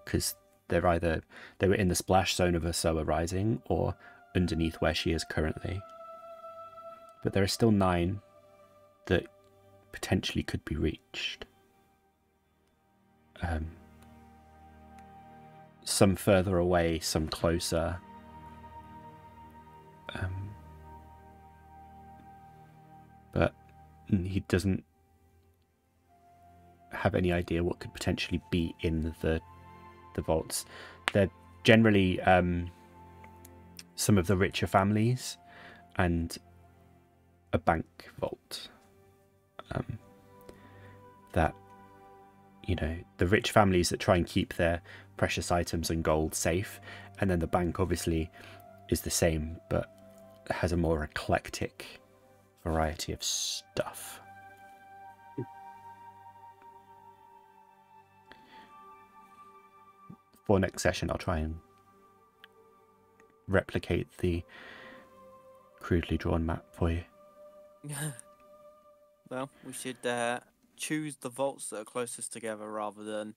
because they were in the splash zone of Yrsoa Rising or underneath where she is currently. But there are still 9 that potentially could be reached. Some further away, some closer. But he doesn't have any idea what could potentially be in the vaults. They're generally some of the richer families and a bank vault. that, you know, the rich families that try and keep their precious items and gold safe, and then the bank obviously is the same, but has a more eclectic variety of stuff. For next session, I'll try and replicate the crudely drawn map for you. Well, we should choose the vaults that are closest together rather than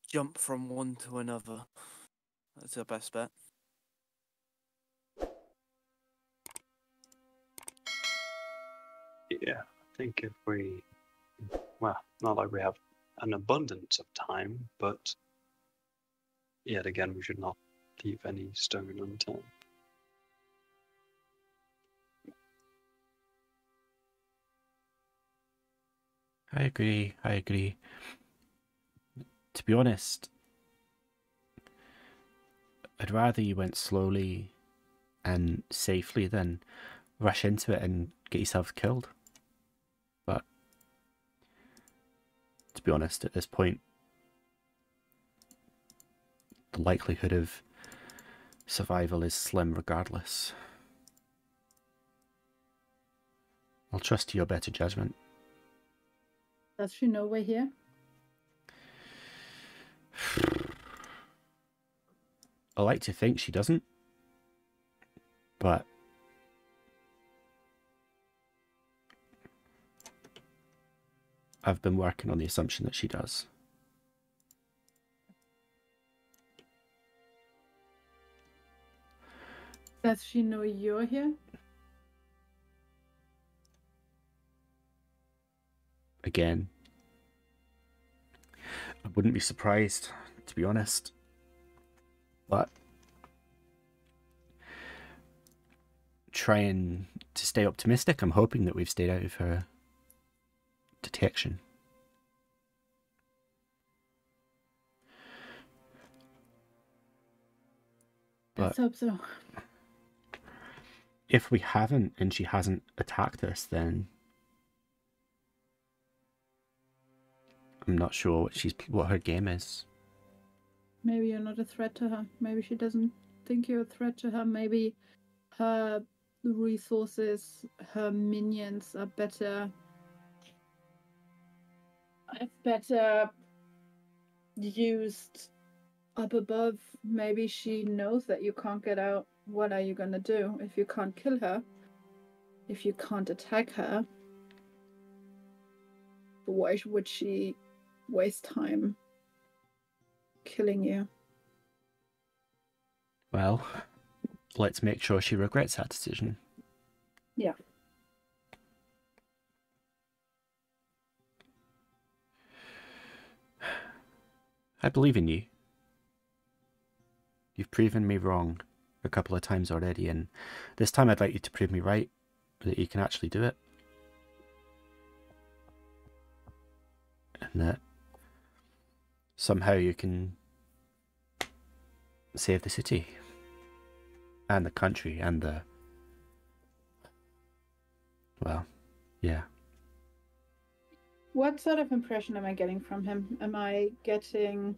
jump from one to another. That's the best bet. Yeah, I think if we, well, not like we have an abundance of time, but yet again, we should not leave any stone unturned. I agree, I agree. To be honest, I'd rather you went slowly and safely than rush into it and get yourself killed. But to be honest, at this point, the likelihood of survival is slim regardless. I'll trust your better judgment. Does she know we're here? I like to think she doesn't, but I've been working on the assumption that she does. Does she know you're here? Again, I wouldn't be surprised, to be honest. But trying to stay optimistic, I'm hoping that we've stayed out of her detection. Let's hope so. If we haven't and she hasn't attacked us, then I'm not sure what her game is. Maybe you're not a threat to her. Maybe she doesn't think you're a threat to her. Maybe her resources, her minions are better used up above. Maybe she knows that you can't get out. What are you gonna do if you can't kill her? If you can't attack her? Why would she waste time killing you? Well, let's make sure she regrets that decision. Yeah. I believe in you. You've proven me wrong a couple of times already, and this time I'd like you to prove me right, that you can actually do it. And that somehow you can save the city and the country and the, well, yeah. What sort of impression am I getting from him? Am I getting...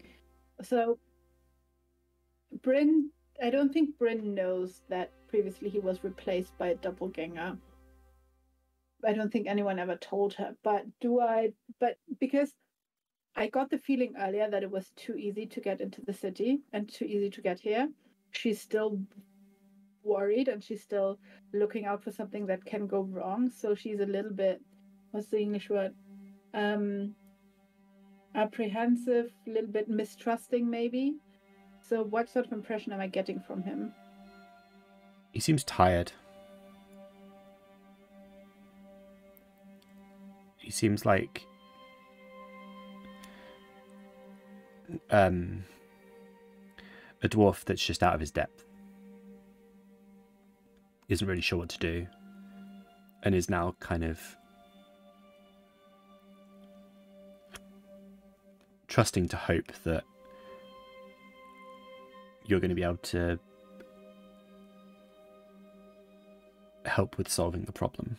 So, Bryn... I don't think Bryn knows that previously he was replaced by a doppelganger. I don't think anyone ever told her. But because I got the feeling earlier that it was too easy to get into the city and too easy to get here, she's still worried and she's still looking out for something that can go wrong. So she's a little bit, what's the English word? Apprehensive, a little bit mistrusting maybe. So what sort of impression am I getting from him? He seems tired. He seems like a dwarf that's just out of his depth. Isn't really sure what to do, and is now kind of trusting to hope that you're going to be able to help with solving the problem.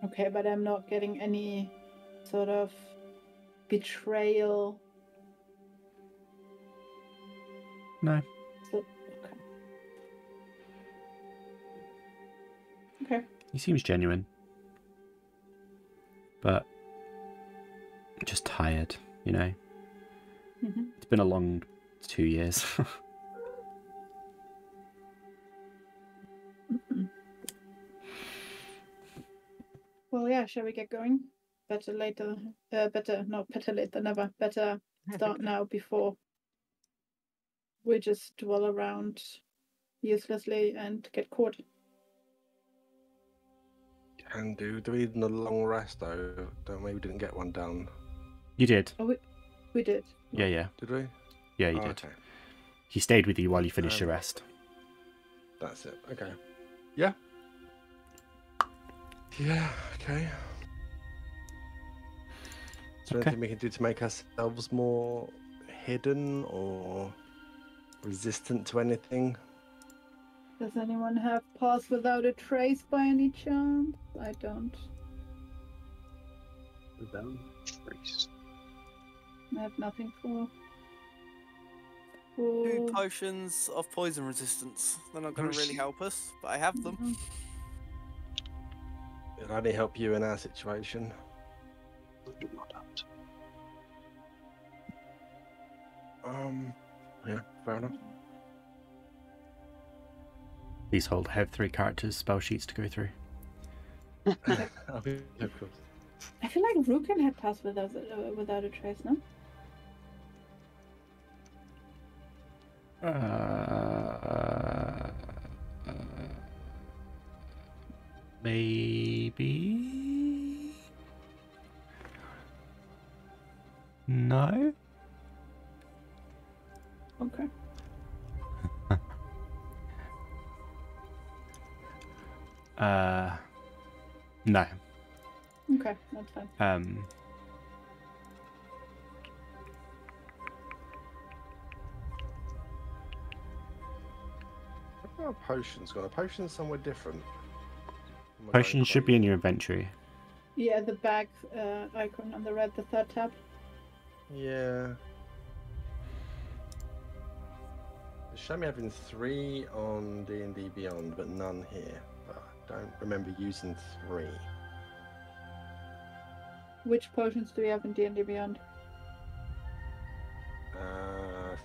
Okay, but I'm not getting any sort of betrayal. No. So, okay. He seems genuine. But just tired, you know? Mm-hmm. It's been a long 2 years. Well, yeah, shall we get going? Better late than never. Better start now before we just dwell around uselessly and get caught. Can do. Do we need a long rest though? Don't we? We didn't get one down. You did. Oh, we did. Yeah. Did we? Yeah, you Oh, did. okay. He stayed with you while you finished your rest. That's it. Okay. Yeah. Yeah. Okay. Is there anything we can do to make ourselves more hidden or resistant to anything? Does anyone have Pass Without a Trace by any chance? I don't. Without trace. I have nothing for. 2 potions of poison resistance. They're not going to really help us, but I have them. It'll only help you in our situation. Do not out. Yeah, fair enough. Please have 3 characters spell sheets to go through. Of course. I feel like Rukin had Pass Without a Trace, no? Maybe. No. Okay. No. Okay, that's fine. Where are potions gone? Are potions somewhere different? Potions should be in your inventory. Yeah, the bag icon on the red, the 3rd tab. Yeah. Show me having 3 on D&D Beyond, but none here. But I don't remember using 3. Which potions do we have in D&D Beyond?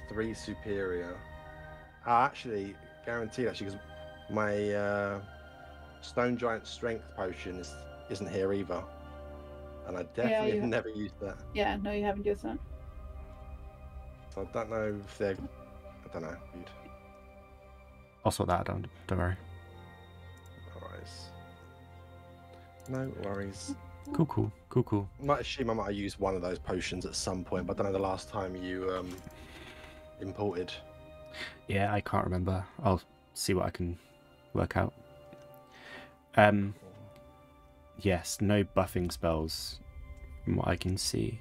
3 superior. Actually, guaranteed. Actually, because my Stone Giant Strength potion isn't here either, and I definitely have never used that. Yeah, no, you haven't used that. So I don't know if they're. I don't know. I'll sort that out. Don't worry. No worries. Cool. I might assume I might have used one of those potions at some point, but I don't know the last time you imported. Yeah, I can't remember. I'll see what I can work out. Yes, no buffing spells from what I can see.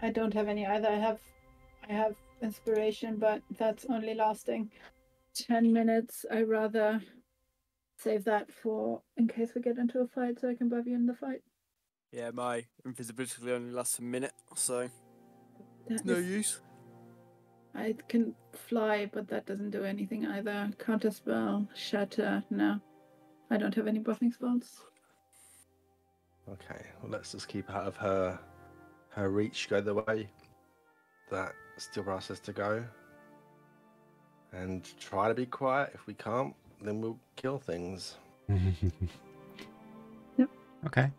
I don't have any either. I have inspiration, but that's only lasting 10 minutes. I rather save that for in case we get into a fight, so I can buff you in the fight. Yeah, my invisibility only lasts a minute, so That no is- use. I can fly, but that doesn't do anything either. Counter spell, shatter. No, I don't have any buffing spells. Okay, well, let's just keep out of her reach. Go the way that Steel Brass says to go, and try to be quiet. If we can't, then we'll kill things. Yep. Okay.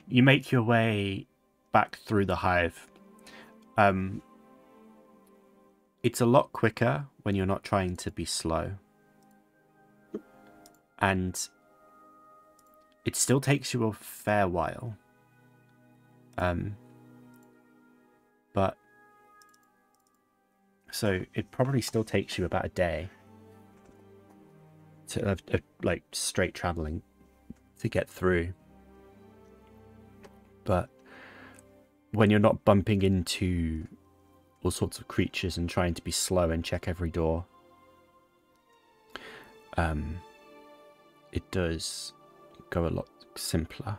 You make your way back through the hive. It's a lot quicker when you're not trying to be slow. And it still takes you a fair while. But so it probably still takes you about a day to like straight traveling to get through. But when you're not bumping into all sorts of creatures and trying to be slow and check every door, it does go a lot simpler.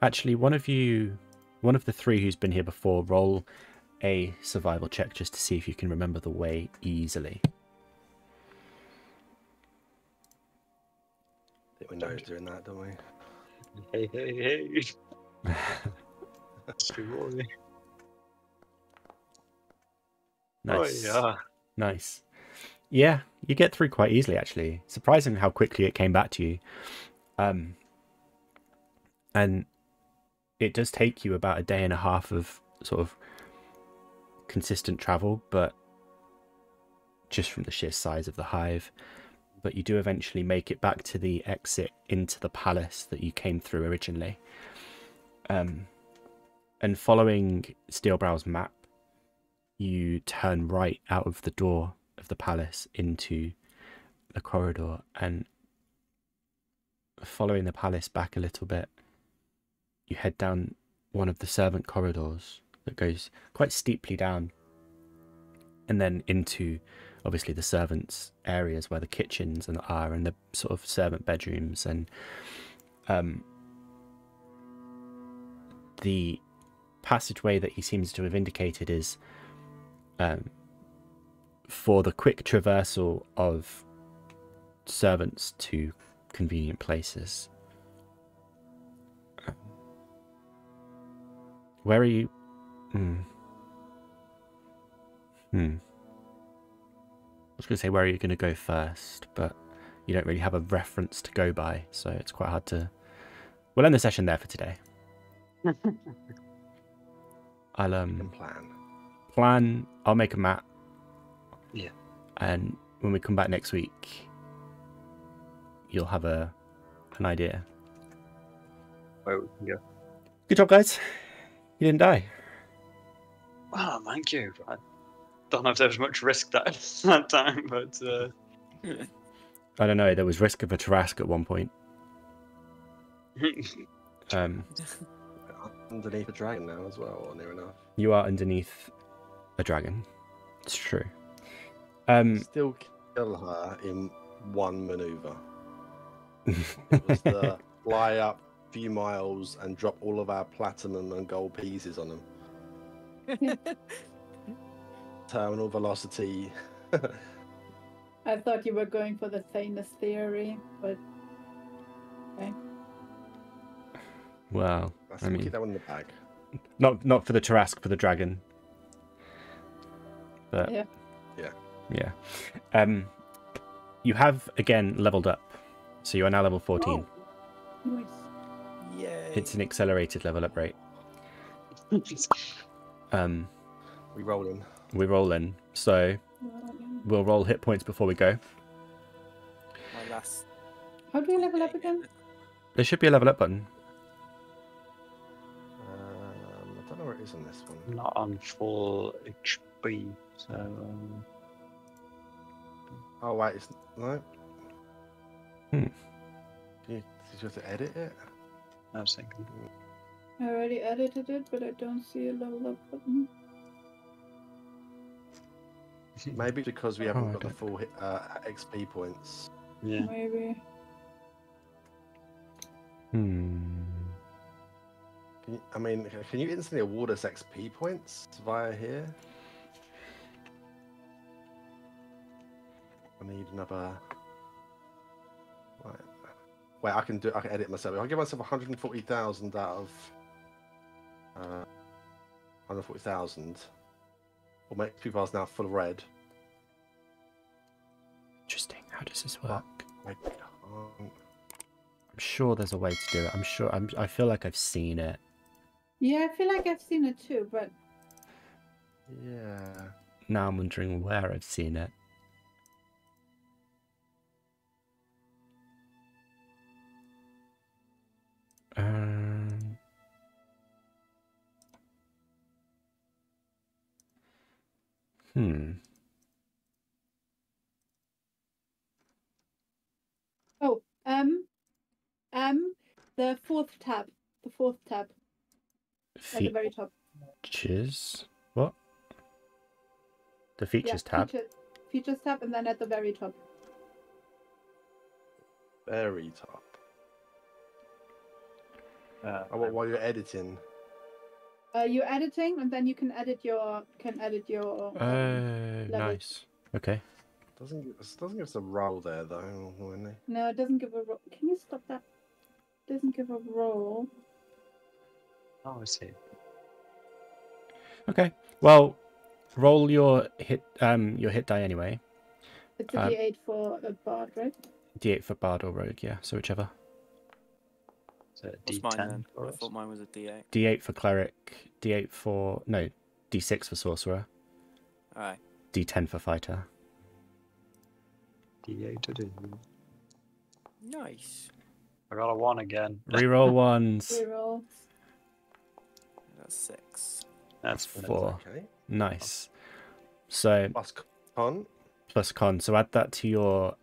Actually, one of the three who's been here before, roll a survival check just to see if you can remember the way easily. I think we know who's doing that, don't we? Hey, hey, hey. That's good, boy. Nice. Oh, yeah. Nice. Yeah, you get through quite easily, actually. Surprising how quickly it came back to you. And it does take you about a day and a half of sort of consistent travel, but just from the sheer size of the hive. But you do eventually make it back to the exit into the palace that you came through originally. And following Steelbrow's map, you turn right out of the door of the palace into the corridor, and following the palace back a little bit, you head down one of the servant corridors that goes quite steeply down, and then into obviously the servants' areas where the kitchens are, and the sort of servant bedrooms, and the passageway that he seems to have indicated is for the quick traversal of servants to convenient places. Where are you? I was going to say, where are you going to go first? But you don't really have a reference to go by, so it's quite hard to... We'll end the session there for today. I'll plan. I'll make a map. Yeah. And when we come back next week, you'll have an idea. Where we can go. Good job, guys. You didn't die. Wow, thank you. I don't know if there was much risk that time, but I don't know. There was risk of a Tarrasque at one point. Underneath a dragon now as well, or near enough. You are underneath a dragon. It's true. Still kill her in one maneuver. It was the fly up a few miles and drop all of our platinum and gold pieces on them. Terminal velocity. I thought you were going for the Thanos theory, but okay. Well, I mean, keep that one in the bag. Not for the Tarrasque, for the dragon. But Yeah. You have again leveled up, so you are now level 14. Oh, nice. Yay. It's an accelerated level up rate. We roll in. We roll in, so we'll roll hit points before we go. My last. How do you level up again? There should be a level up button. I don't know where it is on this one. not on full HP, so. Oh wait, it's no. Did you have to edit it? I was thinking. I already edited it, but I don't see a level up button. Maybe because we haven't got the full XP points. Yeah. Maybe. Can you instantly award us XP points via here? I need another. Right. Wait, I can edit myself. I'll give myself 140,000 out of 140,000. Or make people else now full of red. Interesting. How does this work? I can't. I'm sure there's a way to do it. I feel like I've seen it. Yeah, I feel like I've seen it too, but Yeah. Now I'm wondering where I've seen it. oh, the fourth tab. The fourth tab at the very top. Features? What? The features tab? Features tab, and then at the very top. Very top. While you're editing. You're editing, and then you can edit your levels. Nice. Okay. Doesn't give us a roll there though, annoyingly. No, it doesn't give a roll. Can you stop that? Doesn't give a roll. Oh, I see. Okay. Well, roll your hit die anyway. It's a D8 for a bard, right? D8 for bard or rogue, yeah. So whichever. So What's D10 mine then? for I us. thought mine was a D8. D8 for cleric. D8 for D6 for sorcerer. Alright. D10 for fighter. D8 to do. Nice. I got a 1 again. Reroll ones. Reroll. That's 6. That's 4. Okay. Nice. So Plus con. plus con. So add that to your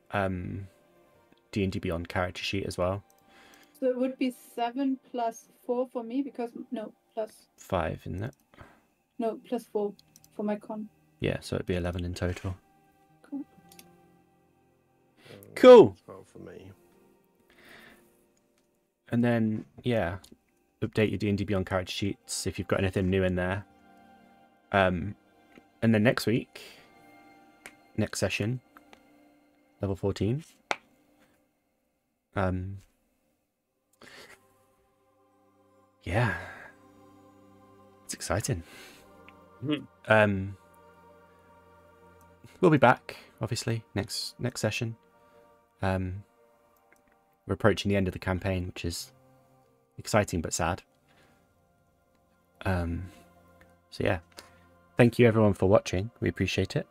D&D Beyond character sheet as well. So it would be 7 plus 4 for me because plus 5, isn't it? plus 4 for my con. Yeah, so it'd be 11 in total. Cool. Cool. 12 for me. And then, yeah, update your D&D Beyond character sheets if you've got anything new in there. And then next week, next session, level 14. Yeah, it's exciting. We'll be back, obviously, next session. We're approaching the end of the campaign, which is exciting but sad. So yeah, thank you everyone for watching. We appreciate it.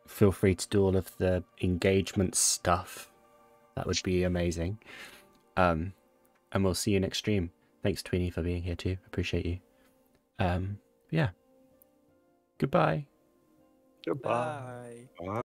Feel free to do all of the engagement stuff. That would be amazing. And we'll see you next stream. Thanks, Tweenie, for being here too. Appreciate you. Yeah. Goodbye. Goodbye. Bye.